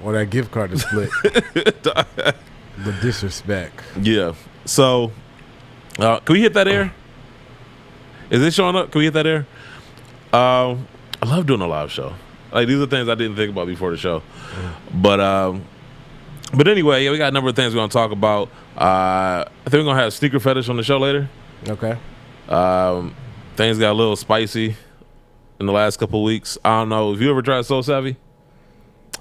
or that gift card to split. The disrespect. Yeah. So, can we hit that air? Is it showing up? Can we hit that air? I love doing a live show. Like, these are things I didn't think about before the show. But anyway, yeah, we got a number of things we're gonna talk about. I think we're gonna have sneaker fetish on the show later. Okay. Things got a little spicy in the last couple of weeks. I don't know. Have you ever tried So Savy?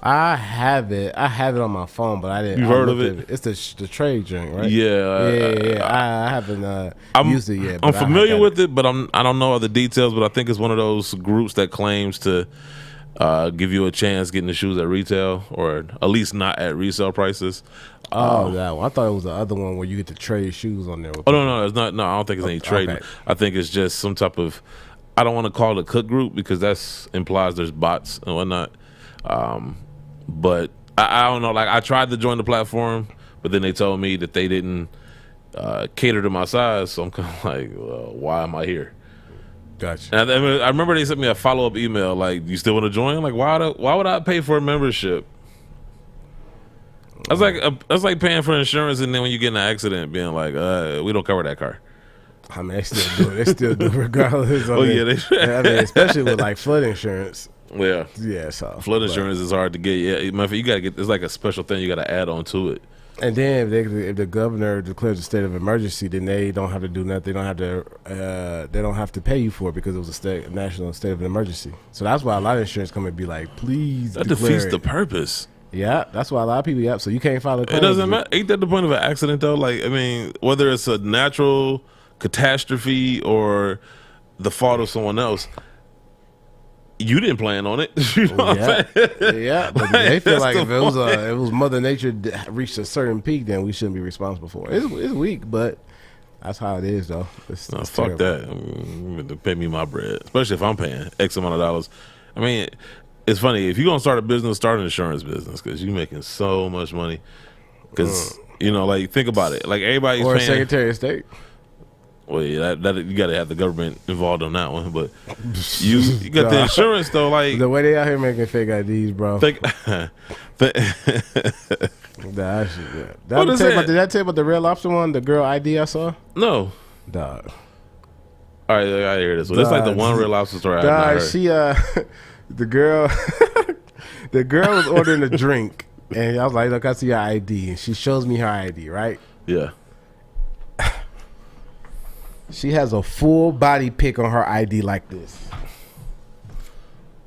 I have it. I have it on my phone, but I didn't. You've heard of it? It's the trade drink, right? Yeah. I haven't used it yet. I'm familiar with it, but I don't know all the details. But I think it's one of those groups that claims to give you a chance getting the shoes at retail, or at least not at resale prices. Oh, that one. I thought it was the other one where you get to trade shoes on there. No, it's not. No, I don't think it's any trading. Okay. I think it's just some type of. I don't want to call it a cook group because that implies there's bots and whatnot. But I don't know. Like, I tried to join the platform, but then they told me that they didn't cater to my size. So I'm kind of like, well, why am I here? Gotcha. And I remember they sent me a follow-up email like, you still want to join? Like, why would I pay for a membership? That's like paying for insurance, and then when you get in an accident, being like, we don't cover that car. I mean, they still do it. They still do it regardless. I mean, especially with like flood insurance. Yeah. Yeah. So flood insurance is hard to get. Yeah, you gotta get. It's like a special thing you gotta add on to it. And then if the governor declares a state of emergency, then they don't have to do nothing. They don't have to. They don't have to pay you for it because it was a national state of emergency. So that's why a lot of insurance come and be like, please. That defeats the purpose. Yeah, that's why a lot of people. So you can't file a claim. It doesn't matter. Ain't that the point of an accident though? Like, I mean, whether it's a natural catastrophe or the fault of someone else, you didn't plan on it. You know what I'm saying? Yeah, but they feel like if it was Mother Nature reached a certain peak, then we shouldn't be responsible for it. It's weak, but that's how it is, though. It's fuck that. I mean, pay me my bread, especially if I'm paying X amount of dollars. I mean, it's funny if you're gonna start a business, start an insurance business because you're making so much money. Because you know, like, think about it. Like, everybody's or paying, Secretary of State. Well, yeah, that you got to have the government involved on that one, but you got the insurance though. Like, the way they out here making fake IDs, bro. Did I tell you about the Red Lobster one? The girl ID I saw? No, dog. All right, I hear this one. It's like the one Red Lobster story I've not heard. She the girl was ordering a drink, and I was like, look, I see your ID, and she shows me her ID, right? Yeah. She has a full body pic on her ID like this.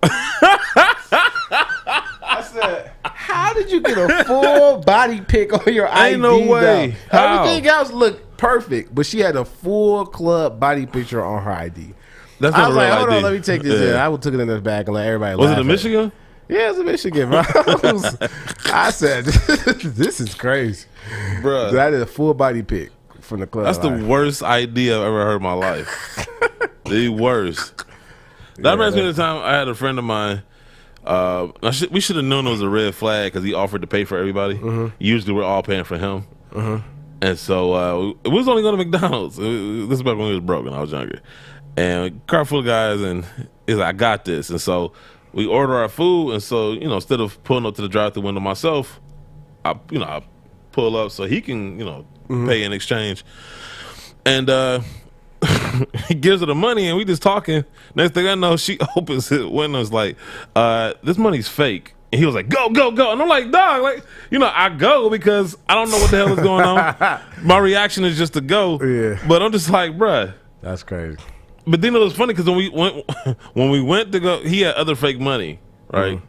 I said, how did you get a full body pic on your ID? Ain't no way. Everything else looked perfect, but she had a full club body picture on her ID. That's I not was a real like, hold ID. on, let me take this in. I took it in the back and let everybody Was laugh. it in Michigan? Yeah, it's in Michigan, bro. I said, this is crazy. Bruh. That is a full body pic from the club. That's the worst idea I've ever heard in my life. The worst. That reminds me of the time I had a friend of mine. We should have known it was a red flag because he offered to pay for everybody. Usually we're all paying for him. And so we was only going to McDonald's. This is back when we was broke and I was younger. And a car full of guys, and he's like, I got this. And so we order our food, and so, you know, instead of pulling up to the drive-thru window myself, I pull up so he can, pay in exchange. And he gives her the money, and we just talking. Next thing I know, she opens his windows like, this money's fake. And he was like, go, go, go. And I'm like, dog, like, I go because I don't know what the hell is going on. My reaction is just to go. Yeah. But I'm just like, bruh. That's crazy. But then it was funny because when we went to go, he had other fake money, right?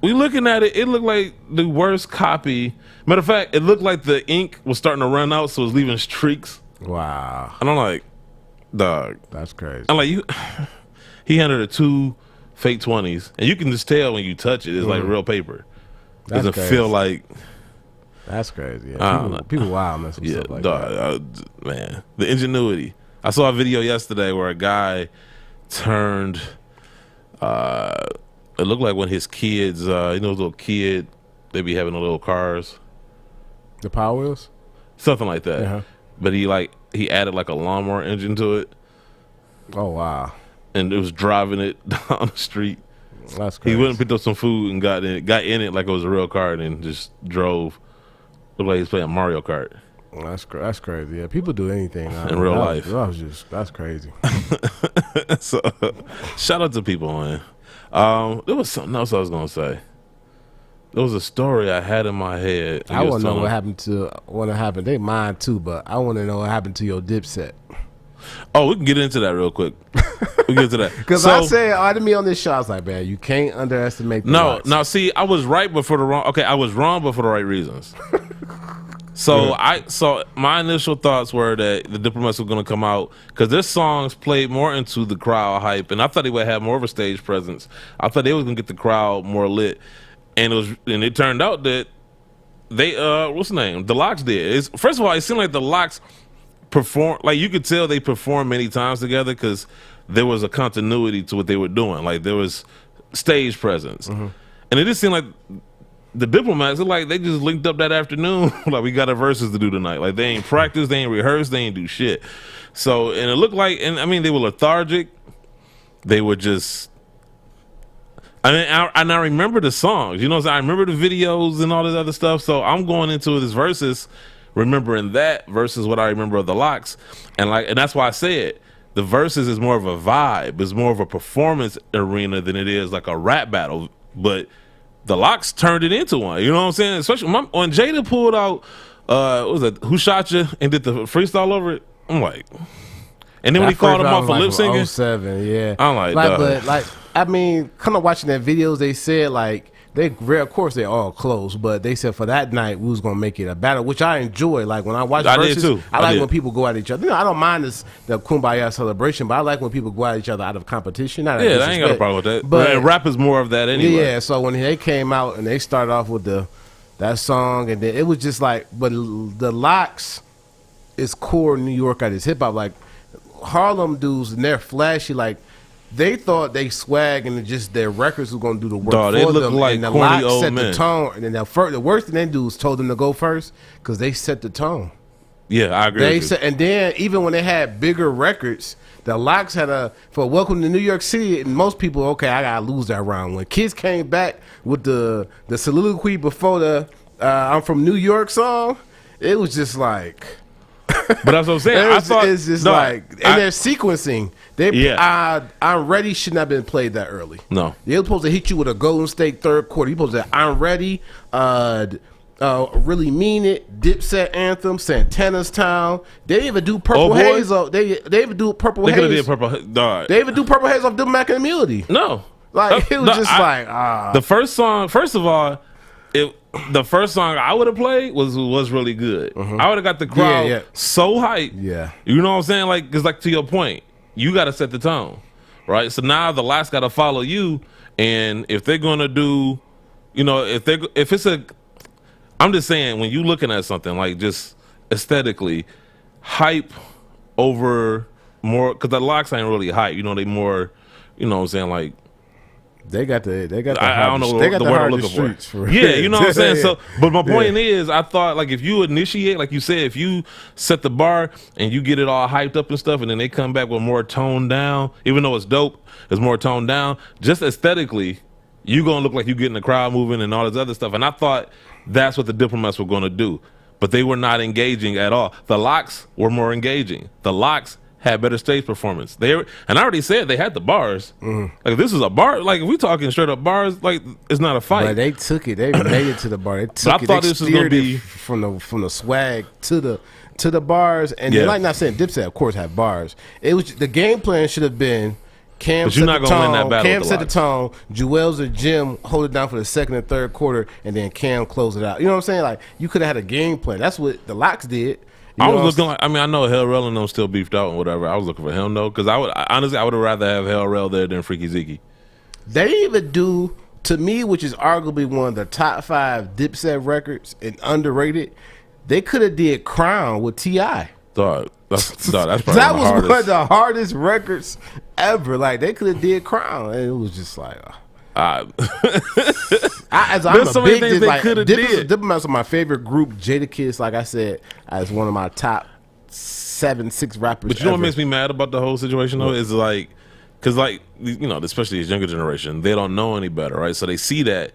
We looking at it, it looked like the worst copy. Matter of fact, it looked like the ink was starting to run out, so it was leaving streaks. Wow. And I'm like, dog. That's crazy. I'm like, he handed her 2 fake 20s, and you can just tell when you touch it, it's like real paper. That's doesn't crazy. feel like. That's crazy. Yeah. People wild mess with stuff like that. Man, the ingenuity. I saw a video yesterday where a guy turned. It looked like when his kids, little kid, they be having the little cars. The Power Wheels? Something like that. Uh-huh. But he added like a lawnmower engine to it. Oh, wow. And it was driving it down the street. That's He crazy. went and picked up some food and got in it like it was a real car, and then just drove. Looked like he's playing Mario Kart. That's crazy. Yeah, people do anything In real life. That's crazy. So, shout out to people, man. There was something else I was gonna say. There was a story I had in my head. I want to know what happened. They mine too, but I want to know what happened to your Dipset. Oh, we can get into that real quick. We get into that Because I said to me on this show, I was like, man, you can't underestimate the Locks. No, see, I was right but for the wrong. Okay, I was wrong but for the right reasons. So my initial thoughts were that the Diplomats were going to come out because their songs played more into the crowd hype, and I thought they would have more of a stage presence. I thought they was going to get the crowd more lit, and it turned out that they what's the name? The Locks did. First of all, it seemed like the Locks perform, like you could tell they performed many times together because there was a continuity to what they were doing. Like there was stage presence, and it just seemed like the Diplomats, like they just linked up that afternoon. Like we got a verses to do tonight. Like they ain't practiced, they ain't rehearsed, they ain't do shit. So and it looked like, and I mean they were lethargic. They were just. I mean, I remember the songs. You know, I remember the videos and all this other stuff. So I'm going into this verses, remembering that versus what I remember of the Locks, and that's why I said the verses is more of a vibe, it's more of a performance arena than it is like a rap battle. But the Locks turned it into one. You know what I'm saying? Especially when Jada pulled out, what was it? Who Shot You and did the freestyle over it. I'm like, and then when he called him off for lip singing, 07, yeah. I'm like, but I mean, kind of watching that videos, they said like. Of course, they're all close, but they said for that night we was gonna make it a battle, which I enjoy. Like when I watch verses, did too. I like when people go at each other. You know, I don't mind the kumbaya celebration, but I like when people go at each other out of competition. I ain't got a problem with that. But rap is more of that anyway. Yeah, so when they came out and they started off with that song, and then it was just like, but the Locks is core New York at its hip hop. Like Harlem dudes, and they're flashy, like. They thought they swag and just their records were gonna do the work for they look them. like and the corny Locks old set men. the tone. And then the worst thing they do is told them to go first because they set the tone. Yeah, I agree. They said, and then even when they had bigger records, the Locks had for Welcome to New York City. And most people, okay, I gotta lose that round. When Kids came back with the soliloquy before the "I'm from New York" song, it was just like. But that's what I'm saying. I thought it's just and their sequencing. I'm Ready shouldn't have been played that early. No, they're supposed to hit you with a Golden State third quarter. You supposed to I'm Ready, Really Mean It, Dipset Anthem, Santana's Town. They even do Purple Haze off. They even do Purple Haze. They could have did Purple. Dog. They even do Purple Haze off Diplomatic Immunity. No, like it was the first song. First of all. The first song I would have played was really good. I would have got the crowd so hyped. Yeah, you know what I'm saying? Like, cause like to your point, you got to set the tone, right? So now the Locks got to follow you, and if they're gonna do, you know, if it's I'm just saying when you looking at something like just aesthetically, hype over more, cause the Locks ain't really hype. You know, they more, you know what I'm saying, like. They got the I don't know the word I'm looking for. Yeah, you know what I'm saying? So, but my point is, I thought, like, if you initiate, like you said, if you set the bar and you get it all hyped up and stuff, and then they come back with more toned down, even though it's dope, it's more toned down, just aesthetically, you going to look like you getting the crowd moving and all this other stuff. And I thought that's what the Diplomats were going to do. But they were not engaging at all. The Locks were more engaging. The Locks had better stage performance. And I already said they had the bars. Like this is a bar. Like if we talking straight up bars, like it's not a fight. But they took it. They made it to the bar. They took I thought this was gonna be from the swag to the bars. And they're like not saying Dipset, of course, have bars. It was the game plan should have been Cam set the tone. Cam set the tone. Jewels or Jim hold it down for the second and third quarter, and then Cam close it out. You know what I'm saying? Like you could have had a game plan. That's what the Locks did. I was looking like, I mean, I know Hell Rell and them still beefed out and whatever. I was looking for him though, because I would have rather have Hell Rell there than Freaky Zeke. They even do, to me, which is arguably one of the top 5 Dipset records and underrated. They could have did Crown with T.I. That's probably that was one of the hardest records ever. Like they could have did Crown, and it was just like. I'm so many things they could have did. Diplomats are my favorite group. Jadakiss, like I said, is one of my top 7-6 rappers. But you know what makes me mad about the whole situation though is like, because like especially this younger generation, they don't know any better, right? So they see that,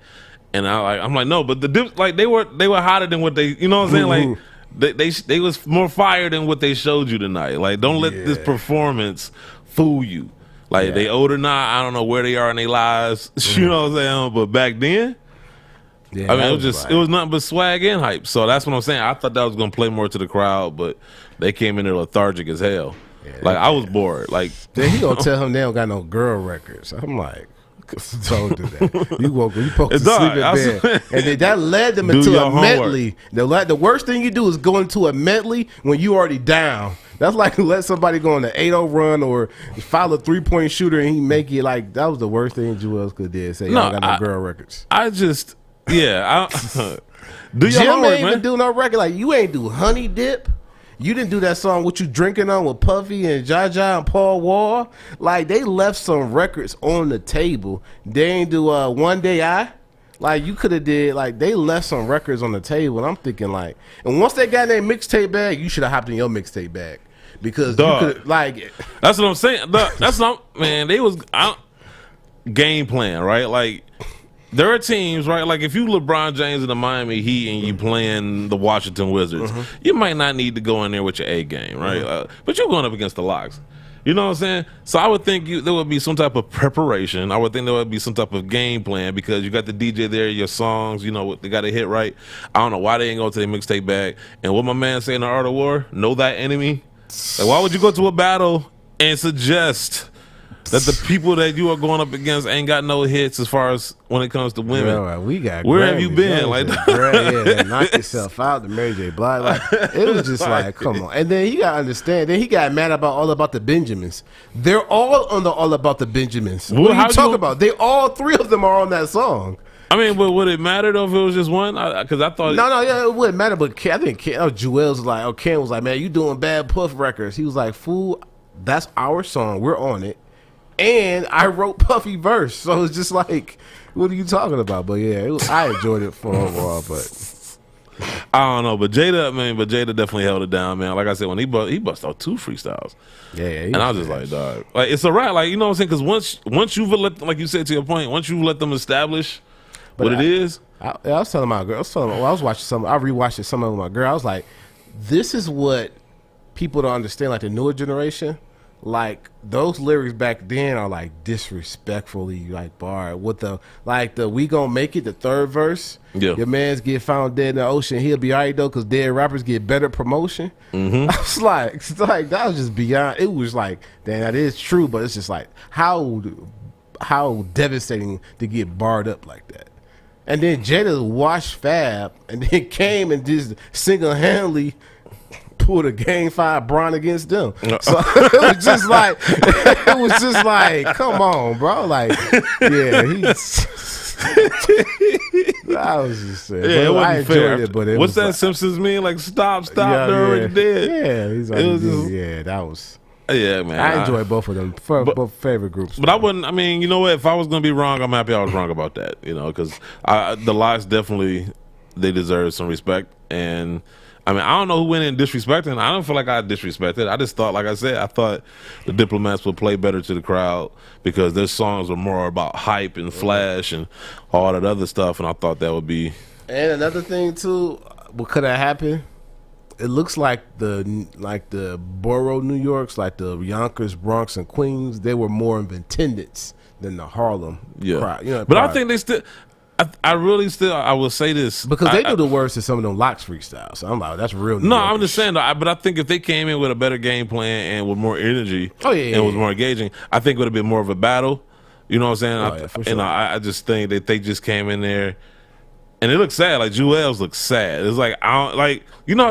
and I'm like, no, but they were hotter than what they, you know what I'm saying, like they was more fire than what they showed you tonight. Like, don't let this performance fool you. Like they older now, I don't know where they are in their lives, you know what I'm saying, but back then. Yeah, I mean, it was nothing but swag and hype. So that's what I'm saying. I thought that was gonna play more to the crowd, but they came in there lethargic as hell. Yeah, like I was bored. Like then he gonna tell him they don't got no girl records. I'm like, don't do that. You supposed to sleep in bed, and then that led them into a medley. The worst thing you do is go into a medley when you already down. That's like let somebody go on an 8-0 run or foul a 3-point shooter and he make it. Like that was the worst thing Juelz could did. Say y'all got no girl records. Do your Jim homework, ain't man. even do no record. Like you ain't do Honey Dip. You didn't do that song What You Drinking On with Puffy and Jaja and Paul Wall. Like they left some records on the table. They ain't do One Day I. Like you could have did, like they left some records on the table. And I'm thinking like, and once they got in their mixtape bag, you should have hopped in your mixtape bag. Because you could like that's what I'm saying. That's not, man, they was game plan, right? Like there are teams, right? Like if you LeBron James in the Miami Heat and you playing the Washington Wizards, you might not need to go in there with your A game, right? But you're going up against the Locks. You know what I'm saying? So I would think there would be some type of preparation. I would think there would be some type of game plan because you got the DJ there, your songs, they got to hit right. I don't know why they ain't go to their mixtape bag. And what my man say in The Art of War, know thy enemy. Like, why would you go to a battle and suggest that the people that you are going up against ain't got no hits as far as when it comes to women? Bro, we got where Grammys, have you been? Like, knock yourself out, the Mary J. Blige. Like, it was just like, come on. And then you gotta understand. Then he got mad about All About the Benjamins. They're all on the All About the Benjamins. What are you talking about? They all three of them are on that song. I mean, but would it matter though if it was just one? Because I thought yeah, it wouldn't matter. But I think Juelz was like, Ken was like, man, you doing Bad Puff records? He was like, fool, that's our song. We're on it. And I wrote Puffy verse, so it's just like, what are you talking about? But yeah, I enjoyed it for overall. But I don't know. But Jada definitely held it down, man. Like I said, when he bust out 2 freestyles, and I was just like, dog, like it's a wrap. Like you know what I'm saying? Because once you've let, like you said to your point, once you let them establish what it is. I was telling my girl, I was watching some. I rewatched some of my girl. I was like, this is what people don't understand. Like the newer generation. Like those lyrics back then are like disrespectfully like barred with the we gonna make it the third verse. Yeah, your man's get found dead in the ocean. He'll be alright though because dead rappers get better promotion. I was like that was just beyond. It was like, damn, that is true, but it's just like how devastating to get barred up like that. And then Jada washed Fab and then came and just single-handedly pulled a Game 5 Bron against them. So it was just like, come on, bro. Like, yeah, I was just saying. Yeah, it wasn't fair. It, but what's that like, Simpsons mean? Like, stop, they're already dead. Yeah, he's like, that was. Yeah, man. I enjoy both of them. Both favorite groups. But I wouldn't. I mean, you know what? If I was gonna be wrong, I'm happy I was wrong about that. Because the Locks definitely they deserve some respect. And I mean, I don't know who went in disrespecting. I don't feel like I disrespected. I just thought, like I said, I thought the Diplomats would play better to the crowd because their songs were more about hype and flash and all that other stuff. And I thought that would be. And another thing too, what could have happened? It looks like the borough New Yorks, like the Yonkers, Bronx, and Queens, they were more in attendance than the Harlem crowd. But I think they still. I will say this because they do the worst in some of them Locks freestyles. So I'm like, that's real. No, I'm just saying. But I think if they came in with a better game plan and with more energy, and was more engaging, I think it would have been more of a battle. You know what I'm saying? Sure. I just think that they just came in there. And it looks sad. Like Juelz looks sad. It's like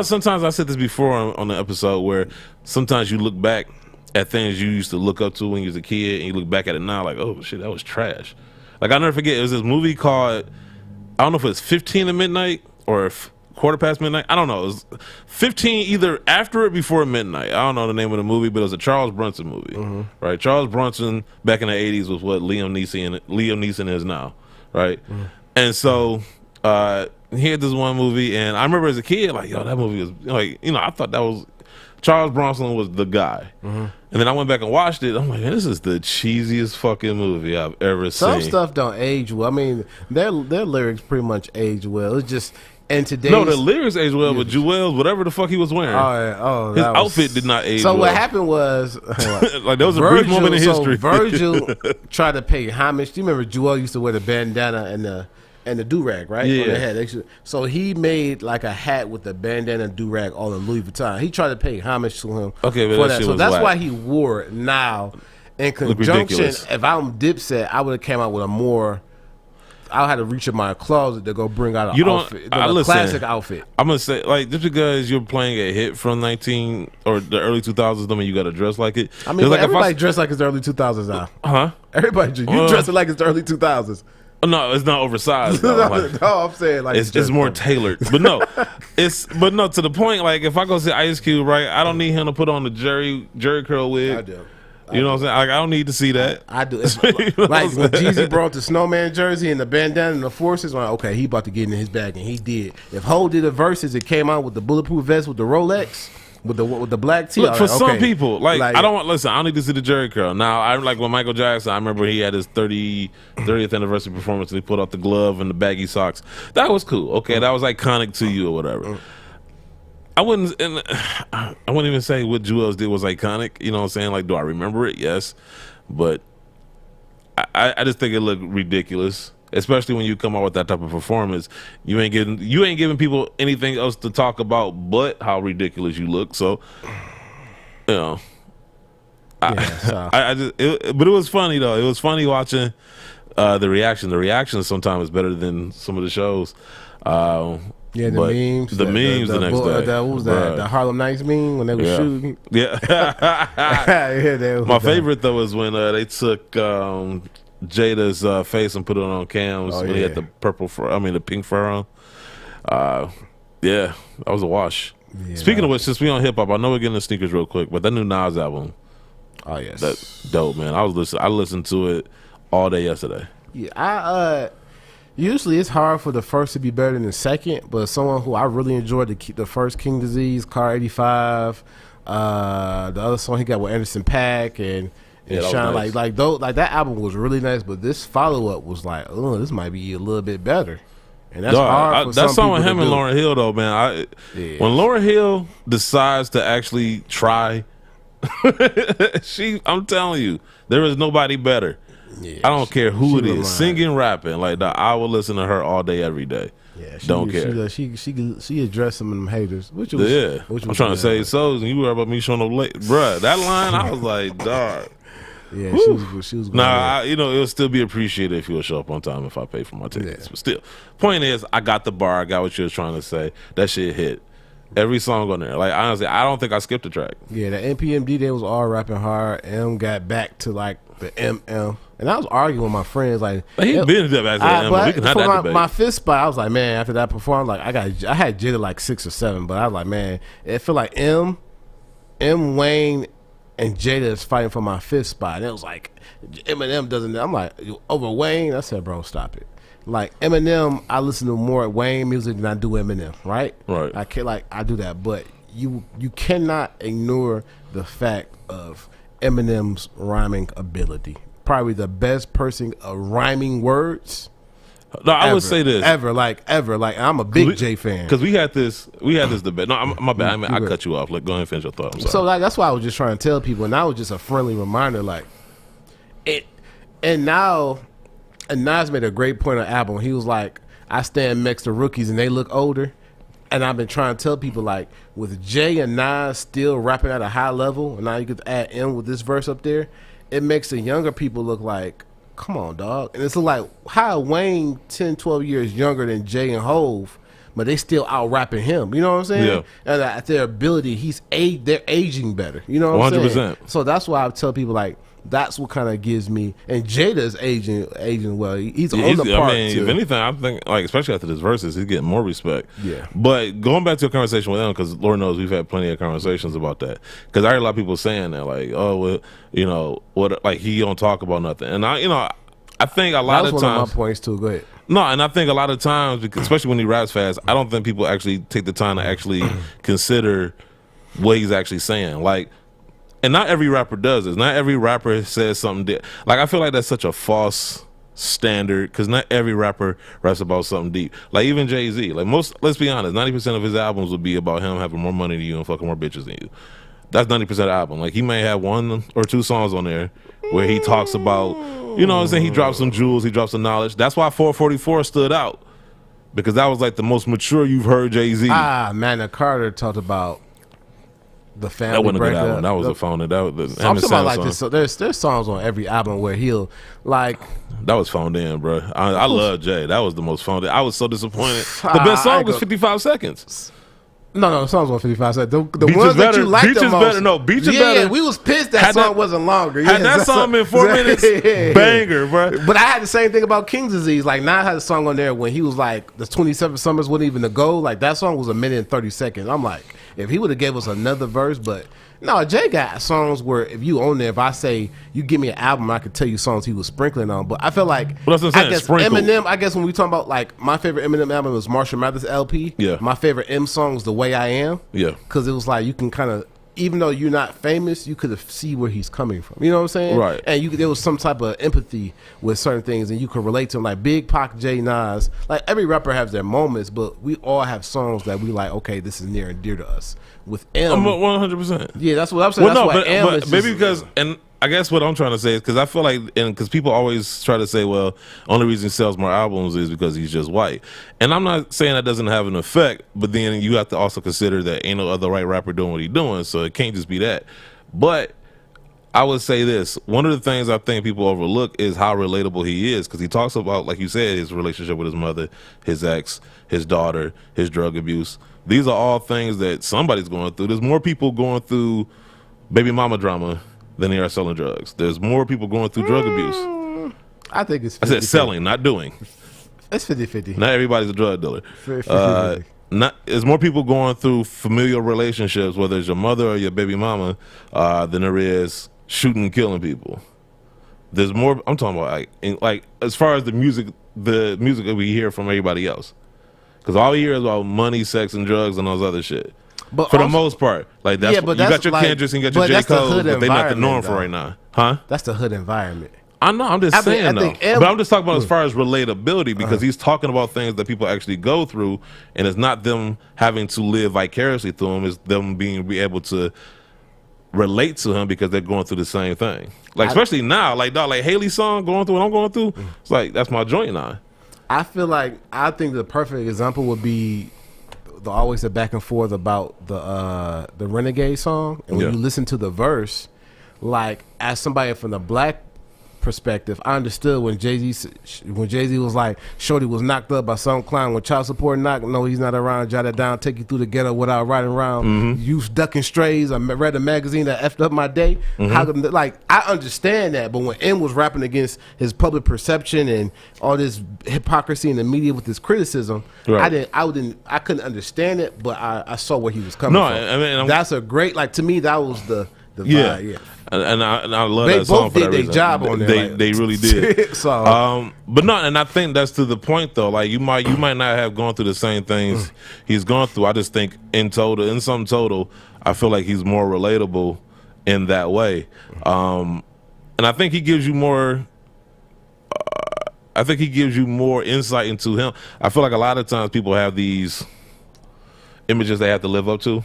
sometimes I said this before on the episode where sometimes you look back at things you used to look up to when you was a kid, and you look back at it now like, oh shit, that was trash. Like I'll never forget. It was this movie called, I don't know if it was 15 to midnight or quarter past midnight. I don't know. It was 15 either after or before midnight. I don't know the name of the movie, but it was a Charles Bronson movie, right? Charles Bronson back in the 80s was what Liam Neeson is now, right? And so. He had this one movie, and I remember as a kid, like, yo, that movie was like, I thought that was Charles Bronson was the guy. And then I went back and watched it. I'm like, man, this is the cheesiest fucking movie I've ever seen. Some stuff don't age well. I mean, their lyrics pretty much age well. It's just and today's no, the lyrics age well, but Jewel's whatever the fuck he was wearing, his outfit did not age. So well. what happened was, like there was a brief moment in history. Virgil tried to pay homage. Do you remember Jewel used to wear the bandana and the do-rag, right? Yeah. On the head. So he made like a hat with the bandana and do-rag all in Louis Vuitton. He tried to pay homage to him but for that. Shit So was that's whack. why he wore it now. In conjunction, if I'm Dipset, I would have came out with a more. I had to reach in my closet to go bring out an outfit, a classic outfit. I'm gonna say, like, just because you're playing a hit from the early 2000s, don't mean you got to dress like it. I mean, like everybody dress like it's the early 2000s now. Huh? Everybody, you dressing like it's the early 2000s. No, it's not oversized. Though. Like, no, I'm saying like it's more tailored. But no, to the point. Like if I go see Ice Cube, right, I don't need him to put on the Jerry curl wig. I do. You know what I'm saying? Like I don't need to see that. I do. Like when Yeezy brought the snowman jersey and the bandana and the forces, I'm like, okay, he about to get in his bag, and he did. If Ho did the verses, it came out with the bulletproof vest with the Rolex. With the black tee. Look, for some people, like I don't listen. I don't need to see the Jerry curl. Now I'm like when Michael Jackson. I remember he had his 30th anniversary performance, and he put out the glove and the baggy socks. That was cool. Okay, that was iconic to you or whatever. I wouldn't even say what Jewels did was iconic. You know what I'm saying? Like, do I remember it? Yes, but I just think it looked ridiculous. Especially when you come out with that type of performance, you ain't giving people anything else to talk about but how ridiculous you look. So, you know, but it was funny though. It was funny watching the reaction. The reaction sometimes is better than some of the shows. Yeah, the memes. The memes the next day. What was that? The Harlem Nights meme when they were shooting. Yeah. My favorite though was when they took Jada's face and put it on cams when he had the the pink fur on. Yeah, that was a wash. Yeah, speaking of which, since we on hip hop, I know we're getting the sneakers real quick, but that new Nas album. Oh yes, that's dope, man. I listened to it all day yesterday. Yeah, usually it's hard for the first to be better than the second, but someone who I really enjoyed the first King Disease, Car 85, the other song he got with Anderson .Paak and Shine, nice. like that album was really nice, but this follow up was like, oh, this might be a little bit better, and that's hard. For that song with him and Lauryn Hill though, man. When Lauryn Hill decides to actually try, I'm telling you, there is nobody better. Yeah, I don't care who it is, singing, rapping like that. I will listen to her all day, every day. Yeah, don't care. She addressed some of them haters. Which was I'm trying to say souls, and you were about me showing up late, bruh. That line, I was like, dog. Yeah, she was. Nah, it'll still be appreciated if you'll show up on time if I pay for my tickets. But still, point is, I got the bar. I got what you were trying to say. That shit hit. Every song on there. Like honestly, I don't think I skipped a track. Yeah, the NPMD they was all rapping hard. M got back to like the MM, and I was arguing with my friends like he been back to the M. We can have that debate. My fifth spot, I was like, man, after that performance, like I had Jada like 6 or 7, but I was like, man, it feel like M, Wayne, and Jada is fighting for my 5th spot. And it was like Eminem doesn't. I'm like over Wayne. I said, bro, stop it. Like Eminem, I listen to more Wayne music than I do Eminem. Right. I do that, but you cannot ignore the fact of Eminem's rhyming ability. Probably the best person of rhyming words. No, I would say this ever. I'm a big J fan because we had this debate. No, my bad. I cut you off. Like, go ahead and finish your thought. I'm sorry. So that's why I was just trying to tell people, and that was just a friendly reminder. Like it, and now, and Nas made a great point on the album. He was like, I stand next to rookies and they look older, and I've been trying to tell people like with Jay and Nas still rapping at a high level, and now you could add M with this verse up there, it makes the younger people look like. Come on, dog. And it's like, how Wayne 10, 12 years younger than Jay and Hove, but they still out rapping him. You know what I'm saying? Yeah. And at their ability, they're aging better. You know what I'm 100%. saying? So that's why I tell people, like, that's what kind of gives me. And Jada's aging well. He's on the part, too. If anything, I think, like, especially after this verses, he's getting more respect. Yeah. But going back to a conversation with him, because Lord knows we've had plenty of conversations about that. Because I heard a lot of people saying that, like, oh, well, you know, what, like, he don't talk about nothing. And I think a lot of times. That was one of my points, too. Go ahead. No, and I think a lot of times, especially when he raps fast, I don't think people actually take the time to actually consider what he's actually saying. Like, and not every rapper does this. Not every rapper says something like, I feel like that's such a false standard, because not every rapper raps about something deep. Like even Jay-Z, like let's be honest, 90% of his albums would be about him having more money than you and fucking more bitches than you. That's 90% of the album. Like he may have 1 or 2 songs on there where he talks about, you know what I'm saying, he drops some jewels, he drops some knowledge. That's why 444 stood out, because that was like the most mature you've heard Jay-Z. Magna Carta talked about the family. That wasn't a good breakup. album. That was a phone. That was I'm talking about like this. So there's songs on every album where he'll like. That was phoned in, bro. I love Jay. That was the most phoned in. I was so disappointed. The best song was 55 Seconds. No, the songs on 55 seconds. The ones that you liked the most. Better. No, Beach is better. Yeah, we was pissed that song wasn't longer. Had that song been 4 minutes, banger, bro. But I had the same thing about King's Disease. Like, Nas had a song on there when he was like, the 27 Summers wasn't even the goal. Like, that song was 1 minute and 30 seconds. I'm like, if he would have gave us another verse, but no, Jay got songs where if you own there, if I say you give me an album, I could tell you songs he was sprinkling on. But I feel like, I guess Eminem, I guess when we talk about like my favorite Eminem album was Marshall Mathers LP. Yeah. My favorite M song is The Way I Am. Yeah. Because it was like you can kind of, even though you're not famous, you could see where he's coming from. You know what I'm saying? Right. And there was some type of empathy with certain things, and you could relate to them. Like Big Pac, Jay, Nas. Like every rapper has their moments, but we all have songs that we like. Okay, this is near and dear to us. With M, 100%. Yeah, that's what I'm saying. Well, that's no, but maybe because, and I guess what I'm trying to say is because I feel like, and because people always try to say, well, only reason he sells more albums is because he's just white. And I'm not saying that doesn't have an effect, but then you have to also consider that ain't no other white rapper doing what he's doing, so it can't just be that. But I would say this, one of the things I think people overlook is how relatable he is, because he talks about, like you said, his relationship with his mother, his ex, his daughter, his drug abuse. These are all things that somebody's going through. There's more people going through baby mama drama than there are selling drugs. There's more people going through drug abuse. I think it's 50/50. I said selling, not doing. It's 50/50. Not everybody's a drug dealer. 50/50. There's more people going through familial relationships, whether it's your mother or your baby mama, than there is shooting and killing people. There's more. I'm talking about like as far as the music that we hear from everybody else. Because all you hear is about money, sex, and drugs and those other shit. But for the most part, like that's, you got your Kendricks and you got your J. Cole, but they're not the norm for right now, huh? That's the hood environment. I know. I'm just saying though. But I'm just talking about as far as relatability, because he's talking about things that people actually go through, and it's not them having to live vicariously through them. It's them be able to relate to him because they're going through the same thing. Like especially now, like Haley's song, going through what I'm going through. It's like that's my joint now. I think the perfect example would be always the back and forth about the Renegade song, and when you listen to the verse, like as somebody from the black perspective, I understood when Jay-Z was like, shorty was knocked up by some clown with child support knocked. No, he's not around. Jot it down, take you through the ghetto without riding around. You ducking strays. I read a magazine that effed up my day. Like I understand that, but when M was rapping against his public perception and all this hypocrisy in the media with his criticism, I couldn't understand it, but I saw where he was coming from. I mean, that's a great, like, to me that was the vibe. And I love that song for that reason. They both did their job on there. They really did. So, but no, and I think that's to the point though. Like you might not have gone through the same things he's gone through. I just think in sum total, I feel like he's more relatable in that way. And I think he gives you more. I think he gives you more insight into him. I feel like a lot of times people have these images they have to live up to.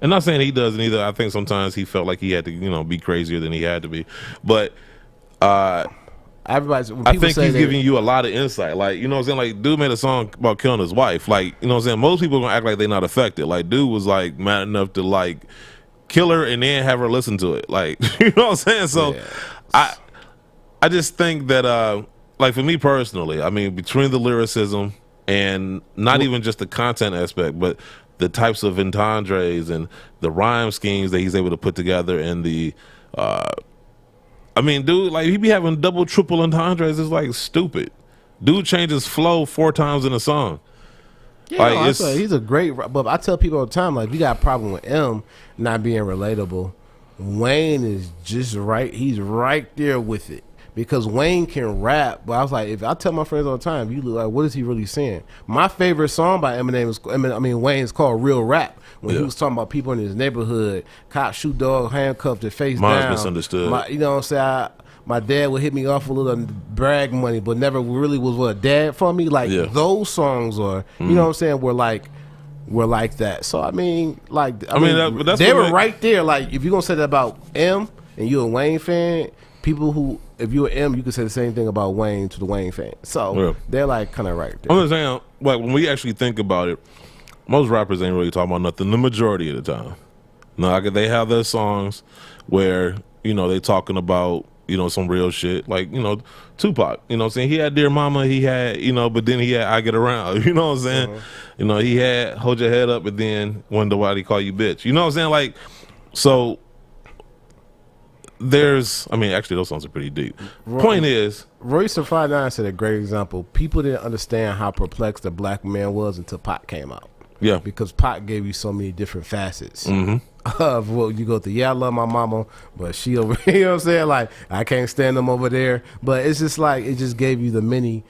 And not saying he doesn't either. I think sometimes he felt like he had to, be crazier than he had to be. But I think he's giving you a lot of insight. Like, you know what I'm saying? Like, dude made a song about killing his wife. Like, you know what I'm saying? Most people are going to act like they're not affected. Like, dude was, like, mad enough to, like, kill her and then have her listen to it. Like, you know what I'm saying? So I just think that, like, for me personally, I mean, between the lyricism and not even just the content aspect, but the types of entendres and the rhyme schemes that he's able to put together, and the I mean, dude, like he be having double, triple entendres. It's like stupid. Dude changes flow 4 times in a song. Yeah, like, he's a great. But I tell people all the time, like, if you got a problem with M not being relatable, Wayne is just right. He's right there with it. because Wayne can rap. But I was like, if I tell my friends all the time, you look like, what is he really saying? My favorite song by Eminem is, Wayne, is called Real Rap. When he was talking about people in his neighborhood, cops shoot dog, handcuffed, their face Mine's down. misunderstood. You know what I'm saying? My dad would hit me off a little brag money, but never really was a dad for me. Like those songs are, you know what I'm saying, were like that. So I mean, like that's they were right there. Like if you're gonna say that about M and you're a Wayne fan, people who, if you're M, you could say the same thing about Wayne to the Wayne fan. So they're like kind of right there. I'm just saying, like when we actually think about it, most rappers ain't really talking about nothing the majority of the time. Now they have their songs where they talking about some real shit, like Tupac. You know what I'm saying? He had Dear Mama, he had but then he had I Get Around. You know what I'm saying? He had Hold Your Head Up, and then Wonder Why They Call You Bitch. You know what I'm saying? Like, so actually those songs are pretty deep. Point is, Royce the 5'9" said a great example. People didn't understand how perplexed the black man was until Pac came out. Yeah, because Pac gave you so many different facets of what you go through. Yeah, I love my mama, but she over here, you know what I'm saying? Like, I can't stand them over there. But it's just like, it just gave you the many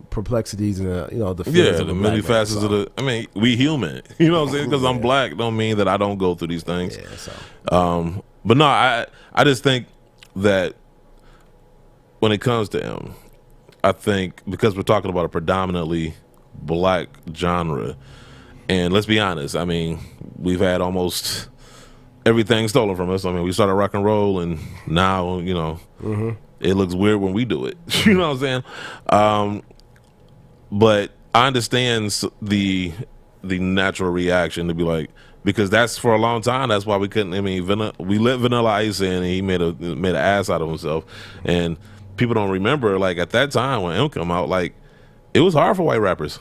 perplexities and the feelings of the many facets of the. I mean, we human. You know what I'm saying? Because I'm black don't mean that I don't go through these things. Yeah, so. But no, I just think that when it comes to him, I think because we're talking about a predominantly black genre. And let's be honest, I mean, we've had almost everything stolen from us. I mean, we started rock and roll, and now, it looks weird when we do it. You know what I'm saying? But I understand the natural reaction to be like, because that's for a long time, that's why we couldn't. I mean, we let Vanilla Ice in, and he made an ass out of himself. And people don't remember, like, at that time when M came out, like, it was hard for white rappers.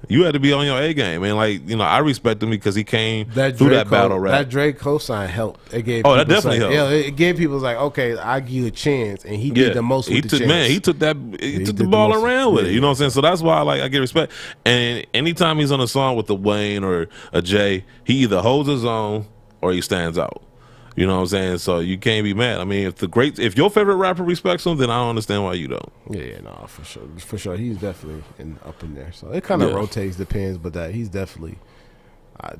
You had to be on your A game, and I respect him because he came through that battle rap. That Drake cosign helped. It gave that definitely helped. Yeah, it gave people like, okay, I give you a chance, and he did the most with the chance. Man, he took the ball around with it. You know what I'm saying? So that's why I get respect. And anytime he's on a song with a Wayne or a Jay, he either holds his own or he stands out. You know what I'm saying? So you can't be mad. I mean, if your favorite rapper respects him, then I don't understand why you don't. Yeah, no, for sure. He's definitely up in there. So it kind of rotates, depends, but that he's definitely in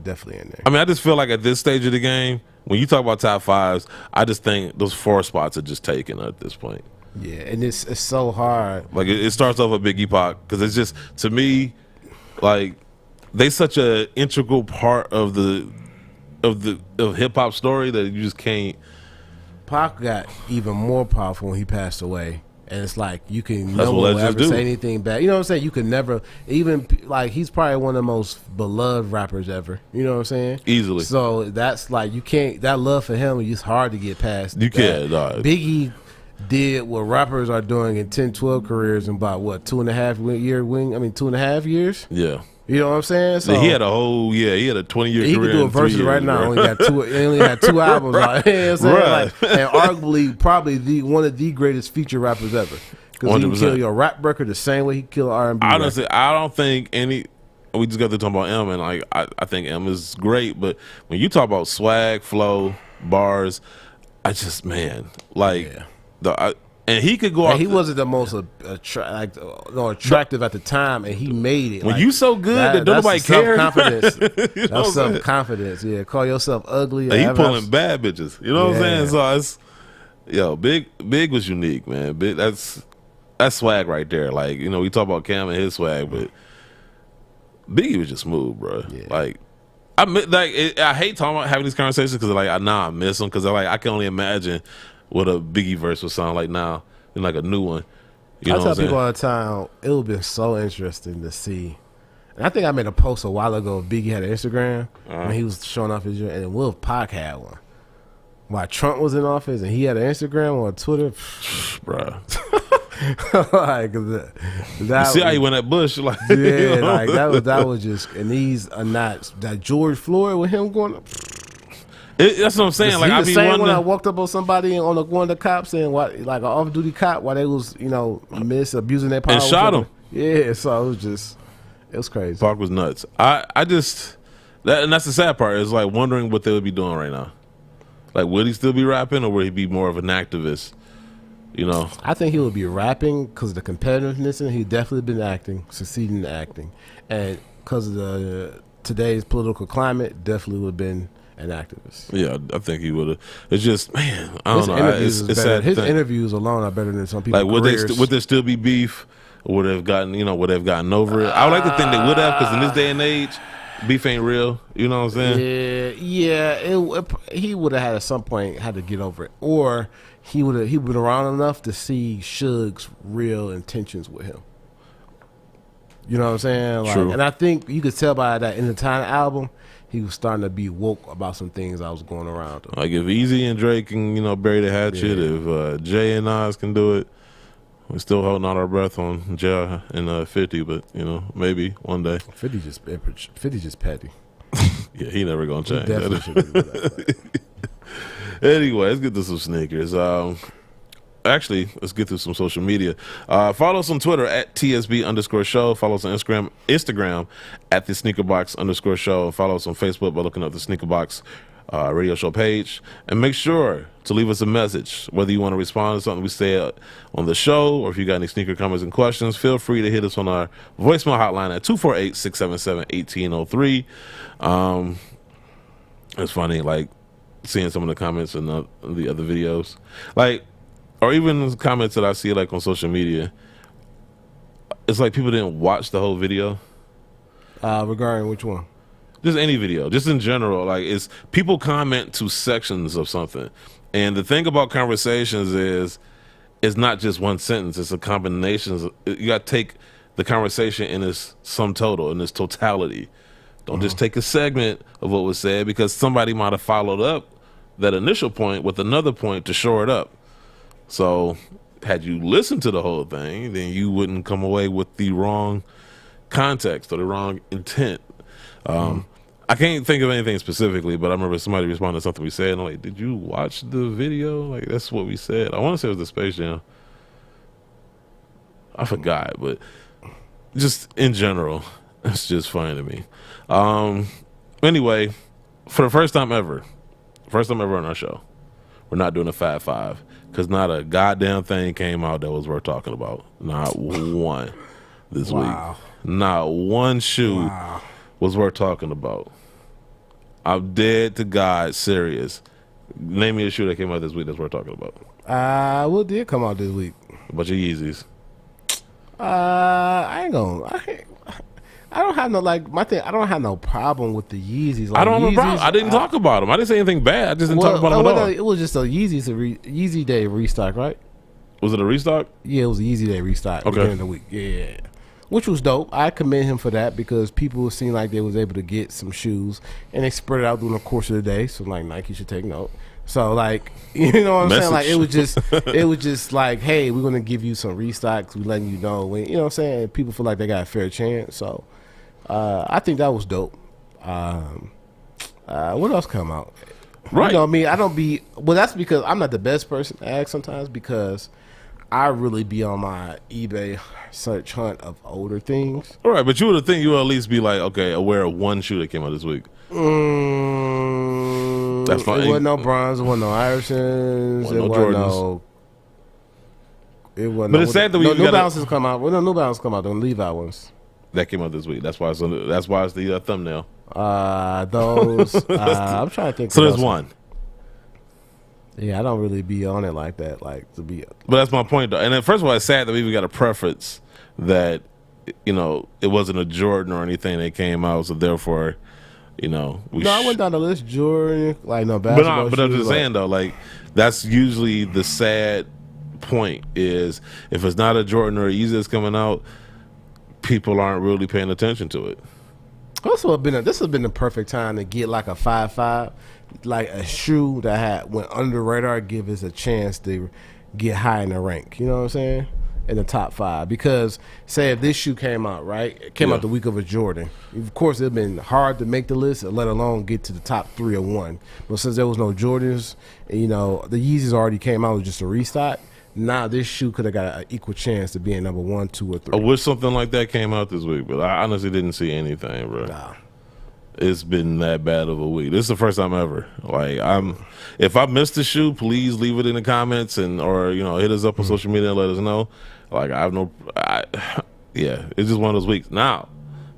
there. I mean, I just feel like at this stage of the game, when you talk about top fives, I just think those 4 spots are just taken at this point. Yeah, and it's so hard. Like it starts off with Biggie Pac because it's just, to me, like they such a integral part of hip hop story that you just can't. Pac got even more powerful when he passed away, and it's like you can no one will ever say anything bad. You know what I'm saying? You can never even like he's probably one of the most beloved rappers ever. You know what I'm saying? Easily. So that's like you can't. That love for him is hard to get past. You can't. Biggie did what rappers are doing in 10, 12 careers in about 2.5 years. Yeah. You know what I'm saying? So he had a 20-year career. He could do a versus right now. He only had 2 albums. Right? You know what I'm saying? Right. And arguably, probably one of the greatest feature rappers ever. Because he can kill your rap record the same way he killed R&B. Honestly, I don't think any. We just got to talk about M, and like I think M is great. But when you talk about swag, flow, bars, and he could go. And he wasn't the most attractive at the time, and he made it. When you so good that nobody cares. Self-confidence. That's self-confidence. Yeah, call yourself ugly. He pulling bad bitches. You know what I'm saying? So Big was unique, man. Big, that's swag right there. Like we talk about Cam and his swag, but Biggie was just smooth, bro. Yeah. Like I hate talking about having these conversations because I miss them because I can only imagine what a Biggie verse would sound like now in like a new one. I tell people all the time, it would have been so interesting to see. And I think I made a post a while ago. Biggie had an Instagram when he was showing off his, and Will Pac had one. While Trump was in office and he had an Instagram or Twitter, bruh. See how he went at Bush, like that was just. And these are not that George Floyd with him going up. That's what I'm saying. Like I be wondering when I walked up on somebody on one of the cops and like an off-duty cop while they was abusing their power and shot him. Yeah, so it was crazy. Pac was nuts. And that's the sad part is like wondering what they would be doing right now. Like would he still be rapping or would he be more of an activist? You know, I think he would be rapping because of the competitiveness, and he definitely been acting, succeeding in acting, and because of the today's political climate, definitely would have been an activist. Yeah, I think he would have. It's just, man, I don't know. It's sad. His interviews alone are better than some people. Like, would there still be beef? Would have gotten over it? I would like to think they would have, because in this day and age, beef ain't real. You know what I'm saying? Yeah. He would have had at some point had to get over it, or he would been around enough to see Suge's real intentions with him. You know what I'm saying? Like, True. And I think you could tell by that In the Time album, he was starting to be woke about some things that was going around him. Like, if Yeezy and Drake can, bury the hatchet, if Jay and Nas can do it, we're still holding out our breath on Jay and 50, but maybe one day. 50 just petty. Yeah, he never gonna change. Definitely shouldn't do that. Anyway, let's get to some sneakers. Actually, let's get to some social media. Follow us on Twitter at TSB_show. Follow us on Instagram at the SneakerBox_show. Follow us on Facebook by looking up the SneakerBox radio show page. And make sure to leave us a message, whether you want to respond to something we say on the show, or if you got any sneaker comments and questions, feel free to hit us on our voicemail hotline at 248-677-1803. It's funny, like, seeing some of the comments in the other videos, like, or even the comments that I see like on social media. It's like people didn't watch the whole video. Regarding which one? Just any video, just in general. Like, it's people comment to sections of something, and the thing about conversations is, it's not just one sentence; it's a combination. You got to take the conversation in its sum total, in its totality. Don't just take a segment of what was said, because somebody might have followed up that initial point with another point to shore it up. So, had you listened to the whole thing, then you wouldn't come away with the wrong context or the wrong intent. I can't think of anything specifically, but I remember somebody responded to something we said, and I'm like, did you watch the video? Like, that's what we said. I want to say it was the Space Jam. I forgot, but just in general, it's just funny to me. Anyway, for the first time ever on our show, we're not doing a Fab Five, because not a goddamn thing came out that was worth talking about. Not one this week. Not one shoe was worth talking about. I'm dead to God serious. Name me a shoe that came out this week that's worth talking about. What did come out this week? A bunch of Yeezys. I don't have no, like, my thing. I don't have no problem with the Yeezys. Like, I don't have a problem. I didn't talk about them. I didn't say anything bad. I just didn't talk about them at all. It was just a Yeezy Day restock, right? Was it a restock? Yeah, it was a Yeezy Day restock. Okay. Beginning of the week. Yeah. Which was dope. I commend him for that, because people seemed like they was able to get some shoes, and they spread it out during the course of the day. So, like, Nike should take note. So, like, you know what I'm saying? Like, it was just like, hey, we're gonna give you some restocks. We letting you know when, you know what I'm saying? People feel like they got a fair chance. So, I think that was dope. What else come out? Right. You know what I mean? I don't be, well, that's because I'm not the best person to ask sometimes, because I really be on my eBay search hunt of older things. All right, but you would think you would at least be like, okay, aware of one shoe that came out this week. That's fine. It wasn't no bronze. It wasn't no Irisons. It wasn't no. It wasn't. But it's sad that we New Balances come out. Well, no, New Balance come out. The Levi ones that came out this week. That's why it's the thumbnail. Those. I'm trying to think. So there's one. Yeah, I don't really be on it like that. Like, to be. But that's my point, though. And then, first of all, it's sad that we even got a preference that, it wasn't a Jordan or anything that came out, so therefore, I went down the list. Jordan, like, no basketball. But I'm just saying, though, like, that's usually the sad point, is if it's not a Jordan or a Yeezy that's coming out, people aren't really paying attention to it. This would have been the perfect time to get like a 5.5, like a shoe that went under the radar, give us a chance to get high in the rank. You know what I'm saying? In the top 5. Because say if this shoe came out, right? It came out the week of a Jordan. Of course, it'd been hard to make the list, let alone get to the top 3 or 1. But since there was no Jordans, the Yeezys already came out with just a restock. Now this shoe could have got an equal chance to being number 1, 2, or 3. I wish something like that came out this week, but I honestly didn't see anything, bro. Nah. it's been that bad of a week. This is the first time ever. Like if I missed the shoe, please leave it in the comments or hit us up on social media and let us know. Like yeah, it's just one of those weeks. Now,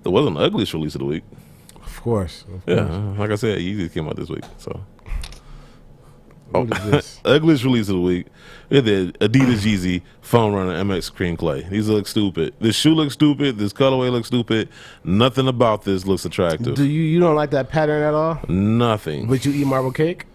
there wasn't the ugliest release of the week. Of course. Yeah, like I said, Yeezy came out this week. So, what is this? ugliest release of the week. We had the Adidas Yeezy Foam Runner MX Cream Clay. These look stupid. This shoe looks stupid. This colorway looks stupid. Nothing about this looks attractive. Do you don't like that pattern at all? Nothing. But you eat marble cake?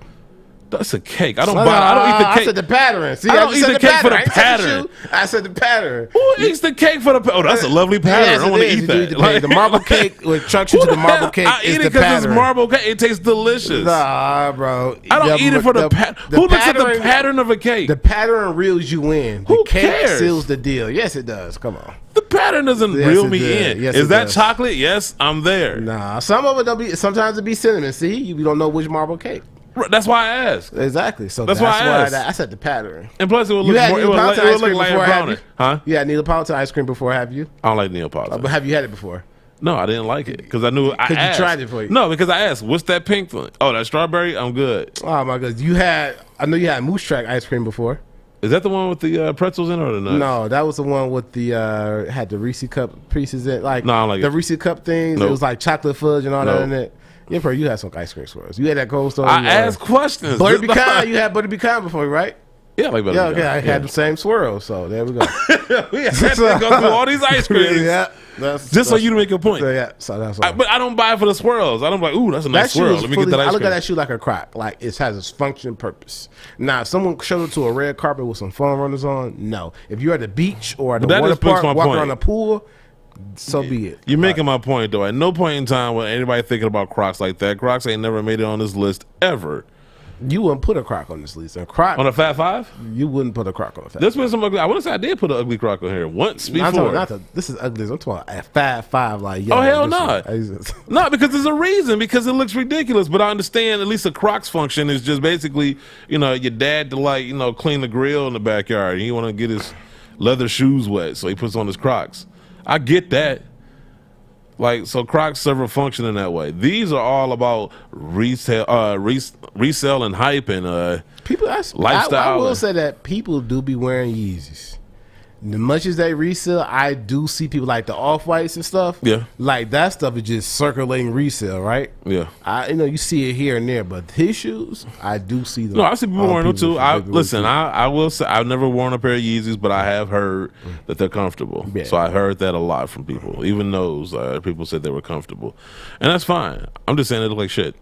That's a cake. I don't eat the cake. I said the pattern. See, I don't eat the cake for the pattern. I said the pattern. Who eats the cake for the pattern? Oh, that's a lovely pattern. Yes, I want to eat that. The marble cake, what attracts you to the marble cake I is eat the it because pattern. it's marble cake. It tastes delicious. Nah, bro. I don't eat it for the pattern. Who looks at the pattern of a cake? The pattern reels you in. Who The cake cares? seals the deal. Yes, it does. Come on. The pattern doesn't reel me in. Yes, is it that does. chocolate? Yes, I'm there. Nah, some of it don't be. Sometimes it be cinnamon. See, you don't know which marble cake. That's why I asked. Exactly. So that's why I asked. I said the pattern. And plus, it would look more. It would look like browner. Huh? You had Neapolitan ice cream before, have you? I don't like Neapolitan. But have you had it before? No, I didn't like it because I knew I asked. You tried it for you. No, because I asked, "What's that pink one?" Oh, that strawberry. I'm good. Oh my god, I know you had Moose Track ice cream before. Is that the one with the pretzels in it or the nuts? No, that was the one with the had the Reese cup pieces in, like no, I don't like the Reese cup things. Nope. It was like chocolate fudge and all that in it. Yeah, bro, you had some ice cream swirls. You had that Cold Stone. I asked questions. Butter pecan. You had butter pecan before, right? Yeah, like butter pecan. Okay, I had the same swirls, so there we go. We had to go through all these ice creams. Yeah, so you to make a point. So yeah, so that's all. But I don't buy it for the swirls. I don't like, ooh, that's a nice swirl. Let me get that ice cream. I look at that shoe like a crock. Like it has its function purpose. Now, if someone showed it to a red carpet with some foam runners on, no. If you're at the beach or at the water park, walking around the pool, so be it. You're making my point, though. At no point in time was anybody thinking about Crocs like that. Crocs ain't never made it on this list ever. You wouldn't put a Croc on this list. A Croc on a Fat Five? You wouldn't put a Croc on a Fat Five. Been some ugly. I want to say I did put an ugly Croc on here once before. This is ugly. I'm talking a Fat Five. Like, oh hell no, no, because there's a reason. Because it looks ridiculous. But I understand at least a Croc's function is just basically, your dad to clean the grill in the backyard, and he want to get his leather shoes wet, so he puts on his Crocs. I get that. Like, so Crocs serve a function in that way. These are all about resale and hype and people. Lifestyle. I will say that people do be wearing Yeezys. As much as they resell, I do see people like the Off-Whites and stuff. Yeah, like that stuff is just circulating resale, right? Yeah, you see it here and there, but his shoes, I do see them. No, I see people wearing them too. I will say I've never worn a pair of Yeezys, but I have heard that they're comfortable. Yeah. So I heard that a lot from people. Even those people said they were comfortable, and that's fine. I'm just saying they look like shit.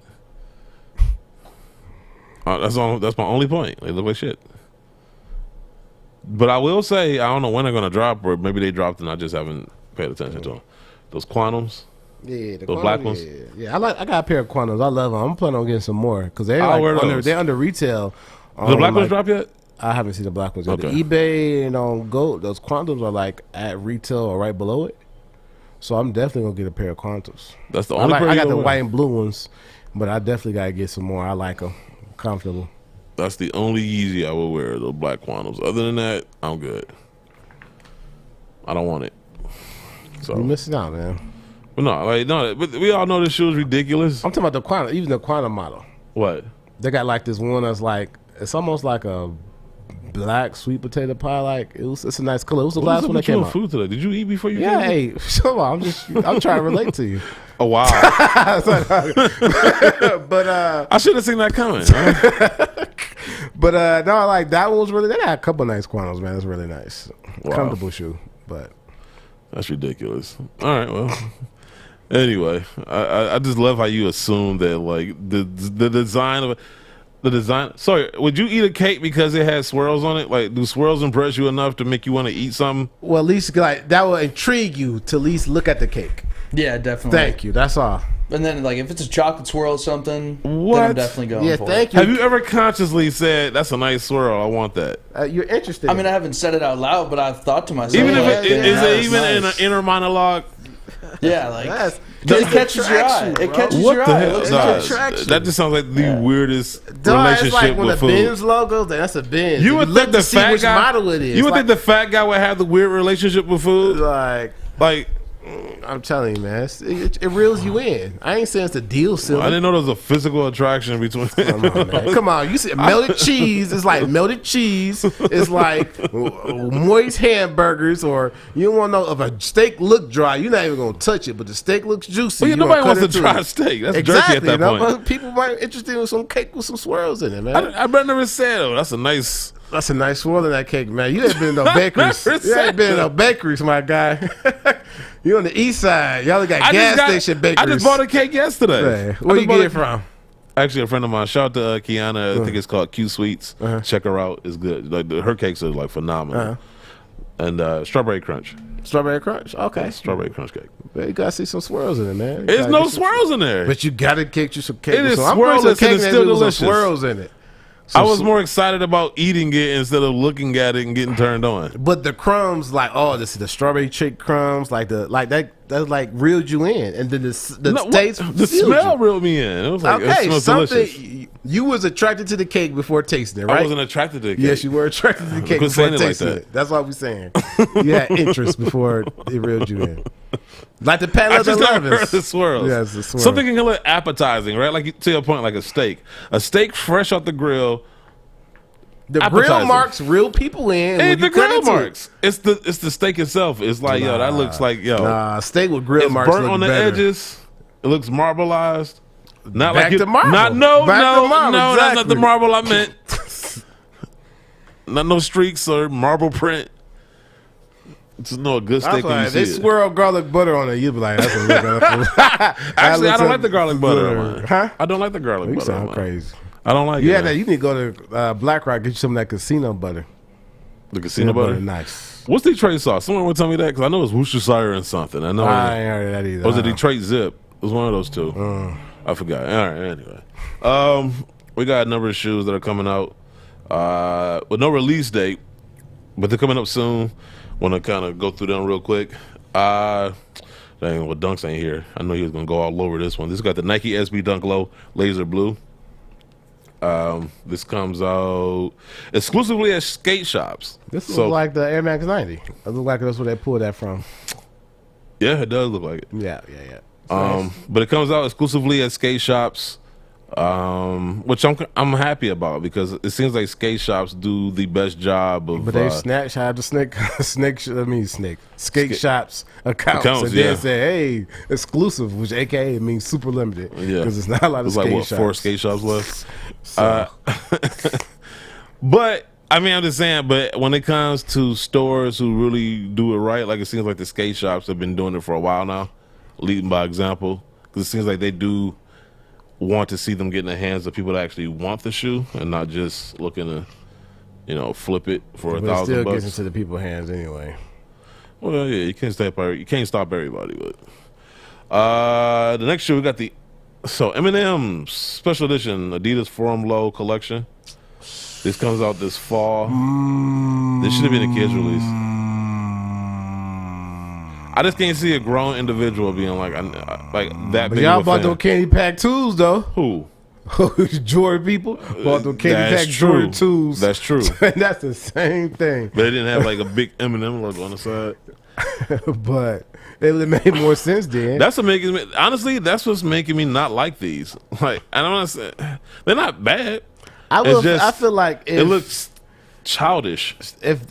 That's my only point. They look like shit. But I will say, I don't know when they're going to drop, or maybe they dropped and I just haven't paid attention to them. Those Quantums. Yeah, those black ones. Yeah, I got a pair of Quantums. I love them. I'm planning on getting some more because they're under retail. The black ones drop yet? I haven't seen the black ones yet. Okay. The eBay and on Goat, those Quantums are like at retail or right below it. So I'm definitely going to get a pair of Quantums. That's the only pair I got the white and blue ones, but I definitely got to get some more. I like them. Comfortable. That's the only Yeezy I will wear, those black Quantums. Other than that, I'm good. I don't want it. So you're missing out, man. But but we all know this shoe is ridiculous. I'm talking about the Quantum, even the Quantum model. What? They got like this one that's like, it's almost like a black sweet potato pie. Like it's a nice color. It was the last one that came out. Food today? Did you eat before you? Yeah, hey, I'm trying to relate to you. Oh wow! But I should have seen that coming. But no, like that one was really. They got a couple nice Quantums, man. It's really nice, comfortable shoe. But that's ridiculous. All right, well. Anyway, I just love how you assume that like the design of the design. Sorry, would you eat a cake because it has swirls on it? Like, do swirls impress you enough to make you want to eat something? Well, at least like that will intrigue you to at least look at the cake. Yeah, definitely. Thank you. That's all. And then, like, if it's a chocolate swirl or something, then I'm definitely going for it. Thank you. Have you ever consciously said, that's a nice swirl, I want that? You're interested. I mean, I haven't said it out loud, but I've thought to myself. Even if is it even in an inner monologue? Yeah, like, it catches your eye. It catches your eye. What the hell? That just sounds like the weirdest relationship it's like when with the food. Benz logo, that's a Benz. You would think the fat guy, model it is. You would think the fat guy would have the weird relationship with food? Like I'm telling you, man, it reels you in. I ain't saying it's a deal silly. I didn't know there was a physical attraction between. Come on, man. Come on. You see melted cheese. It's like melted cheese. It's like moist hamburgers, or you don't want to know if a steak look dry. You're not even gonna touch it, but the steak looks juicy. Well, yeah, nobody wants to try a steak. That's jerky at that point. People might be interested in some cake with some swirls in it, man. I never said, oh, that's a nice. That's a nice swirl in that cake, man. You ain't been in no bakeries. You ain't been in no bakeries, my guy. You on the east side. Y'all got station bakeries. I just bought a cake yesterday. Where you get it from? Actually, a friend of mine. Shout out to Kiana. I think it's called Q Sweets. Check her out. It's good. Like her cakes are like phenomenal. And strawberry crunch. Strawberry crunch. Okay. Strawberry crunch cake. Man, you gotta see some swirls in it, man. There's no swirls in there. But you gotta get you some cake. It is swirlless and it's still delicious. Swirls in it. I was more excited about eating it instead of looking at it and getting turned on. But the crumbs, like, oh, this is the strawberry chick crumbs, like that like reeled you in, and then the smell reeled me in. It was like, okay, it smells delicious. You was attracted to the cake before tasting it, right? I wasn't attracted to the cake. Yes, you were attracted to the cake before tasting it. That's what we're saying. You had interest before it reeled you in. Like the Palette of the Lovers. The swirls. Yes, the swirls. Something a little appetizing, right? Like to your point, like a steak. A steak fresh off the grill. The grill marks reel people in. Hey, the grill marks. It's the steak itself. It's like, yo, that looks like, yo. Nah, steak with grill it's marks burnt on the edges. It looks marbleized. Not back like to marble. No, exactly. That's not the marble I meant. Not no streaks or marble print. It's no good steak. They swirl garlic butter on it. You'd be like, that's a real garlic. Actually, I don't like the garlic butter. Huh? I don't like the garlic butter. You sound crazy. I don't like it. Yeah, you need to go to Black Rock, get you some of that casino butter. The casino butter? Nice. What's Detroit sauce? Someone would tell me that because I know it's Worcestershire and something. I ain't heard that either. Or was it Detroit Zip? It was one of those two. I forgot. All right, anyway. We got a number of shoes that are coming out with no release date, but they're coming up soon. Want to kind of go through them real quick. Dang, well, Dunks ain't here. I know he was going to go all over this one. This got the Nike SB Dunk Low Laser Blue. This comes out exclusively at skate shops. This looks like the Air Max 90. It looks like that's where they pulled that from. Yeah, it does look like it. Yeah. Nice. But it comes out exclusively at skate shops, which I'm happy about because it seems like skate shops do the best job of. But they had the skate shops accounts and then say, hey, exclusive, which AKA means super limited. Yeah, because it's not a lot of skate shops. 4 skate shops left. But I mean, I'm just saying. But when it comes to stores who really do it right, like it seems like the skate shops have been doing it for a while now, leading by example. Because it seems like they do want to see them get in the hands of people that actually want the shoe and not just looking to, flip it for $1,000. It still gets into the people's hands anyway. Well, yeah, you can't stop everybody, but the next shoe we got Eminem's special edition Adidas Forum Low collection. This comes out this fall. This should have been a kids release. I just can't see a grown individual being like that. But big y'all of a bought fan. those candy pack tools though. Who? Jordan people bought those candy pack Jordan tools. That's true. And that's the same thing. But they didn't have like a big Eminem logo on the side. But it would have made more sense then. Honestly, that's what's making me not like these. Like, I don't want to say they're not bad. I feel like it looks childish.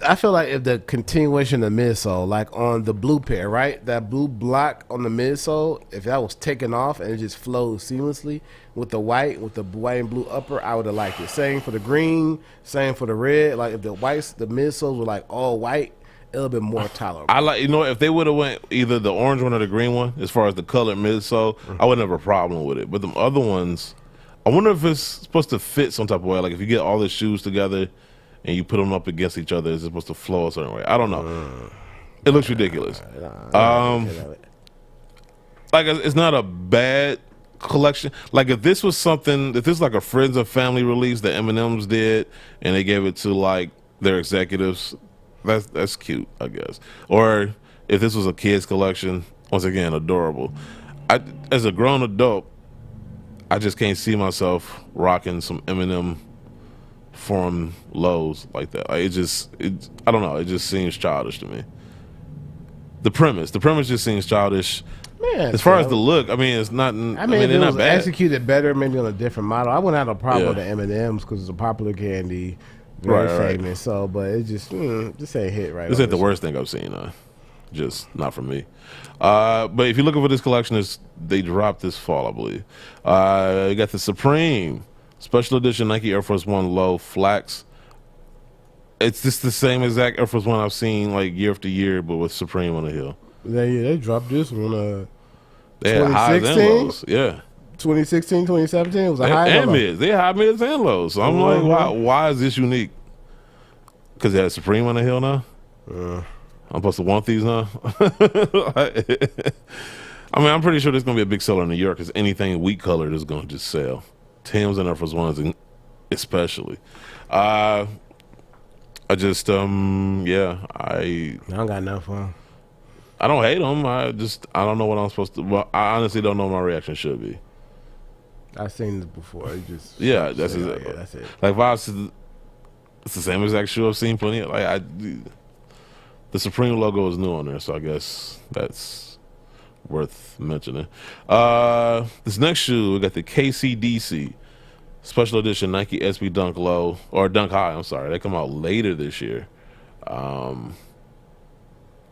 I feel like if the continuation of the midsole, like on the blue pair, right, that blue block on the midsole, if that was taken off and it just flowed seamlessly with the white and blue upper, I would have liked it. Same for the green, same for the red. Like if the midsoles were like all white, it would have been more tolerable. If they would have went either the orange one or the green one, as far as the colored midsole, I wouldn't have a problem with it. But the other ones, I wonder if it's supposed to fit some type of way. Like if you get all the shoes together and you put them up against each other, is it supposed to flow a certain way? I don't know. It looks ridiculous. Like it's not a bad collection. Like if this was like a friends and family release that Eminem's did, and they gave it to like their executives, that's cute, I guess. Or if this was a kids collection, once again, adorable. As a grown adult, I just can't see myself rocking some Eminem Forum lows like that. Like I don't know. It just seems childish to me. The premise just seems childish. Man, as far as the look, I mean, it's not. I mean, they're it not was bad. executed better, maybe on a different model. I wouldn't have a problem with the M&Ms because it's a popular candy, very famous. So, but it just ain't hit right. This ain't the worst thing I've seen. Just not from me. But if you're looking for this collection, they dropped this fall, I believe. You got the Supreme Special Edition Nike Air Force One Low Flax. It's just the same exact Air Force One I've seen like year after year, but with Supreme on the heel. They dropped this one. They had highs and lows. Yeah. 2016, 2017, it was a high and mids. They had high mids and lows. So I'm like, why is this unique? Because they had Supreme on the hill now? I'm supposed to want these now? I mean, I'm pretty sure there's going to be a big seller in New York because anything wheat colored is going to just sell. Tim's and Air Force Ones especially. I just, I don't got enough for them. I don't hate them. I don't know what I'm supposed to. Well, I honestly don't know what my reaction should be. I've seen this before. That's it. Yeah, that's it. Like, if I was it's the same exact shoe I've seen plenty of. Like, the Supreme logo is new on there, so I guess that's worth mentioning. This next shoe, we got the KCDC Special Edition Nike SB Dunk Low or Dunk High. I'm sorry, they come out later this year.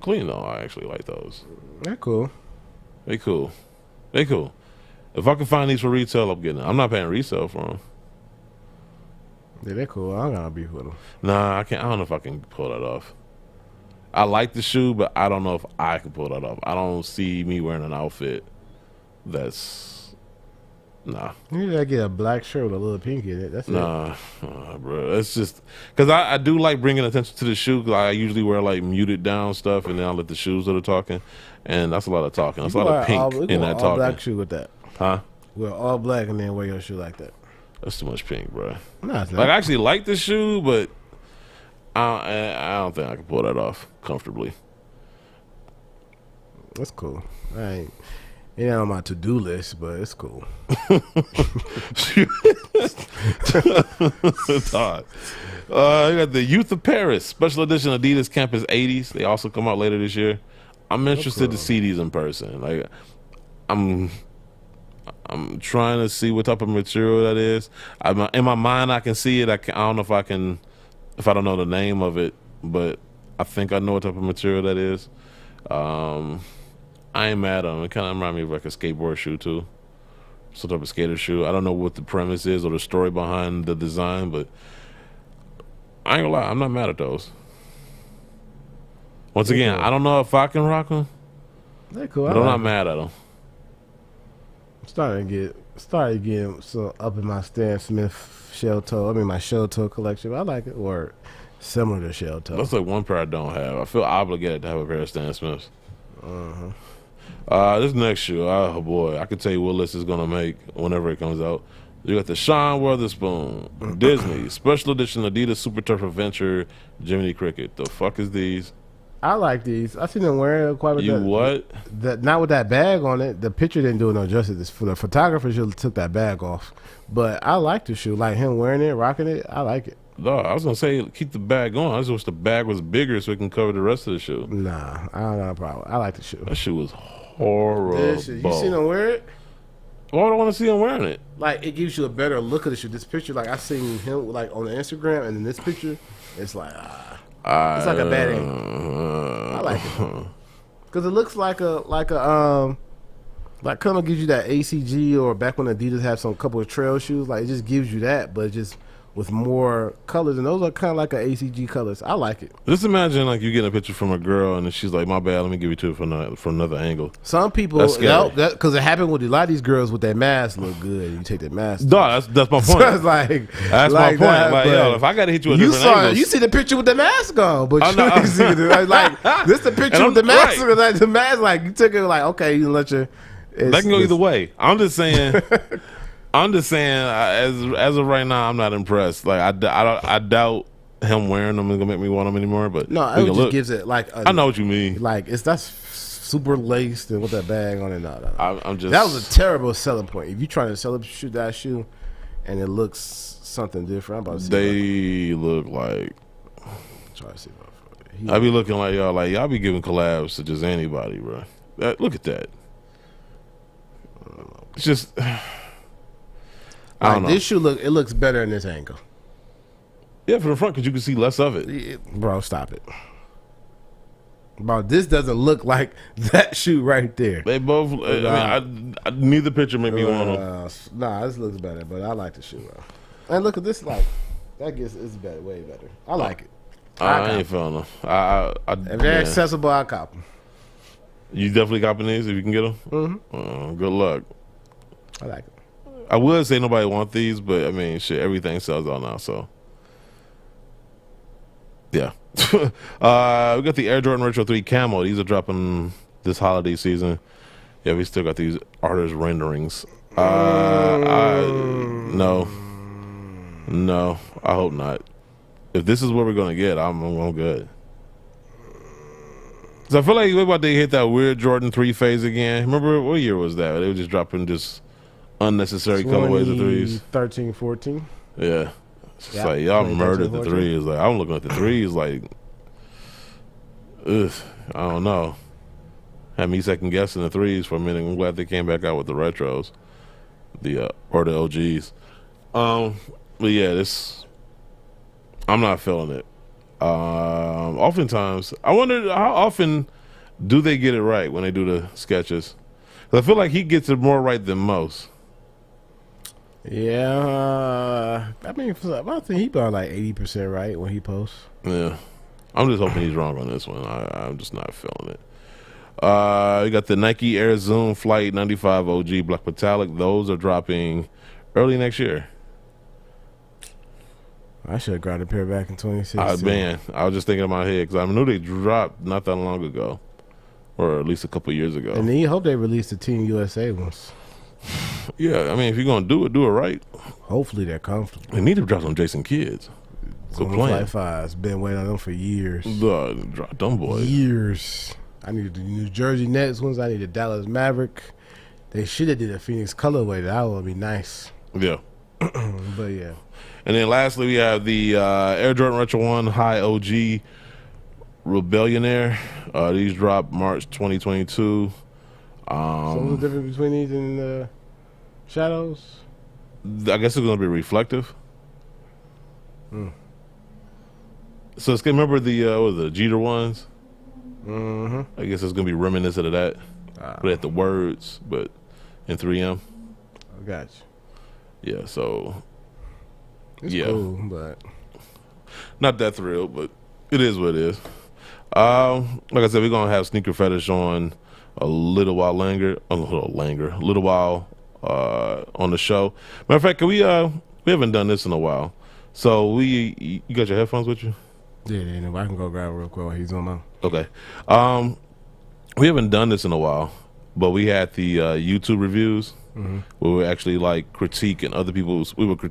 Clean though, I actually like those. They're cool. They cool. If I can find these for retail, I'm getting them. I'm not paying resale for them. Yeah, they're cool. I'm gonna be with them. Nah, I can't. I don't know if I can pull that off. I like the shoe, but I don't know if I can pull that off. I don't see me wearing an outfit that's nah. You gotta get a black shirt with a little pink in it. That's nah, bro. It's just because I do like bringing attention to the shoe. Cause I usually wear like muted down stuff, and then I let the shoes do the talking, and that's a lot of talking. That's a lot of pink in that talking. Black shoe with that, huh? Wear all black and then wear your shoe like that. That's too much pink, bro. Nah, it's not. Like I actually like this shoe, but I don't think I can pull that off comfortably. That's cool. It ain't on my to-do list, but it's cool. Todd. You got the Youth of Paris Special Edition Adidas Campus 80s. They also come out later this year. I'm interested to see these in person. Like, I'm trying to see what type of material that is. In my mind, I can see it. I don't know if I can, if I don't know the name of it, but I think I know what type of material that is. I ain't mad at them. It kind of reminds me of like a skateboard shoe too, some type of skater shoe. I don't know what the premise is or the story behind the design, but I ain't gonna lie, I'm not mad at those. Once again, I don't know if I can rock them. They're cool. But I'm not mad at them. Started getting some up in my Stan Smith shell toe. I mean my shell toe collection. I like it, or similar to shell toe. That's like one pair I don't have. I feel obligated to have a pair of Stan Smiths. This next shoe, oh boy, I can tell you what list is gonna make whenever it comes out. You got the Sean Wotherspoon Disney Special Edition Adidas Superturf Adventure Jiminy Cricket. The fuck is these? I like these. I seen them wearing quite a bit. What? Not with that bag on it. The picture didn't do it no justice. For the photographer, should have took that bag off. But I like the shoe. Like him wearing it, rocking it. I like it. No, I was gonna say keep the bag on. I just wish the bag was bigger so it can cover the rest of the shoe. Nah, I don't have a problem. I like the shoe. That shoe was horrible. You seen him wear it? Why would I want to see him wearing it? Like it gives you a better look of the shoe. This picture, like I seen him like on the Instagram, and in this picture, it's like it's like a bad angle. I like it because it looks like kind of gives you that ACG or back when Adidas had some couple of trail shoes. Like it just gives you that, but just with more colors, and those are kind of like a ACG colors. I like it. Just imagine like you get a picture from a girl and then she's like, "My bad, let me give you two from another angle." Some people, that because it happened with a lot of these girls with their mask look good. You take their mask. No, that's my point. So it's like that's my point. That, like, yo, if I got to hit you with different angles, you see the picture with the mask on, but you see like this the picture with the mask. Right. Like the mask, like you took it like okay, you let your. That can go either way. I'm just saying. As of right now, I'm not impressed. Like I doubt him wearing them is gonna make me want them anymore. But no, it just gives it like I know what you mean. Like that's super laced and with that bag on it. No. I'm just that was a terrible selling point. If you trying to sell that shoe, and it looks something different, I'm about to see. They look like. Try to see. I be looking like y'all be giving collabs to just anybody, bro. Look at that. It's just I don't know. This shoe looks better in this angle. Yeah, from the front because you can see less of it. Bro, stop it. Bro, this doesn't look like that shoe right there. They both. Neither picture make me want them. Nah, this looks better, but I like the shoe. Bro. And look at this, like that gets it's better, way better. I like it. I ain't feeling them. If they're accessible, I cop them. You definitely copping these if you can get them. Mm-hmm. Good luck. I like it. I would say nobody want these, but I mean, shit, everything sells out now, so. Yeah. We got the Air Jordan Retro 3 Camo. These are dropping this holiday season. Yeah, we still got these artist renderings. No, I hope not. If this is what we're going to get, I'm good. So I feel like we're about to hit that weird Jordan 3 phase again. Remember, what year was that? They were just dropping just unnecessary colorways of threes. 13, 14. Yeah. It's like y'all murdered the threes. Like I'm looking at the threes like, ugh, I don't know. Had me second guessing the threes for a minute. I'm glad they came back out with the retros, or the OGs. But yeah, I'm not feeling it. Oftentimes, I wonder how often do they get it right when they do the sketches? 'Cause I feel like he gets it more right than most. Yeah, I mean, I think he about like 80% right when he posts. Yeah, I'm just hoping he's wrong on this one. I'm just not feeling it. You got the Nike Air Zoom Flight 95 OG Black Metallic. Those are dropping early next year. I should have grabbed a pair back in 2016. Man, I was just thinking in my head because I knew they dropped not that long ago, or at least a couple years ago. And then you hope they release the Team USA ones. Yeah, I mean, if you're gonna do it right. Hopefully they're comfortable. They need to drop some Jason Kids. Some Fly Fives. Been waiting on them for years. Drop them boys. Years. I needed the New Jersey Nets ones. I need the Dallas Maverick. They should have did a Phoenix colorway. That would be nice. Yeah. But yeah. And then lastly, we have the Air Jordan Retro 1 High OG Rebellionaire. These drop March 2022. So what's the difference between these and the shadows? I guess it's going to be reflective. So it's remember the Jeter ones? Mm-hmm. I guess it's going to be reminiscent of that. But at the words, but in 3M. I got you. Yeah, so it's cool, but not that thrilled, but it is what it is. Like I said, we're gonna have Sneaker Fetish on a little while on the show. Matter of fact, we haven't done this in a while, so you got your headphones with you? Yeah, I can go grab it real quick while he's on now. Okay. We haven't done this in a while, but we had the YouTube reviews. Mm-hmm. Where we actually like critique other people's reviews. You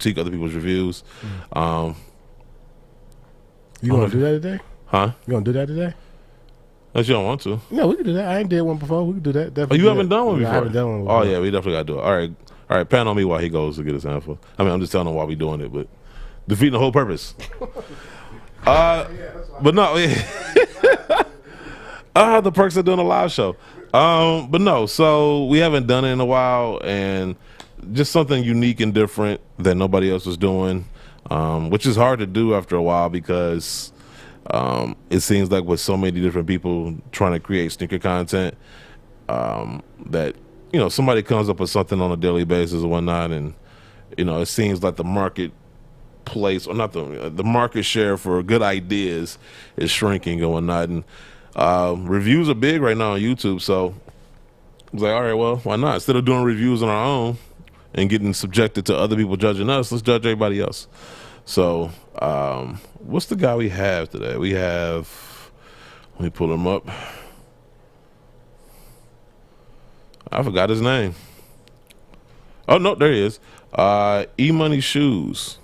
gonna do that today? Huh? You gonna do that today? Unless you don't want to. No, we can do that. I ain't did one before. We can do that. Definitely. Oh, you haven't done one before? I haven't done one before. Oh yeah, we definitely gotta do it. All right. Pan on me while he goes to get his sample. I mean, I'm just telling him why we doing it, but defeating the whole purpose. But no, the perks of doing a live show. But no, so we haven't done it in a while, and just something unique and different that nobody else was doing, which is hard to do after a while because it seems like with so many different people trying to create sneaker content, that somebody comes up with something on a daily basis or whatnot, and it seems like the marketplace, or not the market share for good ideas is shrinking and whatnot, and reviews are big right now on YouTube, so I was like, all right, well, why not? Instead of doing reviews on our own and getting subjected to other people judging us, let's judge everybody else. So, what's the guy we have today? We have, let me pull him up. I forgot his name. Oh, no, there he is. E-Money Shoes.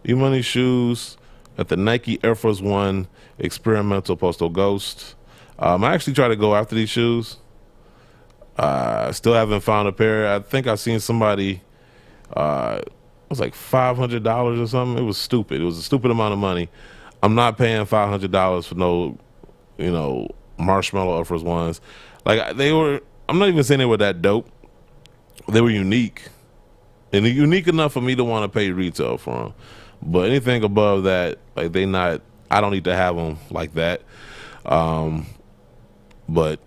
E-Money Shoes at the Nike Air Force One Experimental Postal Ghost. I actually tried to go after these shoes. Still haven't found a pair. I think I've seen somebody, it was like $500 or something. It was stupid. It was a stupid amount of money. I'm not paying $500 for no, you know, marshmallow offers ones. Like they were. I'm not even saying they were that dope. They were unique, and unique enough for me to want to pay retail for them. But anything above that, like they not. I don't need to have them like that. But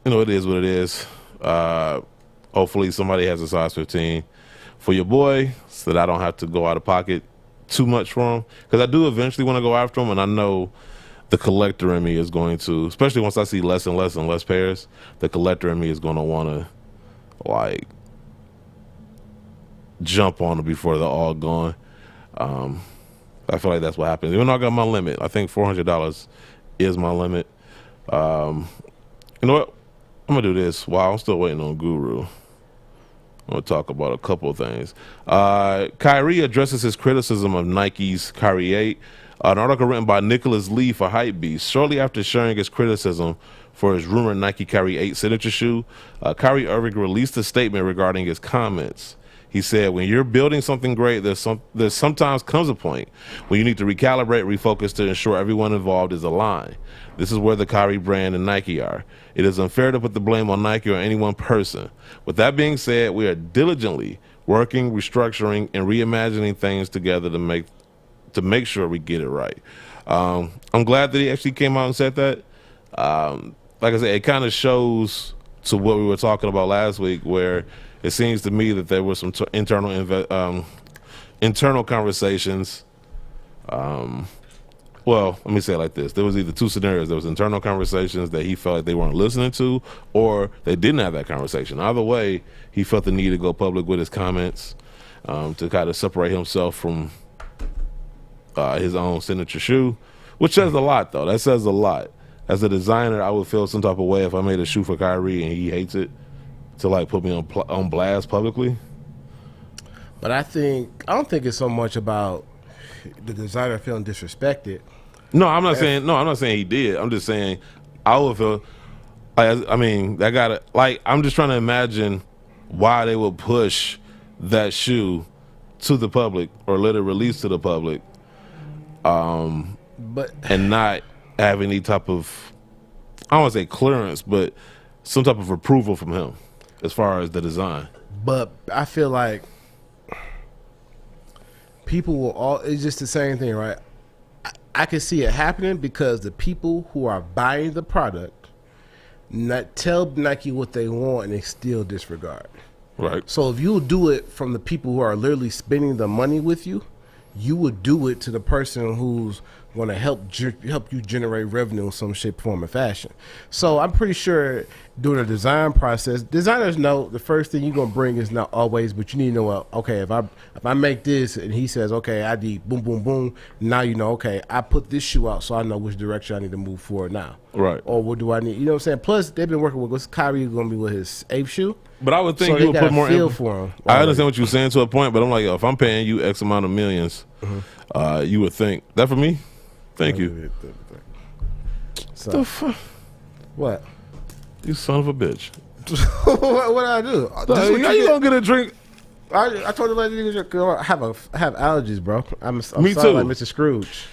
you know, it is what it is. Hopefully, somebody has a size 15 for your boy, so that I don't have to go out of pocket too much for him. Because I do eventually want to go after him, and I know the collector in me is going to, especially once I see less and less and less pairs, the collector in me is going to want to like jump on them before they're all gone. I feel like that's what happens. Even though I got my limit, I think $400 is my limit. You know what? I'm gonna do this while I'm still waiting on Guru. I'm gonna talk about a couple of things. KYRIE addresses his criticism of Nike's KYRIE. An article written by Nicholas Lee for Hypebeast. Shortly after sharing his criticism for his rumored Nike KYRIE 8 signature shoe, Kyrie Irving released a statement regarding his comments. He said, when you're building something great, there sometimes comes a point when you need to recalibrate, refocus to ensure everyone involved is aligned. This is where the Kyrie brand and Nike are. It is unfair to put the blame on Nike or any one person. With that being said, we are diligently working, restructuring, and reimagining things together to make sure we get it right. I'm glad that he actually came out and said that. Like I said, it kind of shows to what we were talking about last week, where it seems to me that there were some internal conversations. Well, let me say it like this. There was either two scenarios. There was internal conversations that he felt like they weren't listening to, or they didn't have that conversation. Either way, he felt the need to go public with his comments to kind of separate himself from his own signature shoe, which says a lot, though. That says a lot. As a designer, I would feel some type of way if I made a shoe for Kyrie and he hates it, to like put me on blast publicly. But I don't think it's so much about the designer feeling disrespected. No, I'm not saying he did. I'm just saying I would feel. I mean, that gotta like. I'm just trying to imagine why they would push that shoe to the public or let it release to the public, but and not have any type of, I don't want to say clearance, but some type of approval from him as far as the design. But I feel like people will all, it's just the same thing, right? I can see it happening because the people who are buying the product not tell Nike what they want and they still disregard. Right. So if you do it from the people who are literally spending the money with you, you would do it to the person who's going to help you generate revenue in some shape, form, or fashion. So I'm pretty sure during the design process, designers know the first thing you're going to bring is not always, but you need to know, well, okay, if I make this and he says, okay, I need boom, boom, boom, now you know, okay, I put this shoe out so I know which direction I need to move forward now. Right. Or what do I need? You know what I'm saying? Plus, they've been working with Kyrie going to be with his 8th shoe. But I would think so you would put more feel for him. I understand what you're saying to a point, but I'm like, yo, if I'm paying you X amount of millions, you would think that for me. Thank you. So, the fuck? What? You son of a bitch. What did I do? How you gonna get a drink? I told the lady I have allergies, bro. I'm Me sorry, too. like Mr. Scrooge.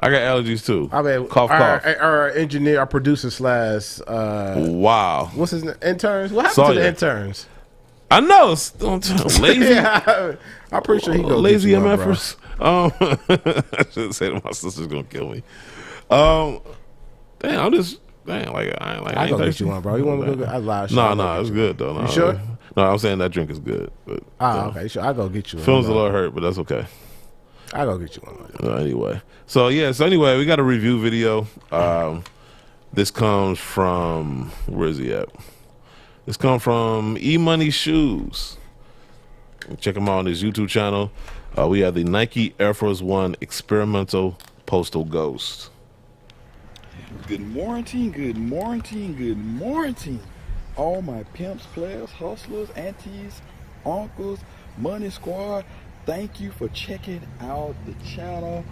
I got allergies too. I mean, cough. Our engineer, our producer / wow. What's his name? Interns? What happened to the interns? I know. Don't tell lazy. Yeah, I'm pretty sure he goes lazy get you MFers. I shouldn't say that. My sister's gonna kill me. Damn, I'm just like I go get you one, bro. You want me to go? I lied. No, it's good though. You sure? No, I'm saying that drink is good. But, okay. Sure. I go get you one. Feelings a little hurt, but that's okay. I go get you one. Anyway, so we got a review video. This comes from, where is he at? This comes from E-Money Shoes. Check him out on his YouTube channel. We have the Nike Air Force One Experimental Postal Ghost. Good morning, good morning, good morning. All my pimps, players, hustlers, aunties, uncles, money squad, thank you for checking out the channel.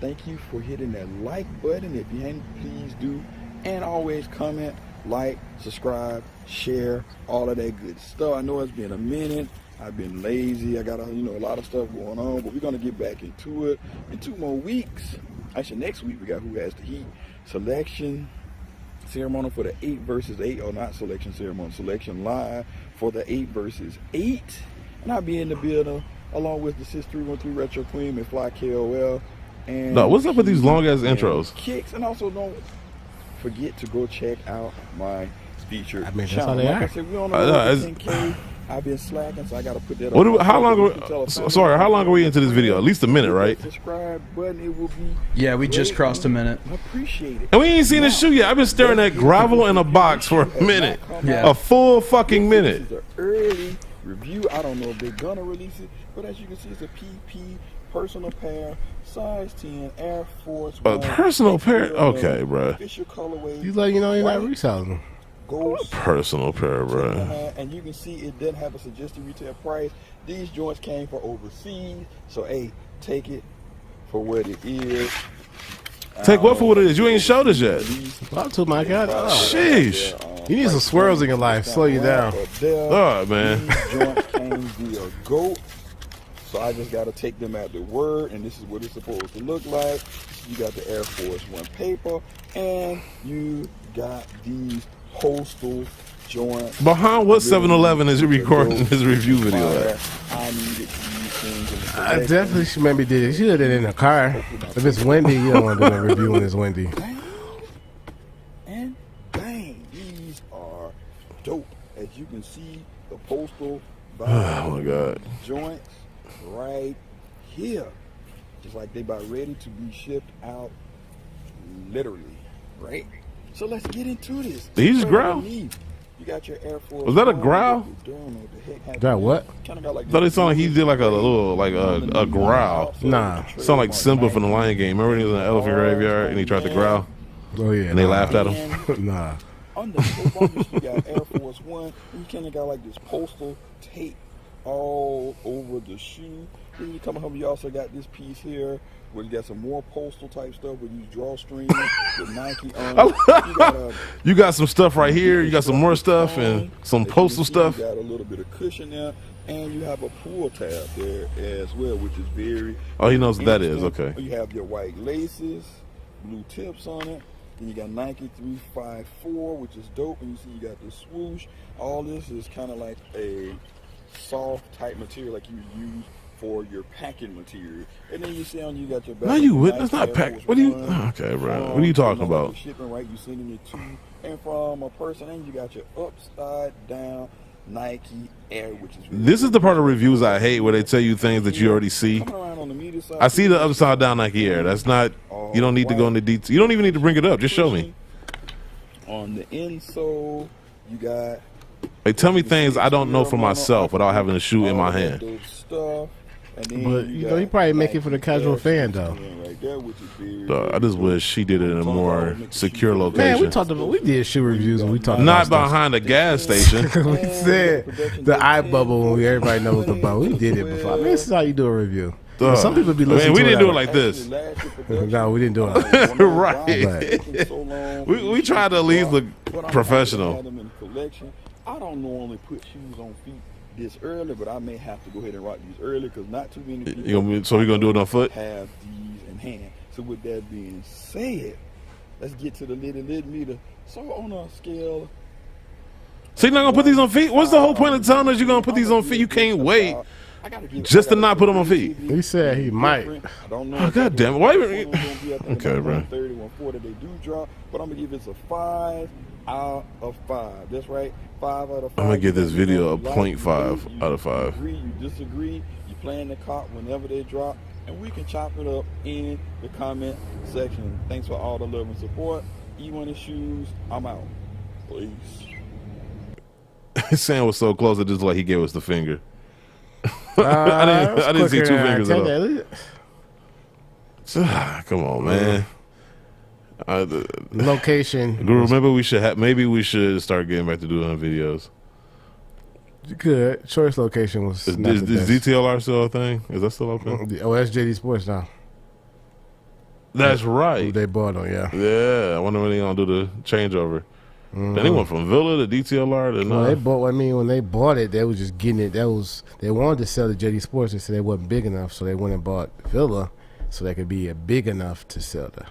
Thank you for hitting that like button. If you hadn't, please do. And always comment, like, subscribe, share, all of that good stuff. I know it's been a minute. I've been lazy. I got a lot of stuff going on, but we're gonna get back into it. In 2 more weeks, Actually, next week we got Who Has the Heat selection ceremony for the 8 versus 8, or not selection ceremony, selection live for the 8 versus 8. And I'll be in the building along with the 6313 Retro Queen and Fly KOL. And no, what's up with these long ass intros? Kicks, and also don't forget to go check out my featured I mean, that's channel. how they like are. I said, we on the road to 10K. I've been slacking, so I gotta put that What on. do, how long are we into this video? At least a minute, right? Subscribe button, it will be Yeah, we just great crossed a minute. Appreciate it. And we ain't seen the shoe yet. I've been staring at gravel in a box for a minute. Yeah. A full fucking minute. This is an early review. I don't know if they're gonna release it, but as you can see, it's a PP personal pair, size 10, Air Force A One. personal pair? Okay, bruh. Official colorway. You like, you know, you're not reselling them. Ghost. Personal pair, bruh. And you can see it doesn't have a suggested retail price. These joints came from overseas, so hey, take it for what it is. Take what for what it is? You ain't showed us yet. Well, to my God. Oh, Sheesh. you need some swirls in your life. Slow you down. Oh, man. These joints came via GOAT. So I just got to take them at the word, and this is what it's supposed to look like. You got the Air Force One paper, and you got these postal joints. Behind what 7-Eleven is you recording this review video at? I needed these things in the I definitely should maybe did it. She did it in the car. If it's windy, you don't want to do a review when it's windy. Bang, and bang. These are dope. As you can see, the postal Oh, my God. joints right here. Just like they about ready to be shipped out, literally, right? So let's get into this. Did he just growl? You got your Air Force. Was that a One. growl? That what? Kinda got like I thought it sounded like he did like a little, like a growl. Nah. Sound like Simba from the Lion Game. Remember when he was in the elephant graveyard and he tried to growl Oh, yeah. and they laughed at him? Nah. Under the you got Air Force One. You kind of got like this postal tape all over the shoe. Then you come home, you also got this piece here where you got some more postal type stuff with these drawstrings with Nike on. You got some stuff right here. You got some more stuff and some postal stuff. You got a little bit of cushion there, and you have a pull tab there as well, which is very. Oh, he knows what that is. interesting. Okay. You have your white laces, blue tips on it. Then you got Nike 354, which is dope. And you see you got the swoosh. All this is kind of like a soft type material like you use for your packing material. And then you see on you got your back. No, you would. That's not pack. What do you? Okay, bro. What are you talking about? Shipping, right? You sending it to and from a person, and you got your upside down Nike Air, which is. This is the part of reviews I hate where they tell you things that you already see. Coming around on the media side, I see the upside down Nike Air. That's not. You don't need to go into detail. You don't even need to bring it up. Just show me. On the insole, you got. Like, tell me things I don't know for myself without having a shoe in my hand. Stuff. And then But, you know, he probably make it for the casual fan, though. Right there, which is very, I just wish she did it in a more secure location. Man, we did shoe reviews and we talked Not about behind a gas station. stuff. We said the eye bubble when everybody knows the bubble. We did it before. I mean, this is how you do a review. Some people be listening we to didn't it do it like this. No, we didn't do it like that. Right. We tried to at least look professional. I don't normally put shoes on feet this early, but I may have to go ahead and rock these early because not too many people So we're going to do it on foot? have these in hand. So with that being said, let's get to the little meter. So on a scale. So you're not going to put these on feet? What's the whole point of telling us you're going to put these on feet? You can't wait just to not put them on feet. He said he might. I don't know. Oh, God damn it. Why even? Okay, bro. 130, 140 they do drop, but I'm gonna give it a 5 out of 5. That's right, 5 out of 5. I'm going to give this video a 0.5 out of 5. You agree, you disagree, you playing the cop whenever they drop, and we can chop it up in the comment section. Thanks for all the love and support. E1 shoes, I'm out. Please. Sam was so close, it just like he gave us the finger. I didn't see 2 fingers at all. Come on, man. Location. Maybe we should start getting back to doing videos. You could. Choice location was Is not the best. DTLR still a thing? Is that still open? Oh, that's JD Sports now. That's Who right. they bought on, yeah. Yeah, I wonder when they gonna do the changeover. Then they went from Villa to DTLR to Well, they bought. I mean, when they bought it, they was just getting it. They wanted to sell the JD Sports. They said they wasn't big enough, so they went and bought Villa, so they could be big enough to sell there.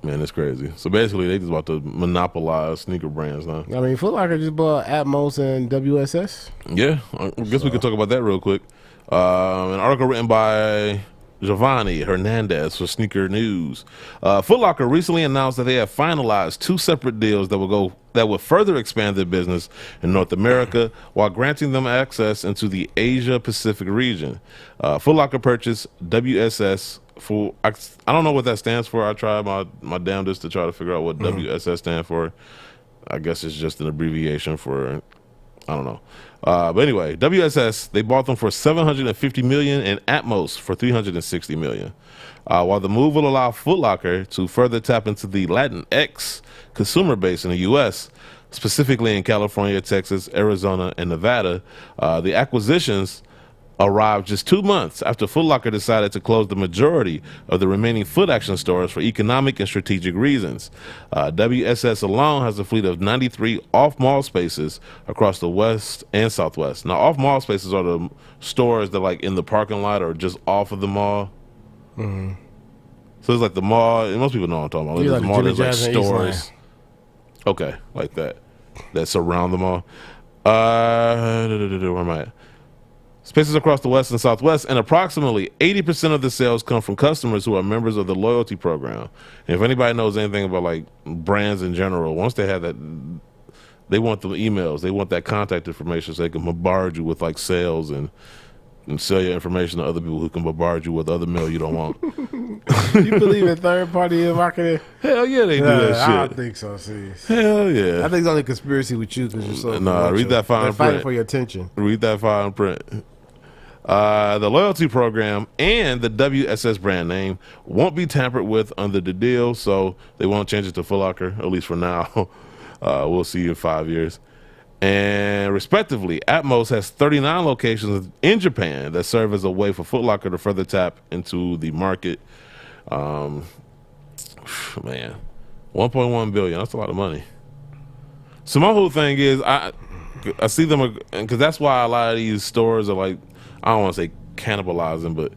Man, that's crazy. So basically, they just about to monopolize sneaker brands now. I mean, Foot Locker just bought ATMOS and WSS. Yeah, I guess we could talk about that real quick. An article written by Giovanni Hernandez for Sneaker News. Foot Locker recently announced that they have finalized 2 separate deals that will further expand their business in North America while granting them access into the Asia Pacific region. Foot Locker purchased WSS for, I don't know what that stands for. I tried my damnedest to try to figure out what WSS stands for. I guess it's just an abbreviation for, I don't know. But anyway, WSS, they bought them for $750 million and ATMOS for $360 million. While the move will allow Foot Locker to further tap into the Latinx consumer base in the U.S., specifically in California, Texas, Arizona, and Nevada, the acquisitions arrived just 2 months after Foot Locker decided to close the majority of the remaining Foot Action stores for economic and strategic reasons. WSS alone has a fleet of 93 off-mall spaces across the West and Southwest. Now, off-mall spaces are the stores that like in the parking lot or just off of the mall. So it's like the mall, and most people know what I'm talking about. There's like the mall, there's like Jimmy stores. Okay, like that surround the mall. Where am I at? Spaces across the West and Southwest, and approximately 80% of the sales come from customers who are members of the loyalty program. And if anybody knows anything about like brands in general, once they have that, they want the emails, they want that contact information so they can bombard you with like sales and sell your information to other people who can bombard you with other mail you don't want. You believe in third-party marketing? Hell yeah, they do that shit. I don't think so, sis. Hell yeah. I think it's only conspiracy with you because you're so. Nah, read that fine print. Fighting for your attention. Read that fine print. The loyalty program and the WSS brand name won't be tampered with under the deal, so they won't change it to Foot Locker, at least for now. We'll see in 5 years. And respectively, ATMOS has 39 locations in Japan that serve as a way for Foot Locker to further tap into the market. Man, 1.1 billion, that's a lot of money. So my whole thing is, I see them, because that's why a lot of these stores are like, I don't want to say cannibalizing, but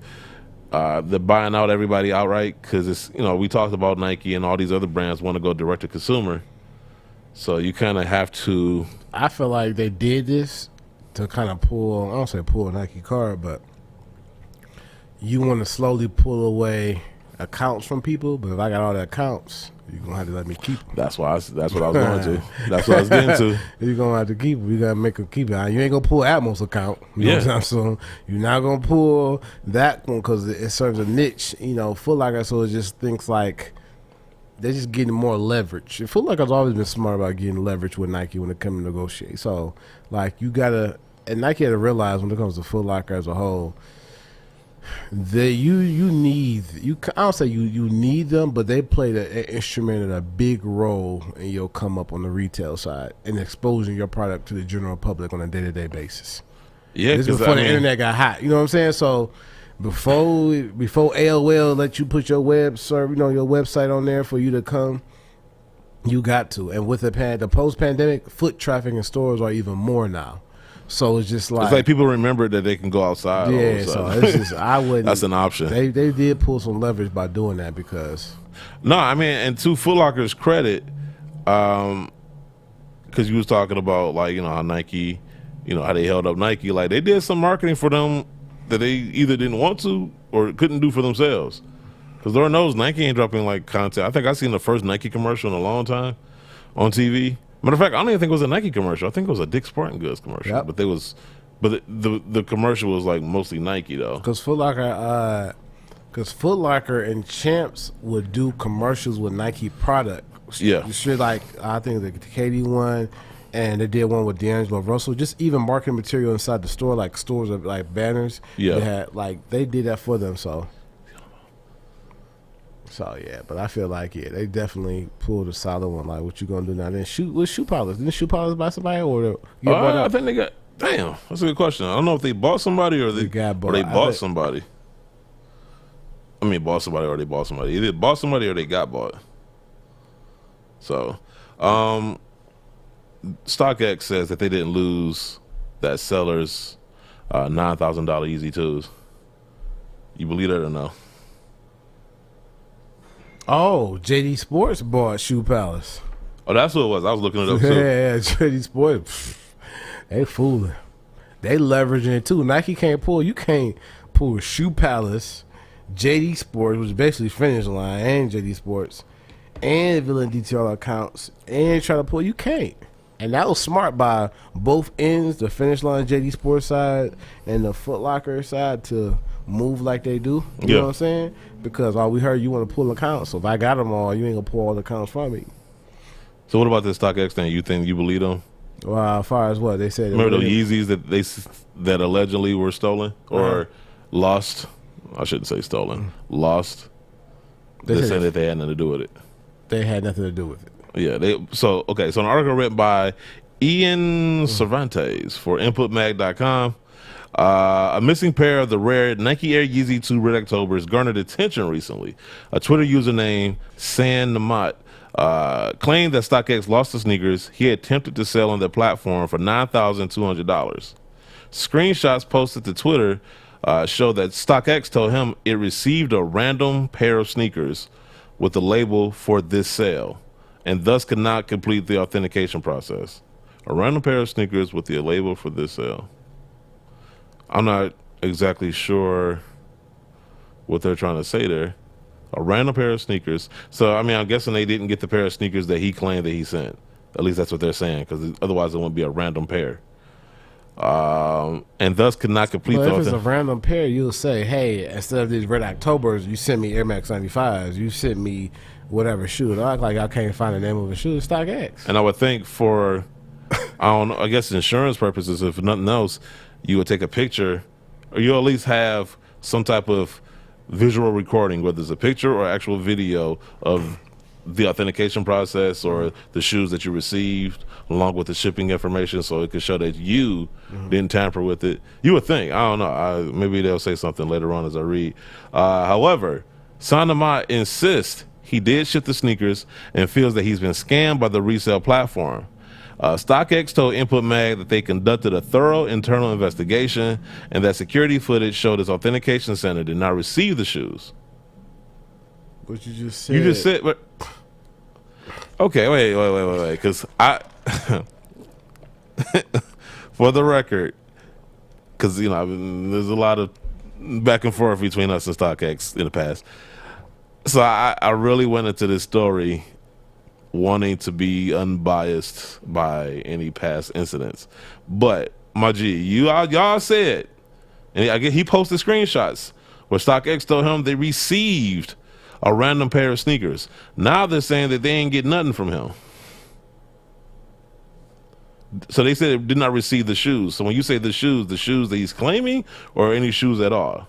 they're buying out everybody outright, because it's, you know, we talked about Nike and all these other brands want to go direct to consumer. So you kind of have to. I feel like they did this to kind of pull, I don't say pull a Nike card, but you want to slowly pull away accounts from people. But if I got all the accounts, you're going to have to let me keep them. That's what I was going to. That's what I was getting to. You're going to have to keep them. You got to make them keep it. You ain't going to pull ATMOS account. You know what I'm saying? You're not going to pull that one because it serves a niche, you know, Foot Locker. So it just thinks like, they're just getting more leverage. Foot Locker's always been smart about getting leverage with Nike when it comes to negotiate. So, like, you gotta, and Nike had to realize when it comes to Foot Locker as a whole, that you need, I don't say you need them, but they played an instrument and a big role in your come up on the retail side and exposing your product to the general public on a day-to-day basis. Yeah, this is before the internet got hot. You know what I'm saying? So. Before AOL let you put your your website on there for you to come, you got to. And with the post-pandemic, foot traffic in stores are even more now. So it's just like, it's like people remember that they can go outside. Yeah, so it's just, I wouldn't. That's an option. They did pull some leverage by doing that because. No, I mean, and to Foot Locker's credit, because you was talking about like, you know, how Nike, you know, how they held up Nike, like they did some marketing for them that they either didn't want to or couldn't do for themselves. Because Lord knows Nike ain't dropping like content. I think I seen the first Nike commercial in a long time on TV. Matter of fact, I don't even think it was a Nike commercial. I think it was a Dick's Sporting Goods commercial. Yep. But the commercial was like mostly Nike though. Because Foot Locker and Champs would do commercials with Nike product. Yeah. Straight like I think the KD one. And they did one with D'Angelo Russell. Just even marketing material inside the store, like stores of like banners. Yeah, they had they did that for them. So yeah. But I feel like they definitely pulled a solid one. Like, what you gonna do now? Then shoe polish. Didn't shoe polish buy somebody or I think they got. Damn, that's a good question. I don't know if they bought somebody or they bought somebody. I mean, bought somebody or they bought somebody. Either bought somebody or they got bought. So, StockX says that they didn't lose that seller's $9,000 Yeezy 2s. You believe that or no? Oh, JD Sports bought Shoe Palace. Oh, that's what it was. I was looking it up too. Yeah, JD Sports. They fooling. They leveraging it too. Nike can't pull. You can't pull Shoe Palace, JD Sports, which is basically Finish Line, and JD Sports, and Villain Detail accounts, and try to pull. You can't. And that was smart by both ends, the Finish Line JD Sports side and the Foot Locker side, to move like they do. You know what I'm saying? Because all we heard, you want to pull accounts. So if I got them all, you ain't gonna pull all the accounts from me. So what about this StockX thing? You think you believe them? Well, as far as what they said, remember the Yeezys that allegedly were stolen or lost? I shouldn't say stolen. Lost. They said that they had nothing to do with it. They had nothing to do with it. Yeah. So an article written by Ian Cervantes for InputMag.com. A missing pair of the rare Nike Air Yeezy 2 Red Octobers garnered attention recently. A Twitter user named San Namat claimed that StockX lost the sneakers he attempted to sell on their platform for $9,200. Screenshots posted to Twitter show that StockX told him it received a random pair of sneakers with the label for this sale and thus could not complete the authentication process. A random pair of sneakers with the label for this sale. I'm not exactly sure what they're trying to say there. A random pair of sneakers. So, I mean, I'm guessing they didn't get the pair of sneakers that he claimed that he sent. At least that's what they're saying, because otherwise it wouldn't be a random pair. And thus could not complete the... If it's a random pair, you'll say, hey, instead of these Red Octobers, you sent me Air Max 95s. You sent me whatever shoe. It act like I can't find the name of a shoe. It's StockX. And I would think for, I guess insurance purposes, if nothing else, you would take a picture, or you'll at least have some type of visual recording, whether it's a picture or actual video of the authentication process or the shoes that you received, along with the shipping information, so it could show that you didn't tamper with it. You would think. I don't know. Maybe they'll say something later on as I read. However, Sanama insists he did ship the sneakers and feels that he's been scammed by the resale platform. StockX told Input Mag that they conducted a thorough internal investigation and that security footage showed his authentication center did not receive the shoes. What you just said. You just said, but okay, wait, because for the record, because there's a lot of back and forth between us and StockX in the past, so I really went into this story wanting to be unbiased by any past incidents. But my G, y'all said, and I get he posted screenshots where StockX told him they received a random pair of sneakers. Now they're saying that they ain't get nothing from him. So they said they did not receive the shoes. So when you say the shoes that he's claiming, or any shoes at all?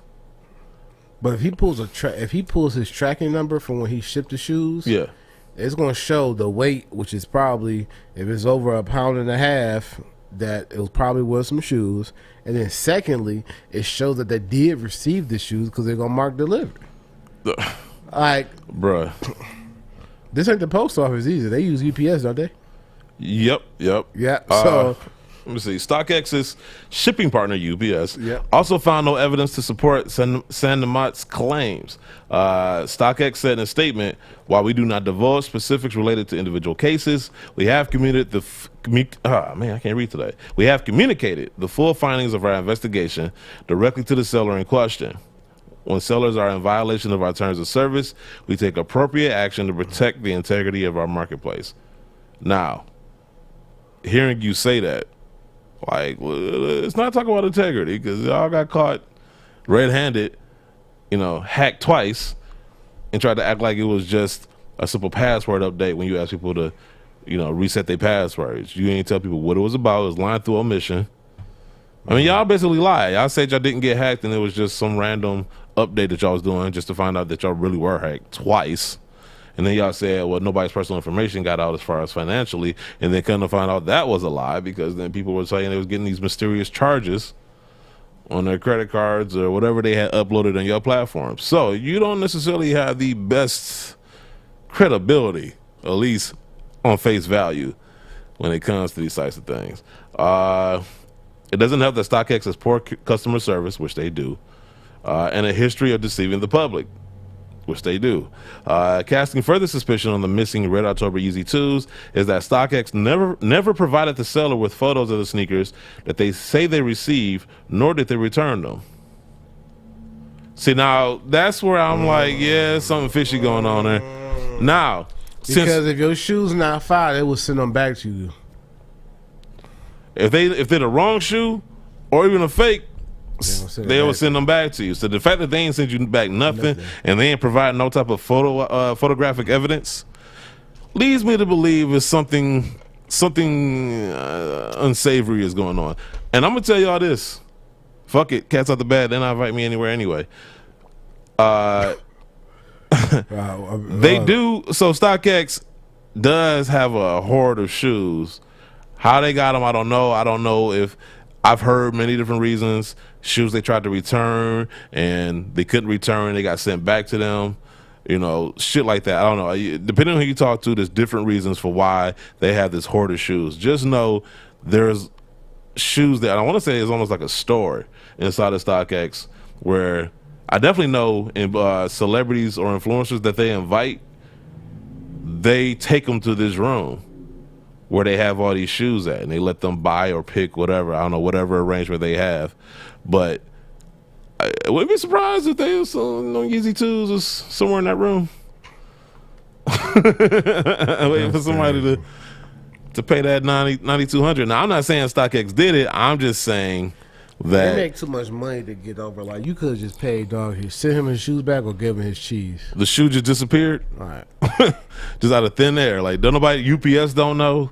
But if he pulls if he pulls his tracking number from when he shipped the shoes, yeah, it's going to show the weight, which is probably, if it's over 1.5 pounds, that it was probably worth some shoes. And then secondly, it shows that they did receive the shoes because they're going to mark delivery. Like, bruh, this ain't the post office either. They use UPS, don't they? Yep. Yeah. So let me see. StockX's shipping partner, UPS, also found no evidence to support Sandamat's claims. StockX said in a statement, while we do not divulge specifics related to individual cases, we have communicated We have communicated the full findings of our investigation directly to the seller in question. When sellers are in violation of our terms of service, we take appropriate action to protect the integrity of our marketplace. Now, hearing you say that, like, let's not talk about integrity, because y'all got caught red-handed, hacked twice, and tried to act like it was just a simple password update when you ask people to, reset their passwords. You ain't tell people what it was about. It was lying through omission. I mean, y'all basically lied. Y'all said y'all didn't get hacked, and it was just some random update that y'all was doing just to find out that y'all really were hacked twice. And then y'all said, well, nobody's personal information got out as far as financially, and then come to find out that was a lie, because then people were saying they was getting these mysterious charges on their credit cards or whatever they had uploaded on your platform. So you don't necessarily have the best credibility, at least on face value, when it comes to these types of things. It doesn't help that StockX has poor customer service, which they do. and a history of deceiving the public, which they do. Casting further suspicion on the missing Red October Yeezy 2s is that StockX never provided the seller with photos of the sneakers that they say they received, nor did they return them. See, now that's where I'm like, yeah, something fishy going on there. Now, because if your shoe's not fire, they will send them back to you. If they're the wrong shoe or even a fake, they will send them back to you. So the fact that they ain't sent you back nothing and they ain't providing no type of photographic evidence leads me to believe it's something unsavory is going on. And I'm gonna tell y'all this: fuck it, cat's out the bag. They're not invite me anywhere anyway. They do. So StockX does have a horde of shoes. How they got them, I don't know. I don't know if I've heard many different reasons. Shoes they tried to return and they couldn't return. They got sent back to them. You know, shit like that. I don't know. Depending on who you talk to, there's different reasons for why they have this horde of shoes. Just know there's shoes that I want to say is almost like a store inside of StockX where I definitely know in celebrities or influencers that they invite, they take them to this room where they have all these shoes at and they let them buy or pick whatever, I don't know, whatever arrangement they have. But I wouldn't be surprised if they was Yeezy 2s was somewhere in that room. Waiting for somebody to pay that $9,200. Now I'm not saying StockX did it, I'm just saying that they make too much money to get over. Like you could have just paid dog here, send him his shoes back or give him his cheese. The shoe just disappeared? All right. Just out of thin air. Like don't nobody, UPS don't know.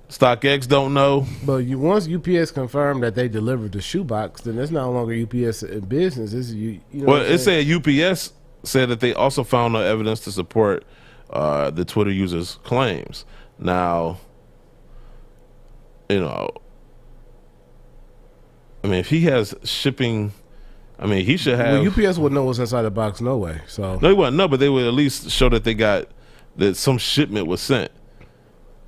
StockX don't know. But once UPS confirmed that they delivered the shoebox, then it's no longer UPS in business. It's you know. Well, it said UPS said that they also found no evidence to support the Twitter user's claims. Now, you know, I mean, if he has shipping, I mean, he should have. Well, UPS would know what's inside the box, no way. So no, they wouldn't know, but they would at least show that they got that some shipment was sent.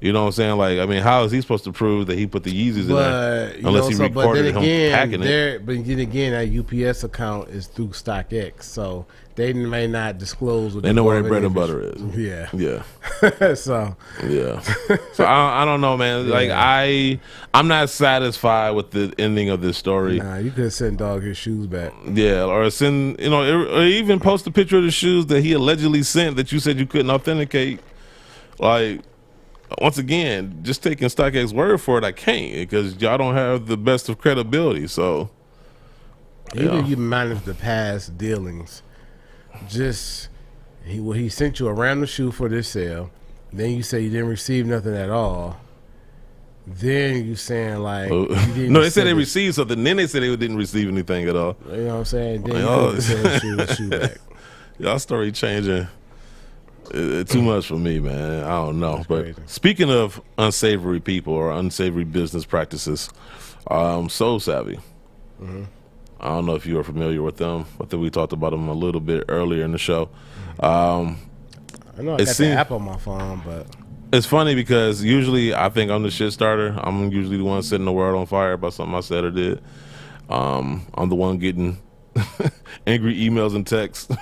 You know what I'm saying? Like, I mean, how is he supposed to prove that he put the Yeezys in there unless he recorded him packing it? But then again, that UPS account is through StockX, so they may not disclose. They know where their bread and butter is. Yeah, yeah. So yeah. So I don't know, man. Yeah. Like I'm not satisfied with the ending of this story. Nah, you could send dog his shoes back. Yeah, or send or even post a picture of the shoes that he allegedly sent that you said you couldn't authenticate. Like. Once again, just taking StockX word for it, I can't because y'all don't have the best of credibility. So, even if you manage the past dealings, just he sent you a random shoe for this sale, then you say you didn't receive nothing at all. Then you saying like you didn't no, they said they received something. Then they said they didn't receive anything at all. You know what I'm saying? Then you send the shoe back. Y'all story changing. Too much for me, man. I don't know. That's but crazy. Speaking of unsavory people or unsavory business practices, So Savy. Mm-hmm. I don't know if you are familiar with them. I think we talked about them a little bit earlier in the show. I know I got the app on my phone, but it's funny because usually I think I'm the shit starter. I'm usually the one setting the world on fire about something I said or did. I'm the one getting angry emails and texts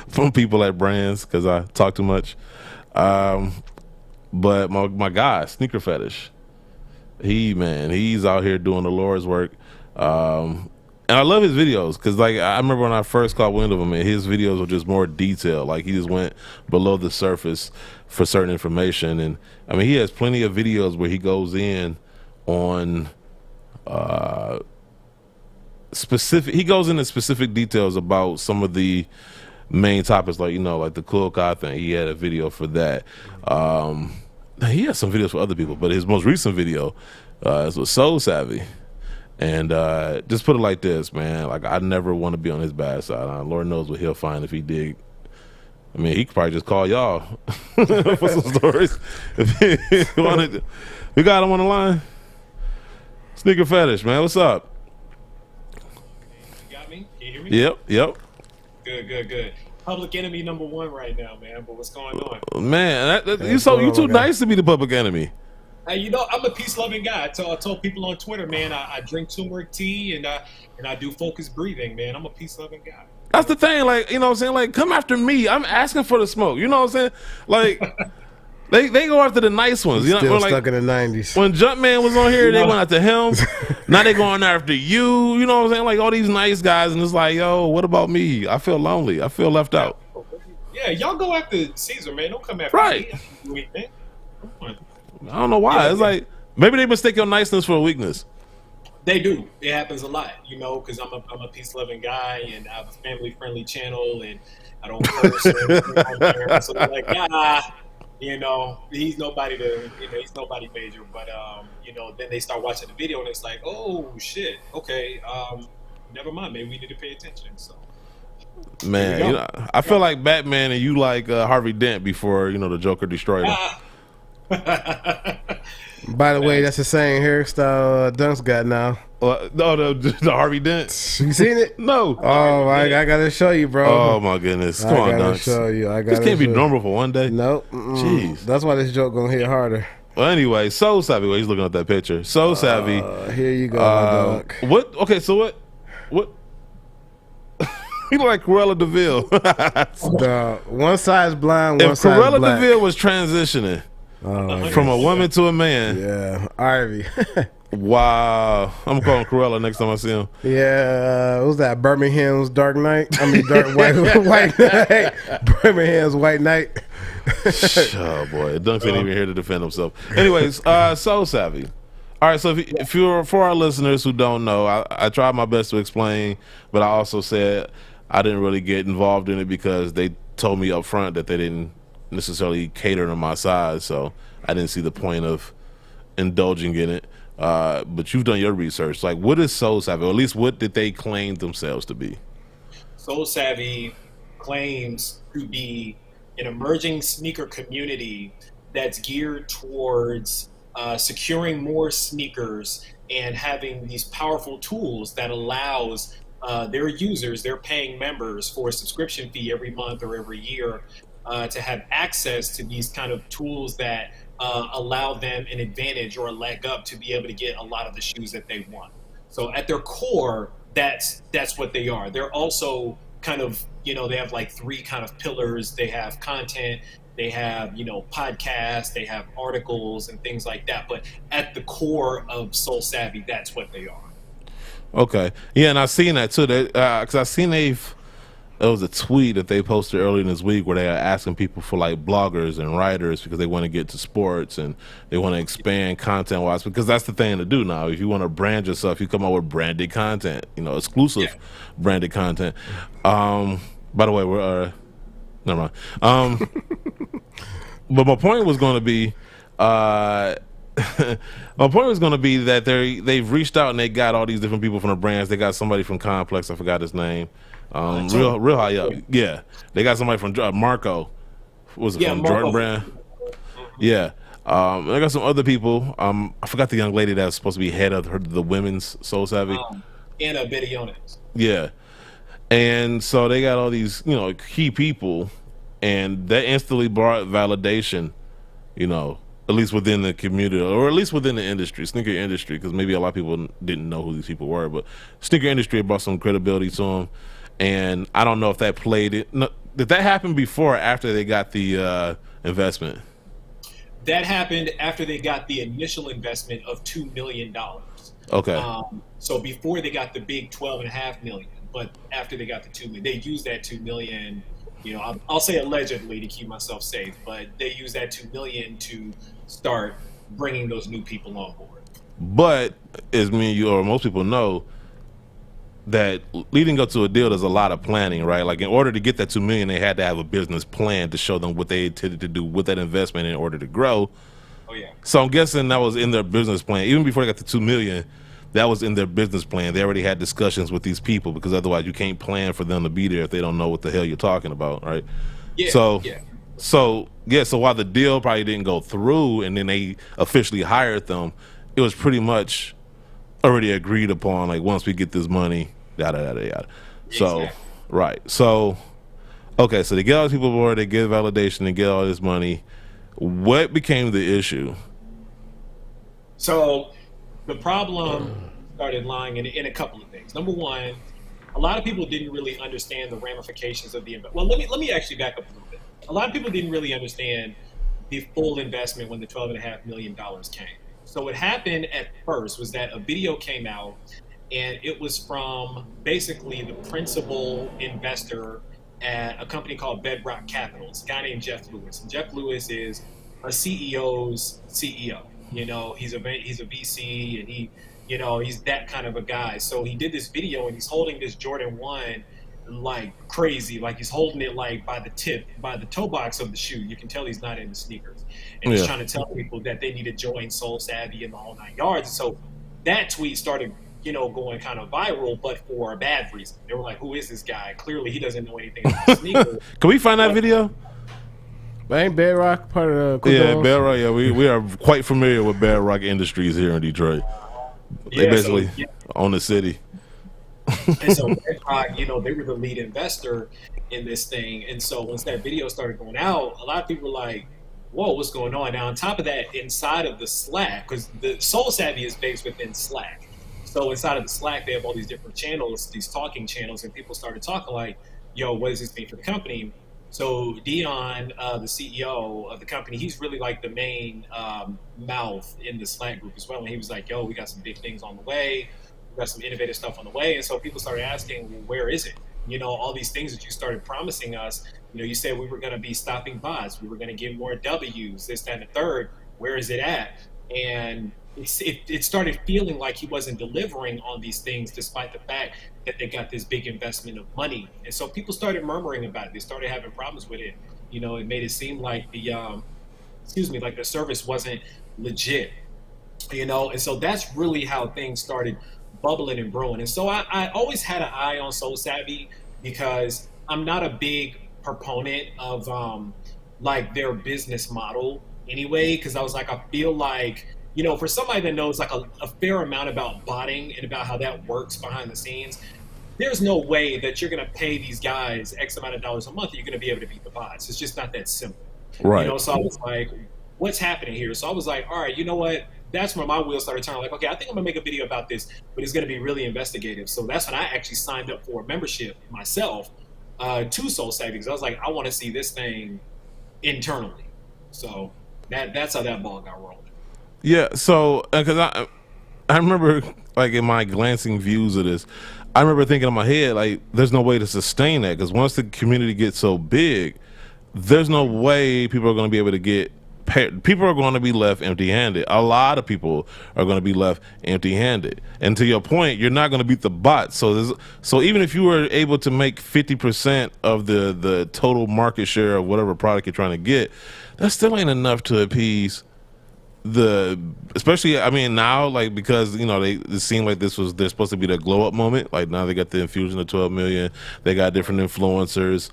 from people at brands because I talk too much. But my guy, Sneaker Fetish, he's out here doing the Lord's work. And I love his videos because, like, I remember when I first caught wind of him, and his videos were just more detailed. Like, he just went below the surface for certain information. And I mean, he has plenty of videos where he goes in on he goes into specific details about some of the main topics, like, like the Cool Car thing. He had a video for that. He has some videos for other people, but his most recent video is with So Savy. And just put it like this, man. Like, I never want to be on his bad side. Lord knows what he'll find if he dig. I mean, he could probably just call y'all for some stories. If he wanted, we got him on the line. Sneaker Fetish, man. What's up? Can you hear me? Yep. Good. Public enemy #1 right now, man. But what's going on? Man, you too nice to be the public enemy. You know, I'm a peace-loving guy. I told people on Twitter, man, I drink turmeric tea and I do focused breathing, man. I'm a peace-loving guy. That's the thing, like, you know what I'm saying? Like, come after me. I'm asking for the smoke. You know what I'm saying? Like, they go after the nice ones. You know, Still like, stuck in the 90s. when Jumpman was on here, they went after him. Now they going after you. You know what I'm saying? Like, all these nice guys, and it's like, yo, what about me? I feel lonely. I feel left out. Yeah, y'all go after Caesar, man. Don't come after me. I can't do anything. Come on. I don't know why. It's like, maybe they mistake your niceness for a weakness. They do. It happens a lot, you know, because I'm a peace-loving guy, and I have a family-friendly channel, and I don't curse or anything on there. So they're like, you know, he's nobody major. But you know, then they start watching the video, and it's like, oh shit, okay, never mind. Maybe we need to pay attention. So, man, you know, I feel like Batman, and you like Harvey Dent before, you know, the Joker destroyed him. By the way, that's the same hairstyle Dunk's got now. No, the Harvey Dent. You seen it? No. Oh, I gotta show you, bro. Oh my goodness! Come on, I gotta Dunks. show you. This can't be normal for one day. Nope. Jeez. That's why this joke gonna hit harder. Well, anyway, So Savvy. Well, he's looking at that picture. So Savvy. Here you go, Dunk. What? Okay, so what? He look like Cruella DeVille. One side's blind, one if side's Cruella black. DeVille was transitioning from a woman to a man, yeah, Ivy. wow. I'm calling Cruella next time I see him. Yeah, what was that? Birmingham's Dark Knight? I mean, White Knight. Birmingham's White Knight. Oh boy, Dunks ain't even here to defend himself. Anyways, So Savvy. All right, so if you're, for our listeners who don't know, I tried my best to explain, but I also said I didn't really get involved in it because they told me up front that they didn't necessarily cater to my size, so I didn't see the point of indulging in it. But you've done your research. Like, what is So Savvy? Or at least what did they claim themselves to be? So Savvy claims to be an emerging sneaker community that's geared towards securing more sneakers and having these powerful tools that allows their users, their paying members, for a subscription fee every month or every year to have access to these kind of tools that allow them an advantage or a leg up to be able to get a lot of the shoes that they want. So at their core, that's what they are. They're also kind of, you know, they have like three kind of pillars. They have content, they have, you know, podcasts, they have articles and things like that. But at the core of So Savvy, that's what they are. Okay. Yeah, and I've seen that too. Because I've seen there was a tweet that they posted earlier in this week where they are asking people for like bloggers and writers because they want to get to sports and they want to expand content wise, because that's the thing to do now. If you want to brand yourself, you come out with branded content, you know, exclusive branded content. By the way, we're never mind. But my point was going to be that they've reached out and they got all these different people from the brands. They got somebody from Complex, I forgot his name. Real high up. Yeah. They got somebody from Marco. What was it, from Marco. Jordan Brand? Yeah. They got some other people. I forgot the young lady that's supposed to be head of the women's So Savvy. Anna Rebellionaire. Yeah. And so they got all these, you know, key people, and that instantly brought validation, you know, at least within the community, or at least within the industry, sneaker industry, because maybe a lot of people didn't know who these people were, but sneaker industry brought some credibility to them. And I don't know if that played it. No, did that happen before or after they got the investment? That happened after they got the initial investment of $2 million. Okay. So before they got the big $12.5 million, but after they got the $2 million, they used that $2 million. You know, I'll say allegedly to keep myself safe, but they used that $2 million to start bringing those new people on board. But as me and you, or most people know, that leading up to a deal, there's a lot of planning, right? Like, in order to get that $2 million, they had to have a business plan to show them what they intended to do with that investment in order to grow. Oh yeah. So I'm guessing that was in their business plan. Even before they got the $2 million, that was in their business plan. They already had discussions with these people, because otherwise you can't plan for them to be there if they don't know what the hell you're talking about, right? Yeah. So while the deal probably didn't go through and then they officially hired them, it was pretty much already agreed upon, like, once we get this money, yada yada yada. So Exactly. right. So okay, so they get all these people aboard, they get validation, they get all this money. What became the issue? So the problem started lying in a couple of things. Number one, a lot of people didn't really understand the ramifications of the well. Let me actually back up a little bit. A lot of people didn't really understand the full investment when the $12.5 million came. So what happened at first was that a video came out, and it was from basically the principal investor at a company called Bedrock Capital. It's a guy named Jeff Lewis. And Jeff Lewis is a CEO's CEO. You know, he's a VC, and he's that kind of a guy. So he did this video, and he's holding this Jordan 1 like crazy. Like he's holding it like by the toe box of the shoe. You can tell he's not into sneakers. And he's trying to tell people that they need to join Soul Savvy and the whole 9 yards. So that tweet started, going kind of viral, but for a bad reason. They were like, who is this guy? Clearly he doesn't know anything about sneakers. Can we find that video? But ain't Bedrock part of the Bedrock, we are quite familiar with Bedrock Industries here in Detroit. They basically own the city. And so Bedrock, they were the lead investor in this thing. And so once that video started going out, a lot of people were like, whoa, what's going on? Now, on top of that, inside of the Slack, because the Soul Savvy is based within Slack. So inside of the Slack, they have all these different channels, these talking channels, and people started talking like, yo, what does this mean for the company? So Dion, the CEO of the company, he's really like the main mouth in the Slack group as well. And he was like, yo, we got some big things on the way. We got some innovative stuff on the way. And so people started asking, well, where is it? All these things that you started promising us. You said we were going to be stopping bots. We were going to get more W's, this, that, and the third. Where is it at? And it started feeling like he wasn't delivering on these things, despite the fact that they got this big investment of money. And so people started murmuring about it. They started having problems with it. It made it seem like the service wasn't legit. And so that's really how things started bubbling and brewing. And so I always had an eye on Soul Savvy, because I'm not a big proponent of their business model anyway, because I was like, I feel like, for somebody that knows like a fair amount about botting and about how that works behind the scenes, there's no way that you're going to pay these guys X amount of dollars a month and you're going to be able to beat the bots. It's just not that simple. Right. So I was like, what's happening here? So I was like, all right, you know what? That's when my wheels started turning. Like, okay, I think I'm going to make a video about this, but it's going to be really investigative. So that's when I actually signed up for a membership myself to Soul Savvy, because I was like, I want to see this thing internally. So that's how that ball got rolling. Yeah, so because I remember, like, in my glancing views of this, I remember thinking in my head, like, there's no way to sustain that, because once the community gets so big, there's no way people are going to be able to get paid. People are going to be left empty-handed. A lot of people are going to be left empty-handed. And to your point, you're not going to beat the bots. So even if you were able to make 50% of the total market share of whatever product you're trying to get, that still ain't enough to appease especially, I mean, now, like, because it seemed like they're supposed to be the glow up moment. Like, now they got the infusion of 12 million. They got different influencers,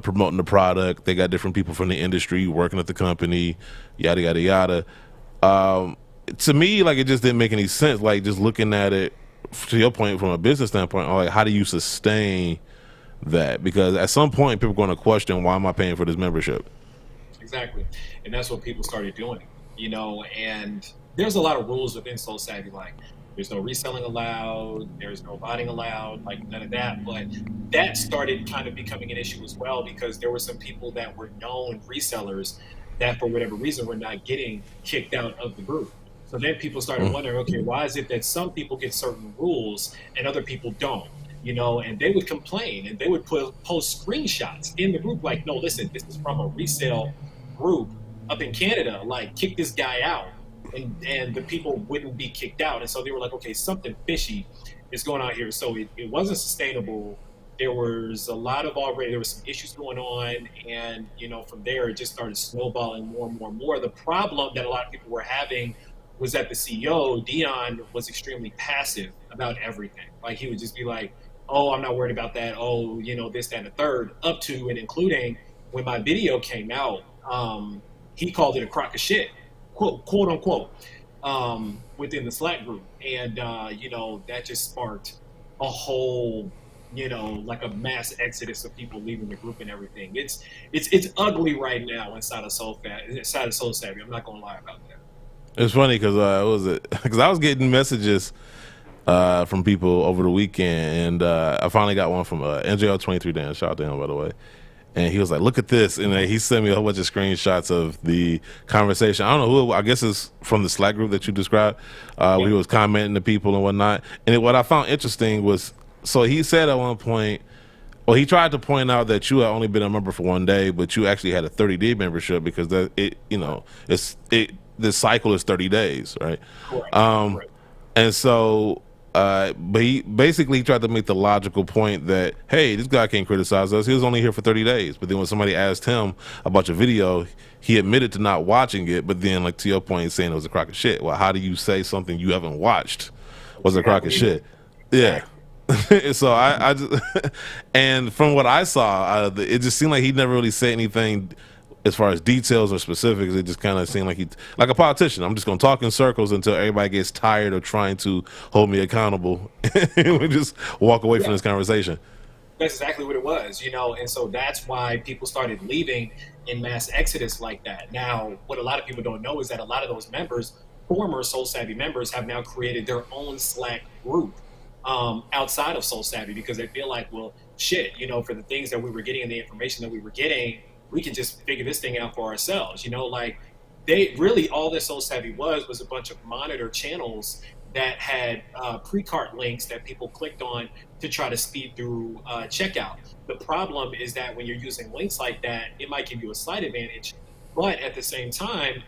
promoting the product. They got different people from the industry working at the company, yada yada yada. To me, like, it just didn't make any sense. Like, just looking at it, to your point, from a business standpoint, like, how do you sustain that? Because at some point, people are going to question, why am I paying for this membership? Exactly. And that's what people started doing, and there's a lot of rules within Soul Savvy, like there's no reselling allowed, there's no botting allowed, like none of that. But that started kind of becoming an issue as well, because there were some people that were known resellers that for whatever reason were not getting kicked out of the group. So then people started wondering, okay, why is it that some people get certain rules and other people don't? And they would complain, and they would post screenshots in the group like, no, listen, this is from a resale group up in Canada, like, kick this guy out, and the people wouldn't be kicked out. And so they were like, okay, something fishy is going on here. So it wasn't sustainable. There was some issues going on, and from there it just started snowballing more and more and more. The problem that a lot of people were having was that the CEO, Dion, was extremely passive about everything. Like, he would just be like, oh, I'm not worried about that, oh, this, that, and the third, up to and including when my video came out, he called it a crock of shit, quote unquote, within the Slack group. And, that just sparked a whole, like a mass exodus of people leaving the group and everything. It's ugly right now inside of Soul Savvy. I'm not going to lie about that. It's funny because because I was getting messages from people over the weekend, and I finally got one from NJL23 Dan. Shout out to him, by the way. And he was like, "Look at this," and he sent me a whole bunch of screenshots of the conversation. I don't know who. I guess it's from the Slack group that you described. Where he was commenting to people and whatnot. And what I found interesting was, so he said at one point, well, he tried to point out that you had only been a member for 1 day, but you actually had a 30-day membership because the cycle is 30 days, right? Correct. And so, but he basically tried to make the logical point that, hey, this guy can't criticize us. He was only here for 30 days. But then when somebody asked him about your video, he admitted to not watching it. But then, like to your point, saying it was a crock of shit. Well, how do you say something you haven't watched was a crock of shit? Yeah. So I just, and from what I saw, it just seemed like he never really said anything as far as details or specifics. It just kind of seemed like like a politician. I'm just going to talk in circles until everybody gets tired of trying to hold me accountable, and we just walk away from this conversation. That's exactly what it was, and so that's why people started leaving in mass exodus like that. Now, what a lot of people don't know is that a lot of those members, former Soul Savvy members, have now created their own Slack group outside of Soul Savvy because they feel like, well, shit, for the things that we were getting and the information that we were getting, we can just figure this thing out for ourselves. Like they really, all this Soul Savvy was a bunch of monitor channels that had pre-cart links that people clicked on to try to speed through checkout. The problem is that when you're using links like that, it might give you a slight advantage, but at the same time,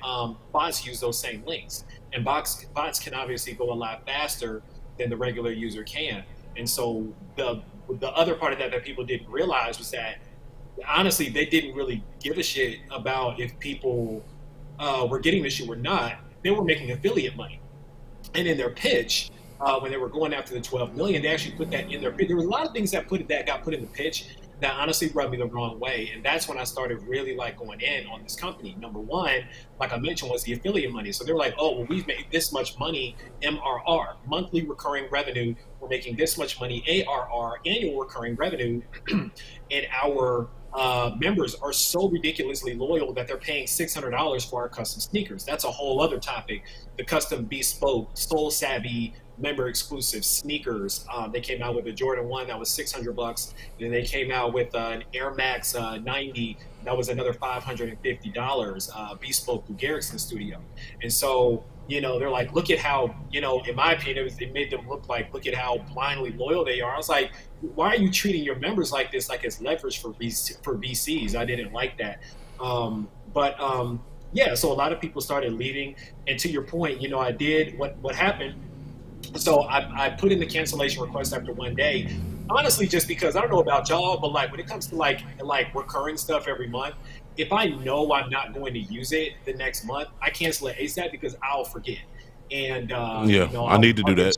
bots use those same links, and bots can obviously go a lot faster than the regular user can. And so the other part of that people didn't realize was that honestly, they didn't really give a shit about if people were getting the shoe or not. They were making affiliate money. And in their pitch, when they were going after the 12 million, they actually put that in their pitch. There were a lot of things that got put in the pitch that honestly rubbed me the wrong way. And that's when I started really going in on this company. Number one, like I mentioned, was the affiliate money. So they were like, oh, well, we've made this much money, MRR, monthly recurring revenue. We're making this much money, ARR, annual recurring revenue, and our members are so ridiculously loyal that they're paying $600 for our custom sneakers. That's a whole other topic. The custom bespoke Soul Savvy member exclusive sneakers. They came out with a Jordan 1 that was $600, and then they came out with an Air Max 90 that was another $550, bespoke through Garrison Studio. And so they're like, look at how, in my opinion, it made them look at how blindly loyal they are. I was like, why are you treating your members like this, like it's leverage for VCs? I didn't like that. Yeah, so a lot of people started leaving. And to your point, I did what happened. So I put in the cancellation request after 1 day, honestly, just because I don't know about y'all, but when it comes to like recurring stuff every month, if I know I'm not going to use it the next month, I cancel it ASAP because I'll forget. And I need to do that.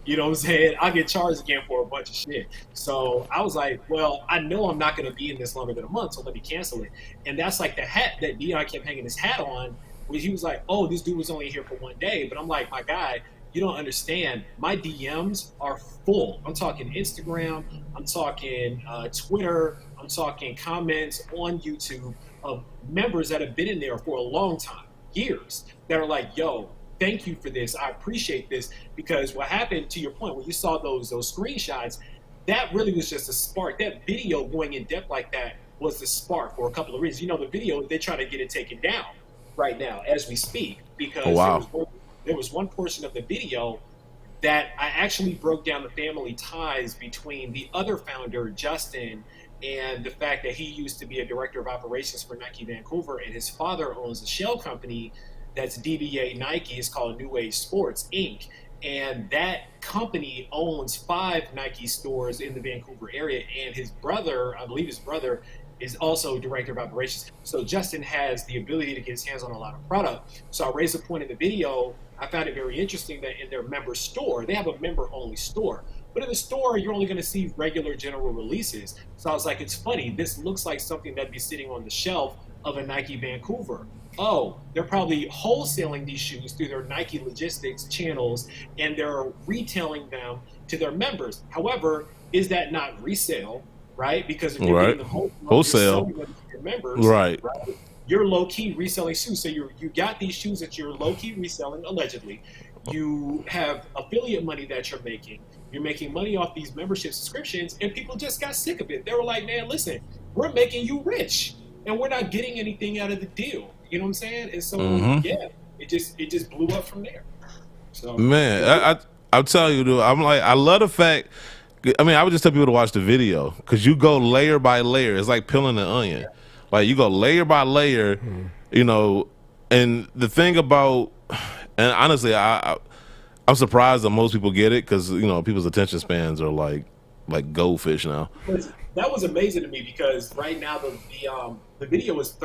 You know what I'm saying? I'll get charged again for a bunch of shit. So I was like, well, I know I'm not going to be in this longer than a month, so let me cancel it. And that's like the hat that Dion kept hanging his hat on, where he was like, oh, this dude was only here for 1 day. But I'm like, my guy, you don't understand. My DMs are full. I'm talking Instagram. I'm talking Twitter. I'm talking comments on YouTube of members that have been in there for a long time, years, that are like, yo, thank you for this. I appreciate this. Because what happened, to your point, when you saw those screenshots, that really was just a spark. That video going in depth like that was the spark for a couple of reasons. The video, they try to get it taken down right now as we speak, because there was one portion of the video that I actually broke down the family ties between the other founder, Justin, and the fact that he used to be a director of operations for Nike Vancouver, and his father owns a shell company that's DBA Nike. It's called New Age Sports, Inc. And that company owns 5 Nike stores in the Vancouver area, and his brother, I believe his brother, is also director of operations. So Justin has the ability to get his hands on a lot of product. So I raised a point in the video. I found it very interesting that in their member store, they have a member-only store. But in the store, you're only going to see regular general releases. So I was like, it's funny. This looks like something that'd be sitting on the shelf of a Nike Vancouver. Oh, they're probably wholesaling these shoes through their Nike logistics channels, and they're retailing them to their members. However, is that not resale, right? Because if you're getting them wholesale, you're selling them to your members, right? you're low key reselling shoes. So you got these shoes that you're low key reselling allegedly. You have affiliate money that you're making. You're making money off these membership subscriptions, and people just got sick of it. They were like, man, listen, we're making you rich, and we're not getting anything out of the deal. You know what I'm saying? And so, yeah, it just blew up from there. So, man, I'll tell you, dude, I'm like, I love the fact. I mean, I would just tell people to watch the video because you go layer by layer. It's like peeling an onion. Yeah. Like you go layer by layer, you know. And the thing about, and honestly, I'm surprised that most people get it because, you know, people's attention spans are like goldfish now. That was amazing to me because right now the video is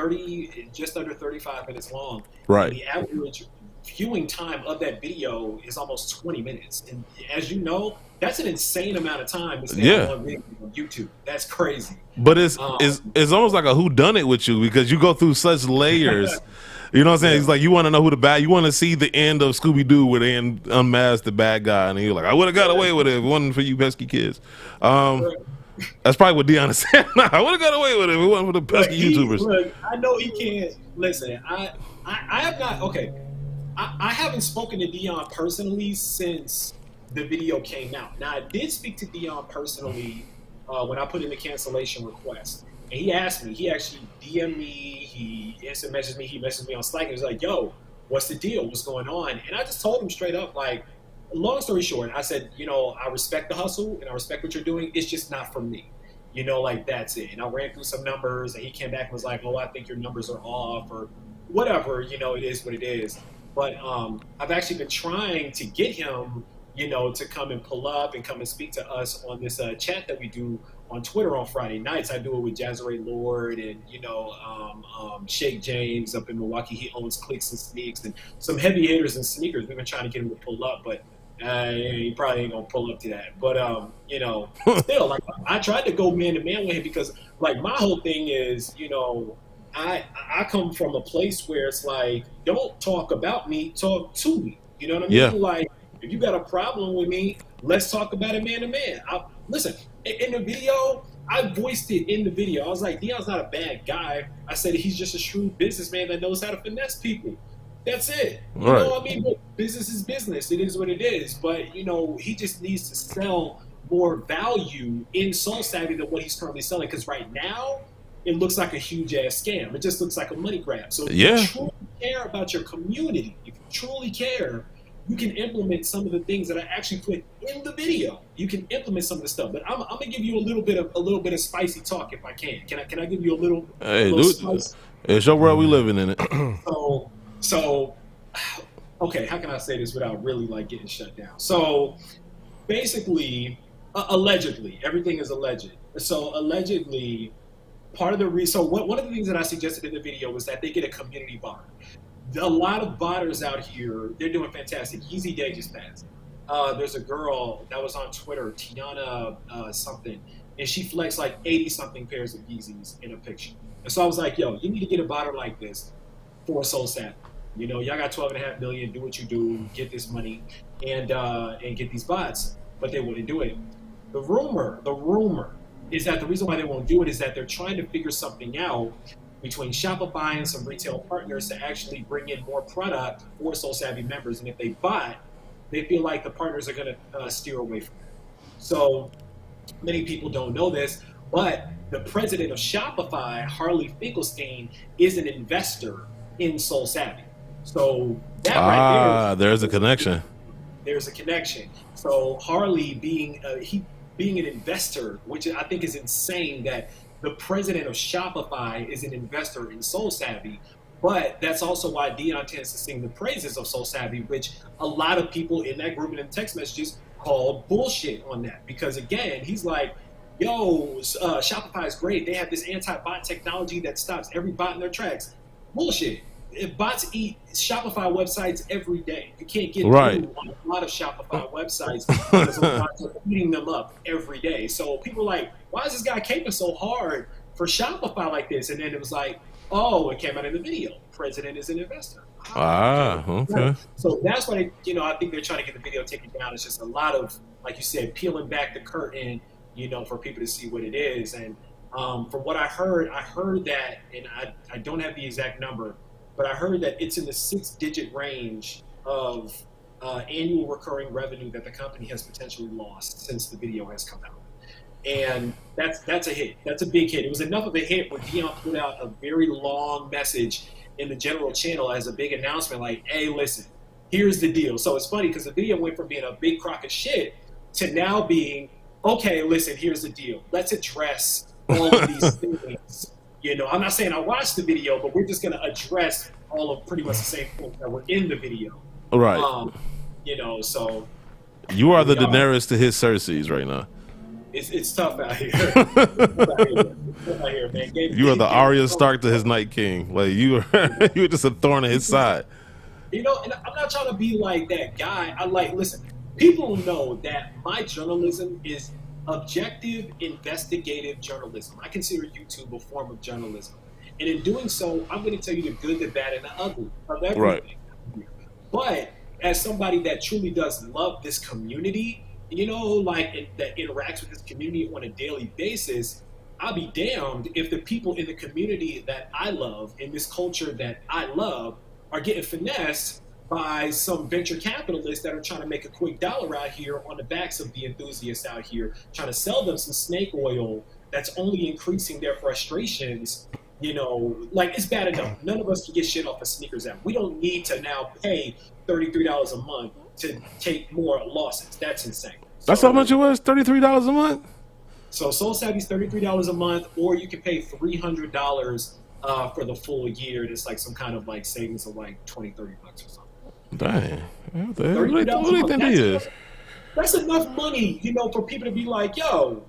just under 35 minutes long. Right. The average viewing time of that video is almost 20 minutes. And as you know, that's an insane amount of time to stay on YouTube. That's crazy. But it's almost like a whodunit with you because you go through such layers. You know what I'm saying? It's like you want to know who the bad. You want to see the end of Scooby Doo where they unmask the bad guy, and you're like, I would have got away with it if it wasn't for you pesky kids. That's probably what Deion is saying. I would have got away with it if it wasn't for the pesky YouTubers. Look, I know he can't. Listen, I have not. Okay, I haven't spoken to Deion personally since the video came out. Now I did speak to Deion personally when I put in the cancellation request. And he asked me, he actually DM'd me, he instant messaged me, he messaged me on Slack, and he was like, yo, what's the deal? What's going on? And I just told him straight up, like, long story short, I said, you know, I respect the hustle and I respect what you're doing. It's just not for me. You know, like, that's it. And I ran through some numbers, and he came back and was like, oh, I think your numbers are off, or whatever, you know, it is what it is. But I've actually been trying to get him, you know, to come and pull up and come and speak to us on this chat that we do on Twitter on Friday nights. I do it with Jazzaray Lord and, you know, Shake James up in Milwaukee. He owns Clicks and Sneaks and some heavy hitters and sneakers. We've been trying to get him to pull up, but he probably ain't gonna pull up to that. But you know, still, like, I tried to go man to man with him because, like, my whole thing is, you know, I come from a place where it's like, don't talk about me, talk to me. You know what I mean? Yeah. Like, if you got a problem with me, let's talk about it man to man. Listen, in the video, I voiced it in the video. I was like, Deion's not a bad guy. I said he's just a shrewd businessman that knows how to finesse people. That's it. You know what I mean? But business is business. It is what it is. But, you know, he just needs to sell more value in Soul Savvy than what he's currently selling. Because right now, it looks like a huge-ass scam. It just looks like a money grab. So if you truly care about your community, if you truly care, you can implement some of the things that I actually put in the video. You can implement some of the stuff, but I'm gonna give you a little bit of spicy talk if I can. Can I give you a little? Hey, dude, it's your world. We living in it. So, okay. How can I say this without really like getting shut down? So, basically, allegedly, everything is alleged. So allegedly, part of the reason. So one of the things that I suggested in the video was that they get a community bar. A lot of botters out here, they're doing fantastic. Yeezy Day just passed. There's a girl that was on Twitter, Tiana something, and she flexed like 80-something pairs of Yeezys in a picture. And so I was like, yo, you need to get a botter like this for Soul Savvy. You know, y'all got 12.5 million, do what you do, get this money, and get these bots. But they wouldn't do it. The rumor is that the reason why they won't do it is that they're trying to figure something out between Shopify and some retail partners to actually bring in more product for Soul Savvy members. And if they bot, they feel like the partners are going to steer away from it. So many people don't know this, but the president of Shopify, Harley Finkelstein, is an investor in Soul Savvy. So that right there, there's a connection. There's a connection. So Harley being an investor, which I think is insane that the president of Shopify is an investor in Soul Savvy, but that's also why Deion tends to sing the praises of Soul Savvy, which a lot of people in that group and in text messages called bullshit on that. Because again, he's like, yo, Shopify is great. They have this anti-bot technology that stops every bot in their tracks. Bullshit. If bots eat Shopify websites every day. You can't get through on a lot of Shopify websites because bots are eating them up every day. So people are like, why is this guy caping so hard for Shopify like this? And then it was like, oh, it came out in the video. President is an investor. Okay. So that's why I think they're trying to get the video taken down. It's just a lot of, like you said, peeling back the curtain, for people to see what it is. And From what I heard that, and I don't have the exact number, but I heard that it's in the 6-digit range of annual recurring revenue that the company has potentially lost since the video has come out. And that's a hit. That's a big hit. It was enough of a hit when Dion put out a very long message in the general channel as a big announcement, like, hey, listen, here's the deal. So it's funny because the video went from being a big crock of shit to now being, okay, listen, here's the deal. Let's address all of these things. You know, I'm not saying I watched the video, but we're just going to address all of pretty much the same things that were in the video. Right. You know, so. You are the Daenerys to his Cersei's right now. It's tough out here. It's tough out here, man. You are the Arya Stark to his Night King. Like you were just a thorn in his side. You know, and I'm not trying to be like that guy. Listen, people know that my journalism is objective, investigative journalism. I consider YouTube a form of journalism. And in doing so, I'm going to tell you the good, the bad, and the ugly of everything. Right. But as somebody that truly does love this community, you know, like that interacts with this community on a daily basis, I'll be damned if the people in the community that I love, in this culture that I love, are getting finessed by some venture capitalists that are trying to make a quick dollar out here on the backs of the enthusiasts out here, trying to sell them some snake oil that's only increasing their frustrations. You know, like, it's bad enough. None of us can get shit off a sneakers app. We don't need to now pay $33 a month to take more losses. That's insane. That's how much it was? $33 a month? So Soul Savvy's $33 a month, or you can pay $300 for the full year. It's like some kind of like savings of like $20, $30 or something. Dang. What do you think he is? That's enough money, you know, for people to be like, yo,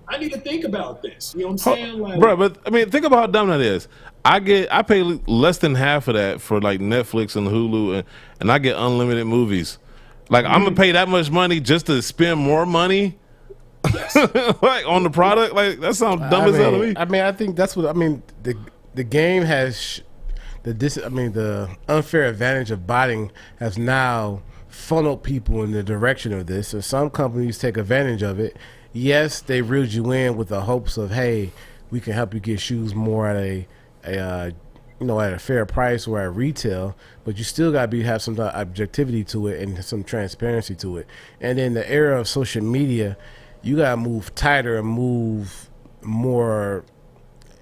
I need to think about this. You know what I'm saying? Like, bro, but I mean, think about how dumb that is. I pay less than half of that for like Netflix and Hulu, and I get unlimited movies. Like, I'm gonna pay that much money just to spend more money, yes. like on the product. Like, that sounds dumb as hell to me. I mean, I think that's what I mean. The game has the unfair advantage of botting has now funneled people in the direction of this. So some companies take advantage of it. Yes, they reeled you in with the hopes of, hey, we can help you get shoes more at a fair price or at retail, but you still got to have some objectivity to it and some transparency to it. And in the era of social media, you got to move tighter and move more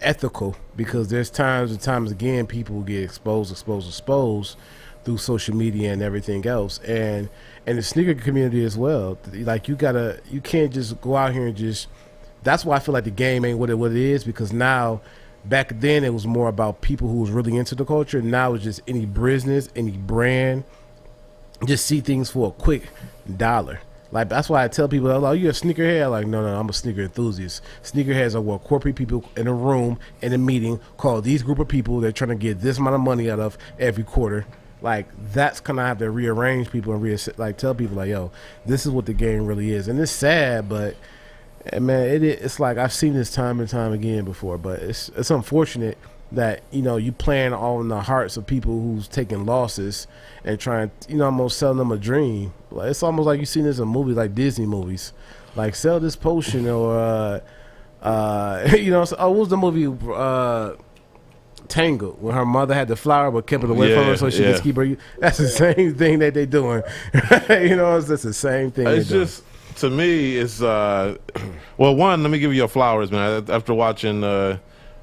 ethical, because there's times and times again people get exposed through social media and everything else, and the sneaker community as well. Like, you can't just go out here and just. That's why I feel like the game ain't what it is, because now, back then it was more about people who was really into the culture. Now it's just any business, any brand, just see things for a quick dollar. Like, that's why I tell people, oh, you a sneakerhead? Like, no, I'm a sneaker enthusiast. Sneakerheads are what corporate people in a room, in a meeting, call these group of people they're trying to get this amount of money out of every quarter. Like, that's kind of have to rearrange people and tell people, like, yo, this is what the game really is. And it's sad, but, man, it's like I've seen this time and time again before, but it's unfortunate that, you know, you playing all in the hearts of people who's taking losses and trying, you know, almost selling them a dream. Like, it's almost like you seen this in movies, like Disney movies, like sell this potion or you know. What was the movie Tangled, when her mother had the flower but kept it away from her so she could keep her? That's the same thing that they doing. You know, it's just the same thing. It's just, to me, it's well, one, let me give you your flowers, man. After watching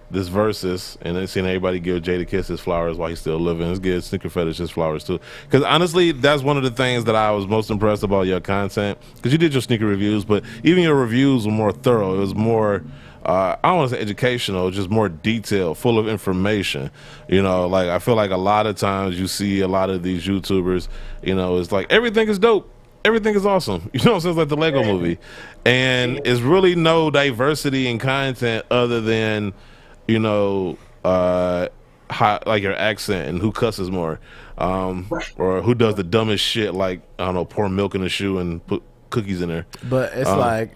this Versus and then seeing everybody give Jadakiss his flowers while he's still living, let's give Sneaker Fetish his flowers too. Because honestly, that's one of the things that I was most impressed about your content. Because you did your sneaker reviews, but even your reviews were more thorough. It was more, I don't want to say educational, just more detailed, full of information. You know, like, I feel like a lot of times you see a lot of these YouTubers, you know, it's like everything is dope. Everything is awesome. You know what I'm saying? It's like the Lego movie. And it's really no diversity in content other than, you know, like your accent and who cusses more. Or who does the dumbest shit, like, I don't know, pour milk in a shoe and put cookies in there. But it's like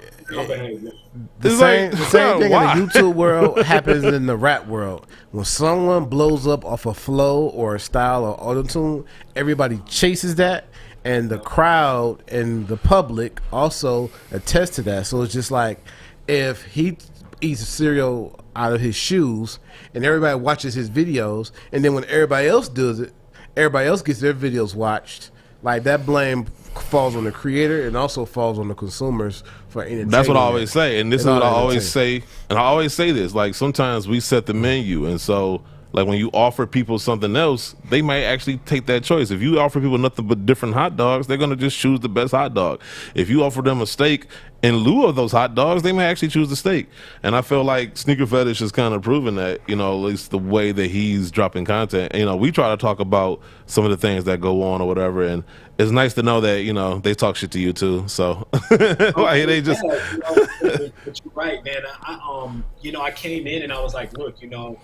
the same thing in the YouTube world happens in the rap world. When someone blows up off a flow or a style or auto-tune, everybody chases that, and the crowd and the public also attest to that. So it's just like, if he eats cereal out of his shoes, and everybody watches his videos, and then when everybody else does it, everybody else gets their videos watched. Like, that blame falls on the creator and also falls on the consumers for entertainment. That's what I always say, and this is what I always say, and I always say this, like, sometimes we set the menu, and so, like, when you offer people something else, they might actually take that choice. If you offer people nothing but different hot dogs, they're going to just choose the best hot dog. If you offer them a steak in lieu of those hot dogs, they may actually choose the steak. And I feel like Sneaker Fetish has kind of proven that, you know, at least the way that he's dropping content. You know, we try to talk about some of the things that go on or whatever, and it's nice to know that, you know, they talk shit to you too. So like, they just but you're right, man. You know, I came in and I was like, look, you know,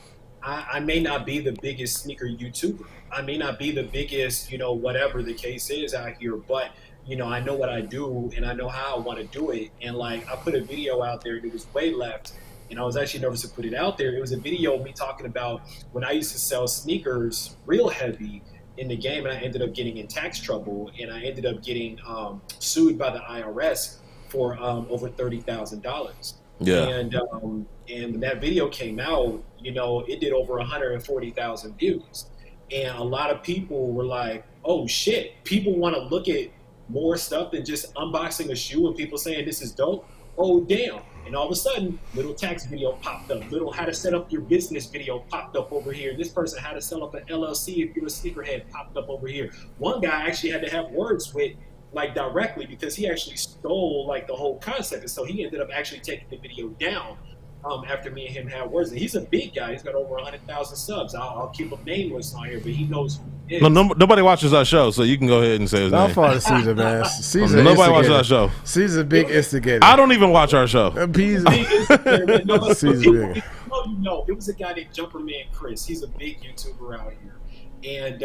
I may not be the biggest sneaker YouTuber. I may not be the biggest, you know, whatever the case is out here, but, you know, I know what I do and I know how I want to do it. And, like, I put a video out there that was way left, and I was actually nervous to put it out there. It was a video of me talking about when I used to sell sneakers real heavy in the game, and I ended up getting in tax trouble, and I ended up getting sued by the IRS for over $30,000. Yeah. And when that video came out, you know, it did over 140,000 views. And a lot of people were like, oh shit, people want to look at more stuff than just unboxing a shoe and people saying this is dope. Oh damn. And all of a sudden, little tax video popped up, little how to set up your business video popped up over here. This person how to set up an LLC if you're a sneakerhead popped up over here. One guy actually had to have words with, like, directly, because he actually stole, like, the whole concept. And so he ended up actually taking the video down after me and him had words. And he's a big guy. He's got over 100,000 subs. I'll keep him nameless on here, but he knows who he is. no, nobody watches our show, so you can go ahead and say his name. Don't follow Caesar, man. Caesar Nobody watches our show. Caesar's a big instigator. I don't even watch our show. Caesar's big. You know, it was a guy named Jumperman Chris. He's a big YouTuber out here. And,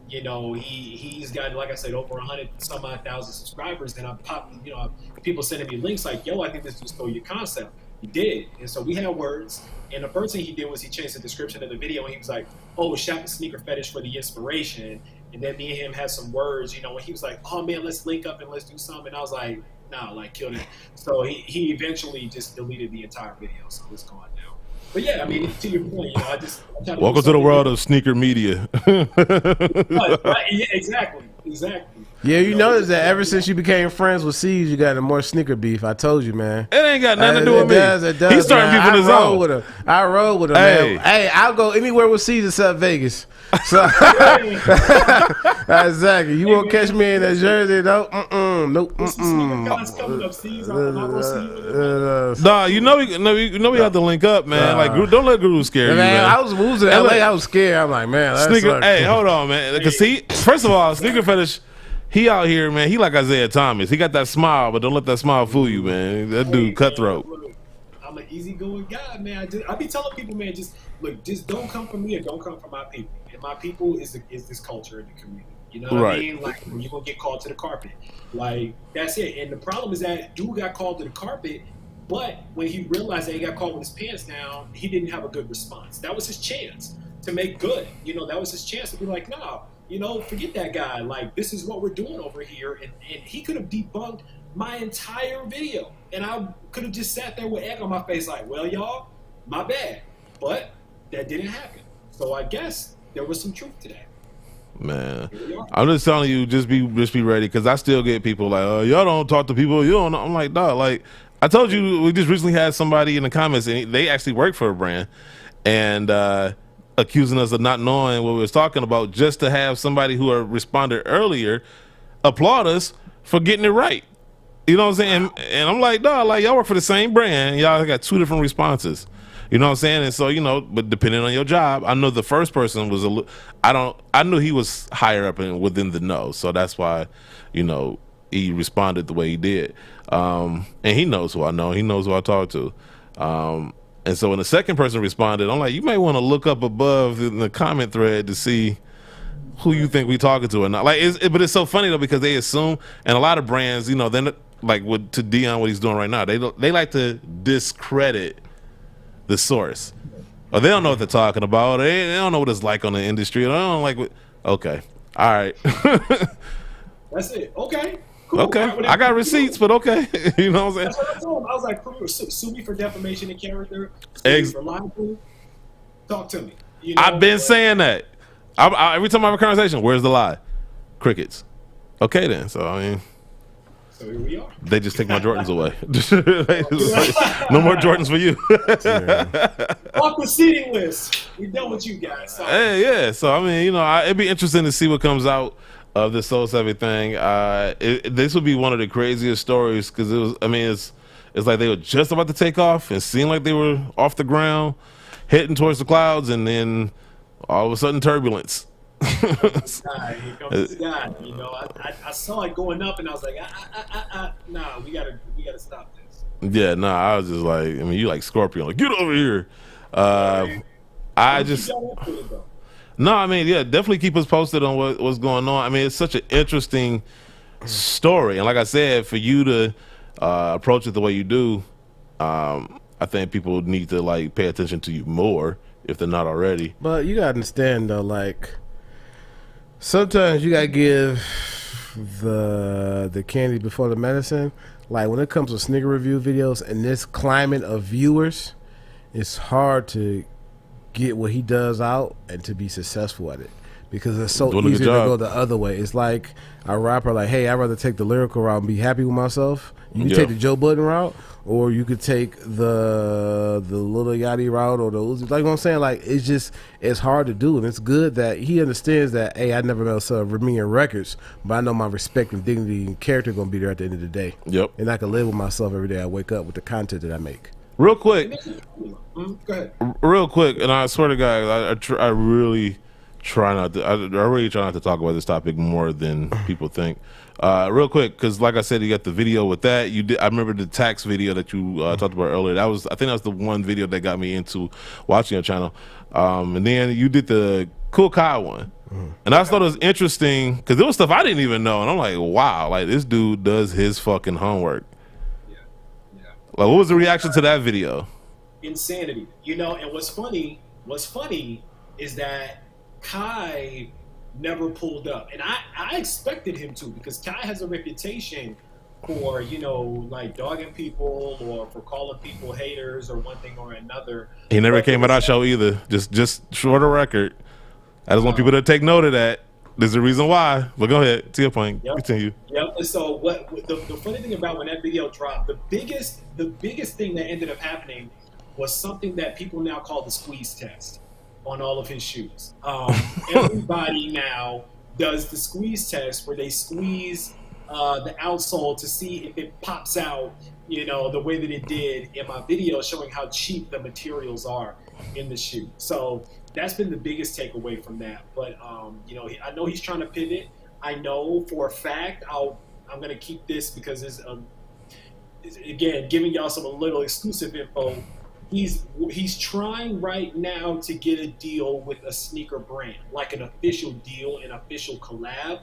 you know, he's got, like I said, over 100 some odd thousand subscribers. And I popped, you know, people sending me links like, yo, I think this just stole your concept. He did. And so we had words. And the first thing he did was he changed the description of the video. And he was like, oh, shout out to Sneaker Fetish for the inspiration. And then me and him had some words, you know, and he was like, oh, man, let's link up and let's do something. And I was like, nah, like, kill it. So he eventually just deleted the entire video. So it's gone now. But yeah, I mean, to your point, you know, Welcome to the world of sneaker media. Right, yeah, exactly. Yeah, you notice that ever since you became friends with C's, you got a more sneaker beef. I told you, man. It ain't got nothing to do with me. It does, He's starting beef in his own. I roll with him, man. Hey, I'll go anywhere with C's except Vegas. So exactly. You won't catch me in that jersey, though. Nope. Nah, you know we have to link up, man. Like, don't let Guru scare you, man. I was losing LA. I was scared. I'm like, man. Hey, hold on, man. Because first of all, Sneaker Fetish, he out here, man. He like Isaiah Thomas. He got that smile, but don't let that smile fool you, man. That dude cutthroat. I'm an easygoing guy, man. I be telling people, man, just don't come from me or don't come from my people. And my people is this culture in the community. You know what I mean? Like, you're gonna get called to the carpet. Like, that's it. And the problem is that dude got called to the carpet, but when he realized that he got caught with his pants down, he didn't have a good response. That was his chance to make good. You know, that was his chance to be like, nah, you know, forget that guy. Like, this is what we're doing over here. And he could have debunked my entire video. And I could have just sat there with egg on my face like, well, y'all, my bad. But that didn't happen. So I guess there was some truth to that. Man, I'm just telling you, just be ready, because I still get people like, oh, y'all don't talk to people. You don't know. I'm like, dog, like, I told you, we just recently had somebody in the comments, and they actually work for a brand, and accusing us of not knowing what we was talking about, just to have somebody who responded earlier applaud us for getting it right. You know what I'm saying? And I'm like, dog, like, y'all work for the same brand. Y'all got two different responses. You know what I'm saying? And so, you know, but depending on your job, I know the first person was I knew he was higher up and within the know. So that's why, you know, he responded the way he did. And he knows who I know. He knows who I talk to. And so when the second person responded, I'm like, you may want to look up above in the comment thread to see who you think we talking to or not. Like, but it's so funny though, because they assume, and a lot of brands, you know, then like to Dion, what he's doing right now, they like to discredit the source, or they don't know what they're talking about. They don't know what it's like on the industry. They don't like what. Okay, all right. That's it. Okay, Cool, Okay, right, I got receipts, but okay. You know what I'm saying? That's what I told him. I was like, cool, sue me for defamation of character, sue me for libel. Talk to me. You know, I've been saying that. Every time I have a conversation, where's the lie? Crickets. Okay, then. So I mean, so here we are. they just take my Jordans away. No more Jordans for you. Off the seating list. We done with you guys. So. Hey, yeah. So I mean, you know, it'd be interesting to see what comes out of this Soul Savvy thing. This would be one of the craziest stories because it was. I mean, it's like they were just about to take off and seemed like they were off the ground, heading towards the clouds, and then all of a sudden turbulence. Here comes the guy. You know, I saw it going up, and I was like, nah, we gotta stop this. Yeah, nah, I was just like, I mean, you like Scorpion, like get over here. I just. No, I mean, yeah, definitely keep us posted on what's going on. I mean, it's such an interesting story, and like I said, for you to approach it the way you do, I think people need to like pay attention to you more if they're not already. But you gotta understand though, like sometimes you gotta give the candy before the medicine. Like when it comes to sneaker review videos in this climate of viewers, it's hard to get what he does out and to be successful at it because it's so easy to go the other way. It's like a rapper like, hey, I'd rather take the lyrical route and be happy with myself. You can take the Joe Budden route, or you could take the Lil Yachty route or the Uzi. Like what I'm saying, like it's hard to do, and it's good that he understands that. Hey, I never met Rebellionaire Records, but I know my respect and dignity and character gonna be there at the end of the day. Yep. And I can live with myself every day I wake up with the content that I make. Real quick, Go ahead. Real quick, and I swear to God, I really try not to. I really try not to talk about this topic more than people think. Real quick, because like I said, you got the video with that. You did. I remember the tax video that you talked about earlier. I think that was the one video that got me into watching your channel. And then you did the Cool Kyle one, and I just thought it was interesting because there was stuff I didn't even know, and I'm like, wow, like this dude does his fucking homework. Like, what was the reaction to that video? Insanity, you know. And what's funny is that Kai never pulled up, and I expected him to because Kai has a reputation for, you know, like dogging people or for calling people haters or one thing or another. He never came at our show either. Just short a record. I just want people to take note of that. There's a reason why. But go ahead. To your point. Yep. Continue. Yep. And so the funny thing about when that video dropped, the biggest thing that ended up happening was something that people now call the squeeze test on all of his shoes. Everybody now does the squeeze test where they squeeze the outsole to see if it pops out, you know, the way that it did in my video showing how cheap the materials are in the shoe. So that's been the biggest takeaway from that. But you know, I know he's trying to pivot. I know for a fact I'm going to keep this because it's again giving y'all some a little exclusive info. He's trying right now to get a deal with a sneaker brand, like an official deal, an official collab.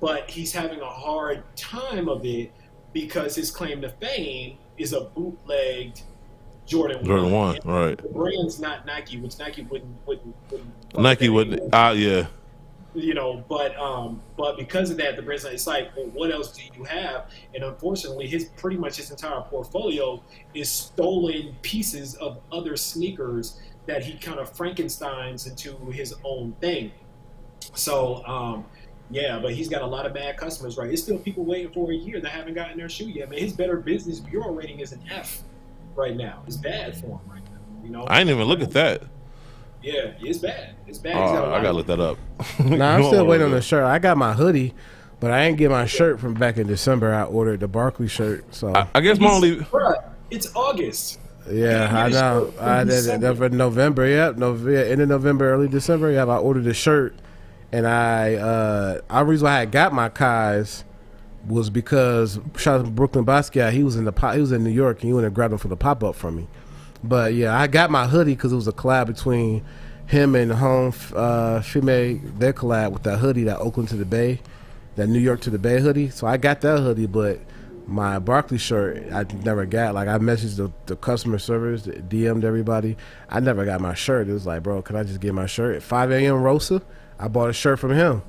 But he's having a hard time of it because his claim to fame is a bootlegged Jordan 1, right? The brand's not Nike, which Nike wouldn't. Nike wouldn't. Yeah. You know, but because of that, the brand's like, it's like, well, what else do you have? And unfortunately, pretty much his entire portfolio is stolen pieces of other sneakers that he kind of Frankensteins into his own thing. So, yeah, but he's got a lot of bad customers, right? There's still people waiting for a year that haven't gotten their shoe yet. Man, his Better Business Bureau rating is an F right now. It's bad for him right now. You know, I didn't even look at that. Yeah, it's bad. It's bad. I gotta look that up. Nah, I'm still waiting on the shirt. I got my hoodie, but I ain't get my shirt from back in December. I ordered the Barkley shirt. So I guess my only. It's August. Yeah, I know. I did it November. Yep, end of November, early December. Yeah, I ordered the shirt, and the reason why I got my Kais was because shout out to Brooklyn Basquiat. He was in New York, and he went and grabbed them for the pop up from me. But yeah, I got my hoodie because it was a collab between him and Home Fime. Their collab with that hoodie, that Oakland to the Bay, that New York to the Bay hoodie. So I got that hoodie, but my Barkley shirt I never got. Like I messaged the customer service, DM'd everybody. I never got my shirt. It was like, bro, can I just get my shirt? At 5 a.m. Rosa, I bought a shirt from him.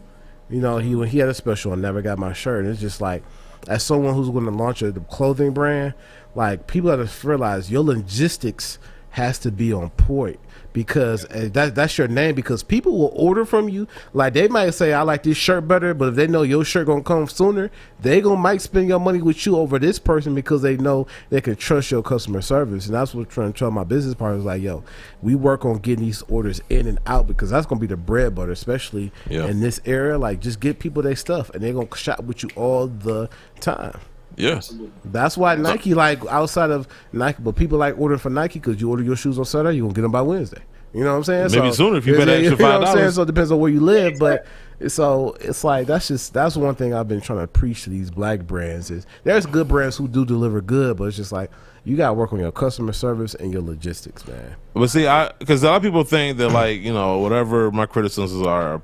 You know, when he had a special, I never got my shirt. And it's just like, as someone who's going to launch a clothing brand, like people have to realize your logistics has to be on point. Because that's your name. Because people will order from you. Like they might say, "I like this shirt better," but if they know your shirt gonna come sooner, they might spend your money with you over this person because they know they can trust your customer service. And that's what I'm trying to tell my business partners. Like, yo, we work on getting these orders in and out because that's gonna be the bread butter, especially in this era. Like, just get people their stuff, and they're gonna shop with you all the time. Yes, that's why Nike, like outside of Nike, but people like ordering for Nike because you order your shoes on Saturday, you gonna get them by Wednesday. You know what I'm saying? Maybe sooner if you pay that extra $5. You know what I'm saying? So it depends on where you live, but so it's like that's one thing I've been trying to preach to these black brands is there's good brands who do deliver good, but it's just like you got to work on your customer service and your logistics, man. But see, because a lot of people think that like whatever my criticisms are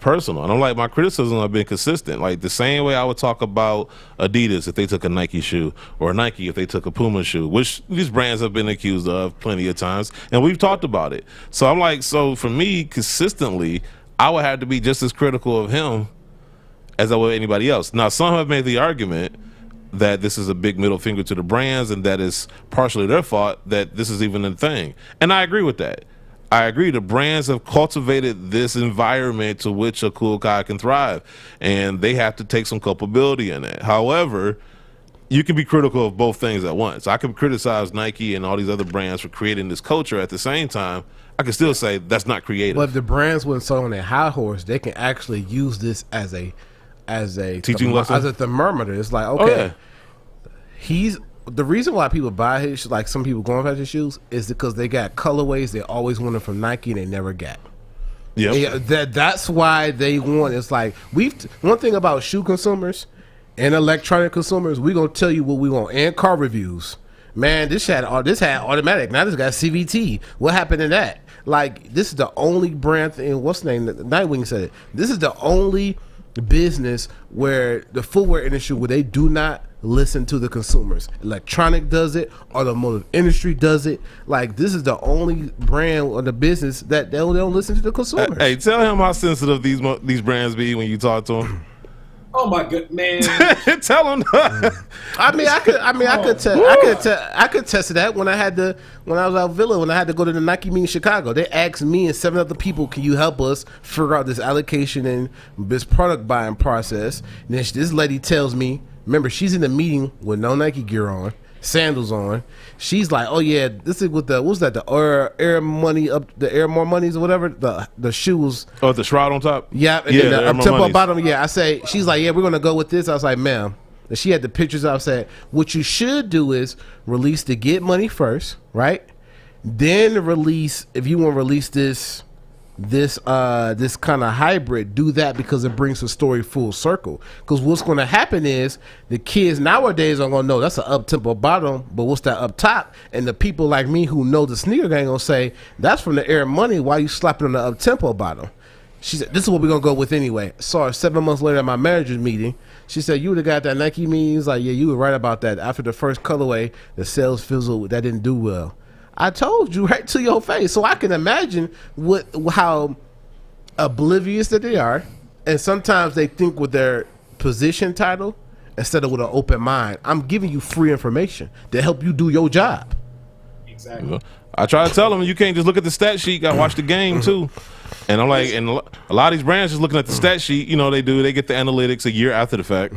personal. And I'm like, my criticism have been consistent. Like the same way I would talk about Adidas if they took a Nike shoe, or Nike if they took a Puma shoe, which these brands have been accused of plenty of times, and we've talked about it. So I'm like, so for me, consistently, I would have to be just as critical of him as I would anybody else. Now, some have made the argument that this is a big middle finger to the brands and that it's partially their fault that this is even a thing. And I agree with that. I agree. The brands have cultivated this environment to which a cool guy can thrive, and they have to take some culpability in it. However, you can be critical of both things at once. I can criticize Nike and all these other brands for creating this culture. At the same time, I can still say that's not creative. But if the brands wouldn't sell on their high horse, they can actually use this as a teaching lesson, as a thermometer. It's like, okay, the reason why people buy his, like some people going for his shoes, is because they got colorways they always wanted from Nike and they never got. Yeah, that's why they want. It's like one thing about shoe consumers and electronic consumers, we gonna tell you what we want. And car reviews, man, this had automatic. Now this got CVT. What happened to that? Like, this is the only brand thing. What's the name? Nightwing said it. This is the only business where the footwear industry where they do not listen to the consumers. Electronic does it, automotive industry does it. Like, this is the only brand or the business that they don't listen to the consumers. Hey, tell him how sensitive these brands be when you talk to them. Oh my good man! Tell him. I could test that when I was out Villa, when I had to go to the Nike meeting in Chicago. They asked me and 7 other people, "Can you help us figure out this allocation and this product buying process?" And then this lady tells me, remember, she's in the meeting with no Nike gear on, sandals on. She's like, "Oh yeah, this is with the Air Money up, the Air More Monies or whatever, the shoes." Oh, the shroud on top. Yeah, and then the up tempo bottom. Yeah, she's like, "Yeah, we're gonna go with this." I was like, "Ma'am," and she had the pictures. I said, "What you should do is release the Get Money first, right? Then release, if you want to release this kind of hybrid, do that, because it brings the story full circle. Because what's going to happen is the kids nowadays are going to know that's an up-tempo bottom, but what's that up top? And the people like me who know the sneaker gang going to say, that's from the Air Money, why you slapping on the up-tempo bottom?" She said, "This is what we're going to go with anyway." Saw her 7 months later at my manager's meeting. She said, "You would have got that Nike meeting?" He's like, "Yeah, you were right about that. After the first colorway, the sales fizzled. That didn't do well." I told you right to your face. So I can imagine how oblivious that they are. And sometimes they think with their position title instead of with an open mind. I'm giving you free information to help you do your job. Exactly. I try to tell them, you can't just look at the stat sheet. You got to watch the game too. And I'm like, and a lot of these brands just looking at the stat sheet, they get the analytics a year after the fact.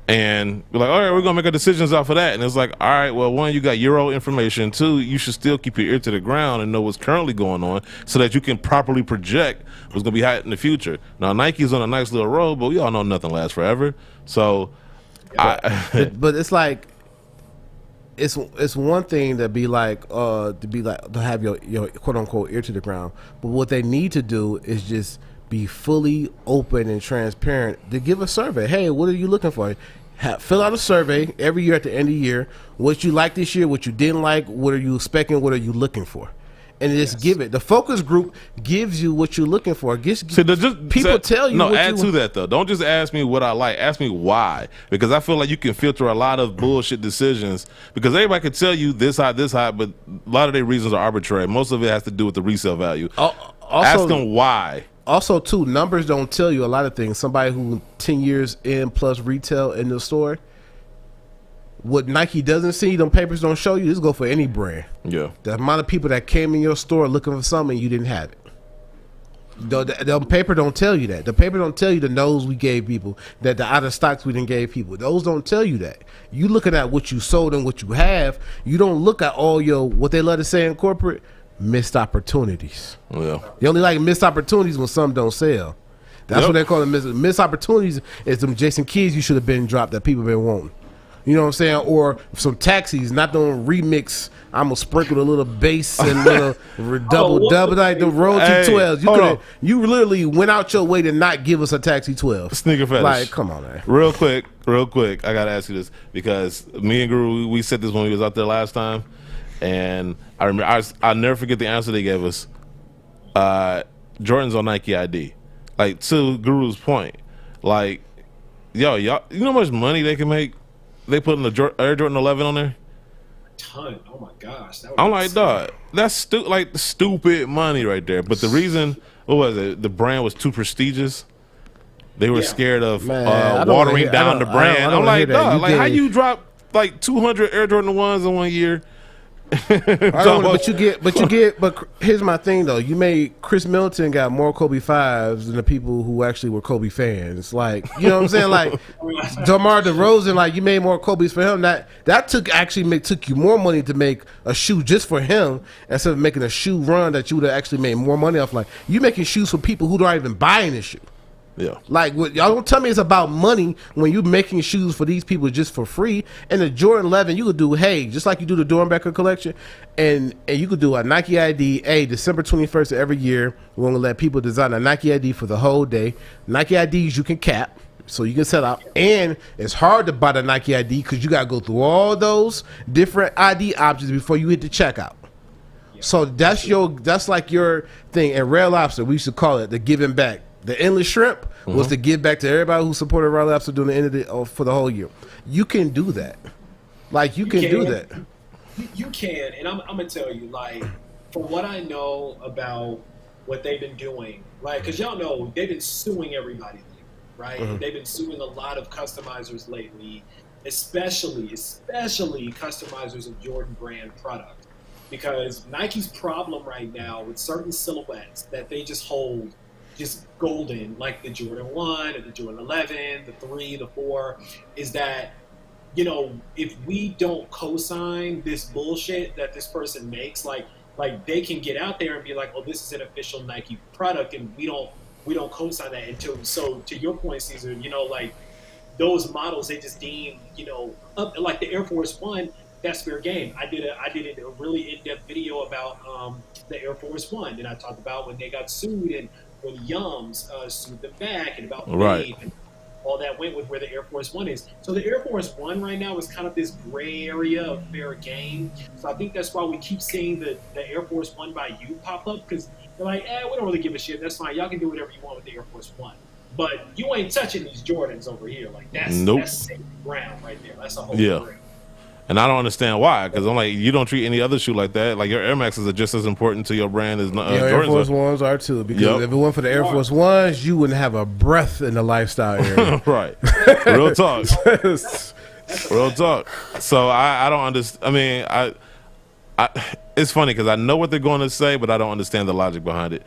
And we're like, all right, we're going to make our decisions off of that. And it's like, all right, well, 1, you got Euro information. 2, you should still keep your ear to the ground and know what's currently going on so that you can properly project what's going to be hot in the future. Now, Nike's on a nice little road, but we all know nothing lasts forever. So, but it's like, it's one thing to have your quote unquote ear to the ground. But what they need to do is just be fully open and transparent to give a survey. Hey, what are you looking for? Fill out a survey every year at the end of the year. What you like this year, what you didn't like, what are you expecting, what are you looking for? And just give it. The focus group gives you what you're looking for. People tell you. No, add to that though. Don't just ask me what I like. Ask me why, because I feel like you can filter a lot of bullshit decisions. Because everybody can tell you this hot, but a lot of their reasons are arbitrary. Most of it has to do with the resale value. Also, ask them why. Also, too, numbers don't tell you a lot of things. Somebody who 10 years in plus retail in the store, what Nike doesn't see, them papers don't show you. This go for any brand. Yeah. The amount of people that came in your store looking for something, you didn't have it. The paper don't tell you that. The paper don't tell you the no's we gave people, that the out of stocks we didn't gave people. Those don't tell you that. You looking at what you sold and what you have. You don't look at all your, what they love to say in corporate, missed opportunities. Yeah. You only like missed opportunities when some don't sell. That's what they call them. Missed opportunities is them Jason Keyes you should have been dropped that people been wanting. You know what I'm saying? Or some taxis, not the remix. I'm gonna sprinkle a little bass and double like the royalty 12s. You literally went out your way to not give us a taxi 12. Sneaker fetish. Like, come on, man. Real quick. I gotta ask you this because me and Guru, we said this when we was out there last time, and I remember I'll never forget the answer they gave us. Jordan's on Nike ID. Like, to Guru's point, like, y'all, you know how much money they can make? They put in the Air Jordan 11 on there. Ton. Oh my gosh. I'm like, dog, that's stupid money right there. But the reason, what was it? The brand was too prestigious. They were scared of watering down the brand. I'm like, dog, like how you drop like 200 Air Jordan 1s in 1 year? But here's my thing though. You made Chris Middleton got more Kobe 5s than the people who actually were Kobe fans. Like, you know what I'm saying? Like DeMar DeRozan, like you made more Kobe's for him. That took you more money to make a shoe just for him instead of making a shoe run that you would have actually made more money off. Like you making shoes for people who don't even buying this shoe. Yeah. Like, y'all don't tell me it's about money when you making shoes for these people just for free. And the Jordan 11, you could do, just like you do the Dornbecker collection, and you could do a Nike ID. December 21st of every year, we're going to let people design a Nike ID for the whole day. Nike IDs you can cap, so you can sell out. And it's hard to buy the Nike ID because you got to go through all those different ID options before you hit the checkout. So that's like your thing. And Red Lobster, we used to call it the giving back. The endless shrimp was to give back to everybody who supported Red Lobster during the end of for the whole year. You can do that. Like you can do that. You can, and I'm gonna tell you, like, from what I know about what they've been doing, like, because y'all know they've been suing everybody, right? They've been suing a lot of customizers lately, especially customizers of Jordan brand product, because Nike's problem right now with certain silhouettes that they just hold just golden, like the Jordan 1 or the Jordan 11, the 3, the 4, is that, you know, if we don't co-sign this bullshit that this person makes, like they can get out there and be like, oh, this is an official Nike product, and we don't co-sign that until. So to your point, Caesar, you know, like those models they just deem, you know, like the Air Force One, that's fair game. I did a really in-depth video about the Air Force One, and I talked about when they got sued and when Yums sued them back, and about Wave and all that went with where the Air Force One is. So the Air Force One right now is kind of this gray area of fair game. So I think that's why we keep seeing the Air Force One by You pop up, because they're like, we don't really give a shit. That's fine. Y'all can do whatever you want with the Air Force One. But you ain't touching these Jordans over here. Like that's safe ground right there. That's a whole thing. And I don't understand why, because I'm like, you don't treat any other shoe like that. Like your Air Maxes are just as important to your brand as Jordans. Air Force Ones are too, because if it weren't for the Air Force Ones, you wouldn't have a breath in the lifestyle area. Right. Real talk. Real talk. So I don't understand. I mean, I it's funny because I know what they're going to say, but I don't understand the logic behind it.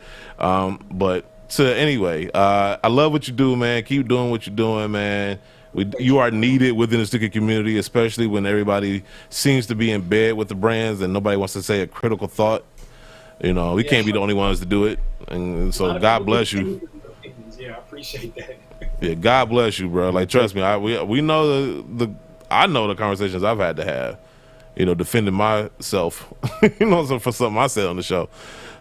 Anyway, I love what you do, man. Keep doing what you're doing, man. You are needed within the sneaker community, especially when everybody seems to be in bed with the brands and nobody wants to say a critical thought. You know, we can't be the only ones to do it. And so God bless you. Yeah, I appreciate that. Yeah, God bless you, bro. Like, trust me, we know I know the conversations I've had to have, you know, defending myself, you know, so for something I said on the show.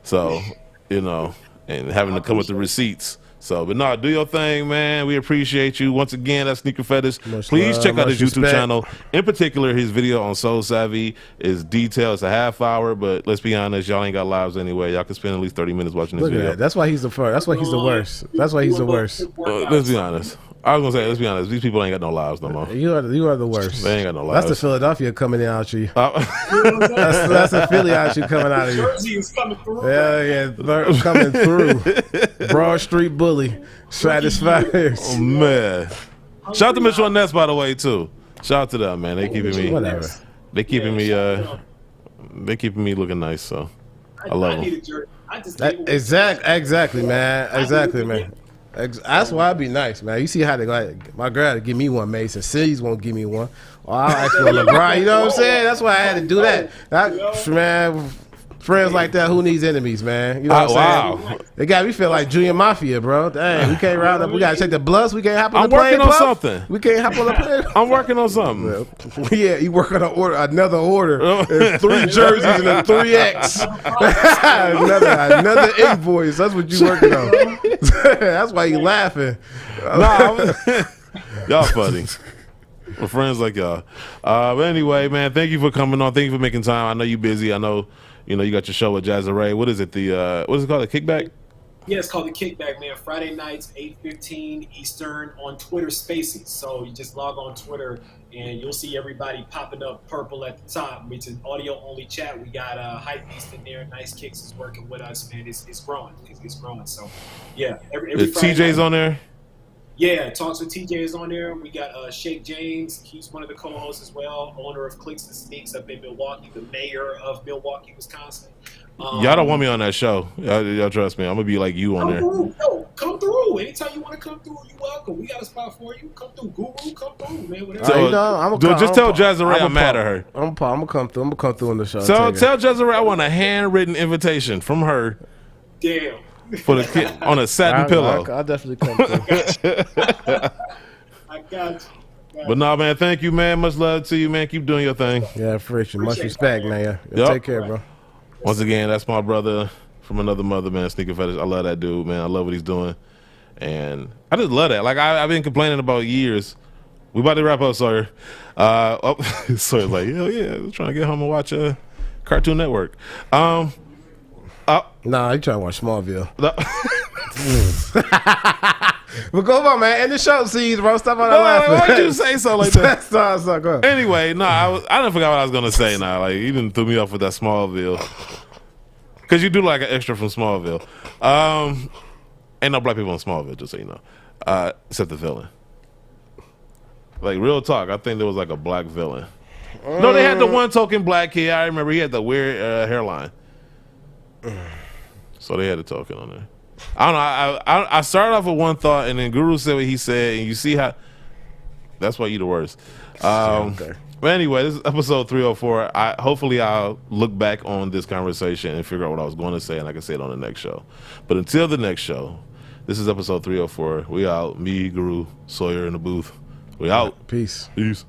So, you know, and having to come with the receipts. So, but no, do your thing, man. We appreciate you. Once again, that's Sneaker Fetish. Please check out his YouTube channel. In particular, his video on Soul Savvy is detailed. It's a half hour, but let's be honest, y'all ain't got lives anyway. Y'all can spend at least 30 minutes watching this video. That's why he's the first. That's why he's the worst. That's why he's the worst. Let's be honest. I was gonna say, let's be honest, these people ain't got no lives no more. You are the worst. They ain't got no lives. That's the Philadelphia coming out you. That's the Philly out you coming out of you. Jersey is coming through. Yeah, coming through. Broad Street Bully, Stratospires. Oh man! Shout out to Mitchell and Ness, by the way, too. Shout out to them, man. They keeping me. Whatever. They keeping me. They keeping me looking nice. So I love them. Exactly, man. Exactly, man. That's why I'd be nice, man. You see how they like my girl to give me one, Mason. Cities won't give me one. Or I'll ask for LeBron. You know what I'm saying? That's why I had to do that. Man, friends like that, who needs enemies, man? You know what I'm saying? Wow. They got me feel like Junior Mafia, bro. Dang, we can't round up. We gotta take the bloods. We can't hop on the plane. I'm working on something. We can't hop on the plane. I'm working on something. Yeah, you work on another order. There's 3 jerseys and a 3X. another invoice. That's what you working on. That's why you laughing. Y'all funny. We're friends like y'all. But anyway, man, thank you for coming on. Thank you for making time. I know you're busy. I know you got your show with Jazzaray. What is it? What is it called? The Kickback? Yeah, it's called The Kickback, man. Friday nights, 8:15 Eastern on Twitter Spaces. So you just log on Twitter and you'll see everybody popping up purple at the top, which is audio-only chat. We got Hype Beast in there. Nice Kicks is working with us, man. It's growing. It's growing. So, yeah. Every TJ's on there? Yeah, Talks with TJ is on there. We got Shake James. He's one of the co-hosts as well, owner of Clicks and Sneaks up in Milwaukee, the mayor of Milwaukee, Wisconsin. Y'all don't want me on that show. Y'all trust me. I'm going to be like you on there. Come through. Anytime you want to come through, you're welcome. We got a spot for you. Come through, Guru. Come through, man. Whatever. Just tell Jazzaray I'm mad at her. I'm going to come through. I'm going to come through on the show. So tell Jazzaray I want a handwritten invitation from her. Damn. For the kid on a satin pillow. I'll definitely come through. I got you. But nah, man, thank you, man. Much love to you, man. Keep doing your thing. Yeah, for sure. Much respect, man. Take care, bro. Once again, that's my brother from another mother, man. Sneaker Fetish. I love that dude, man. I love what he's doing. And I just love that. Like, I've been complaining about years. We about to wrap up, Sawyer. Sawyer's like, hell yeah. I'm trying to get home and watch Cartoon Network. Nah, you trying to watch Smallville. No. But go on, man. End the show, C's, bro. Stop on that laughing. Why'd you say so like that? Stop, go. Anyway, no, I didn't forget what I was gonna say. Now, like you didn't threw me off with that Smallville, because you do like an extra from Smallville. Ain't no black people in Smallville, just so you know, except the villain. Like real talk, I think there was like a black villain. No, they had the one token black kid. I remember he had the weird hairline. So they had a token on there. I don't know. I started off with one thought, and then Guru said what he said, and you see how. That's why you the worst. Okay. But anyway, this is episode 304. Hopefully I'll look back on this conversation and figure out what I was going to say, and I can say it on the next show. But until the next show, this is episode 304. We out. Me, Guru, Sawyer in the booth. We out. Peace. Peace.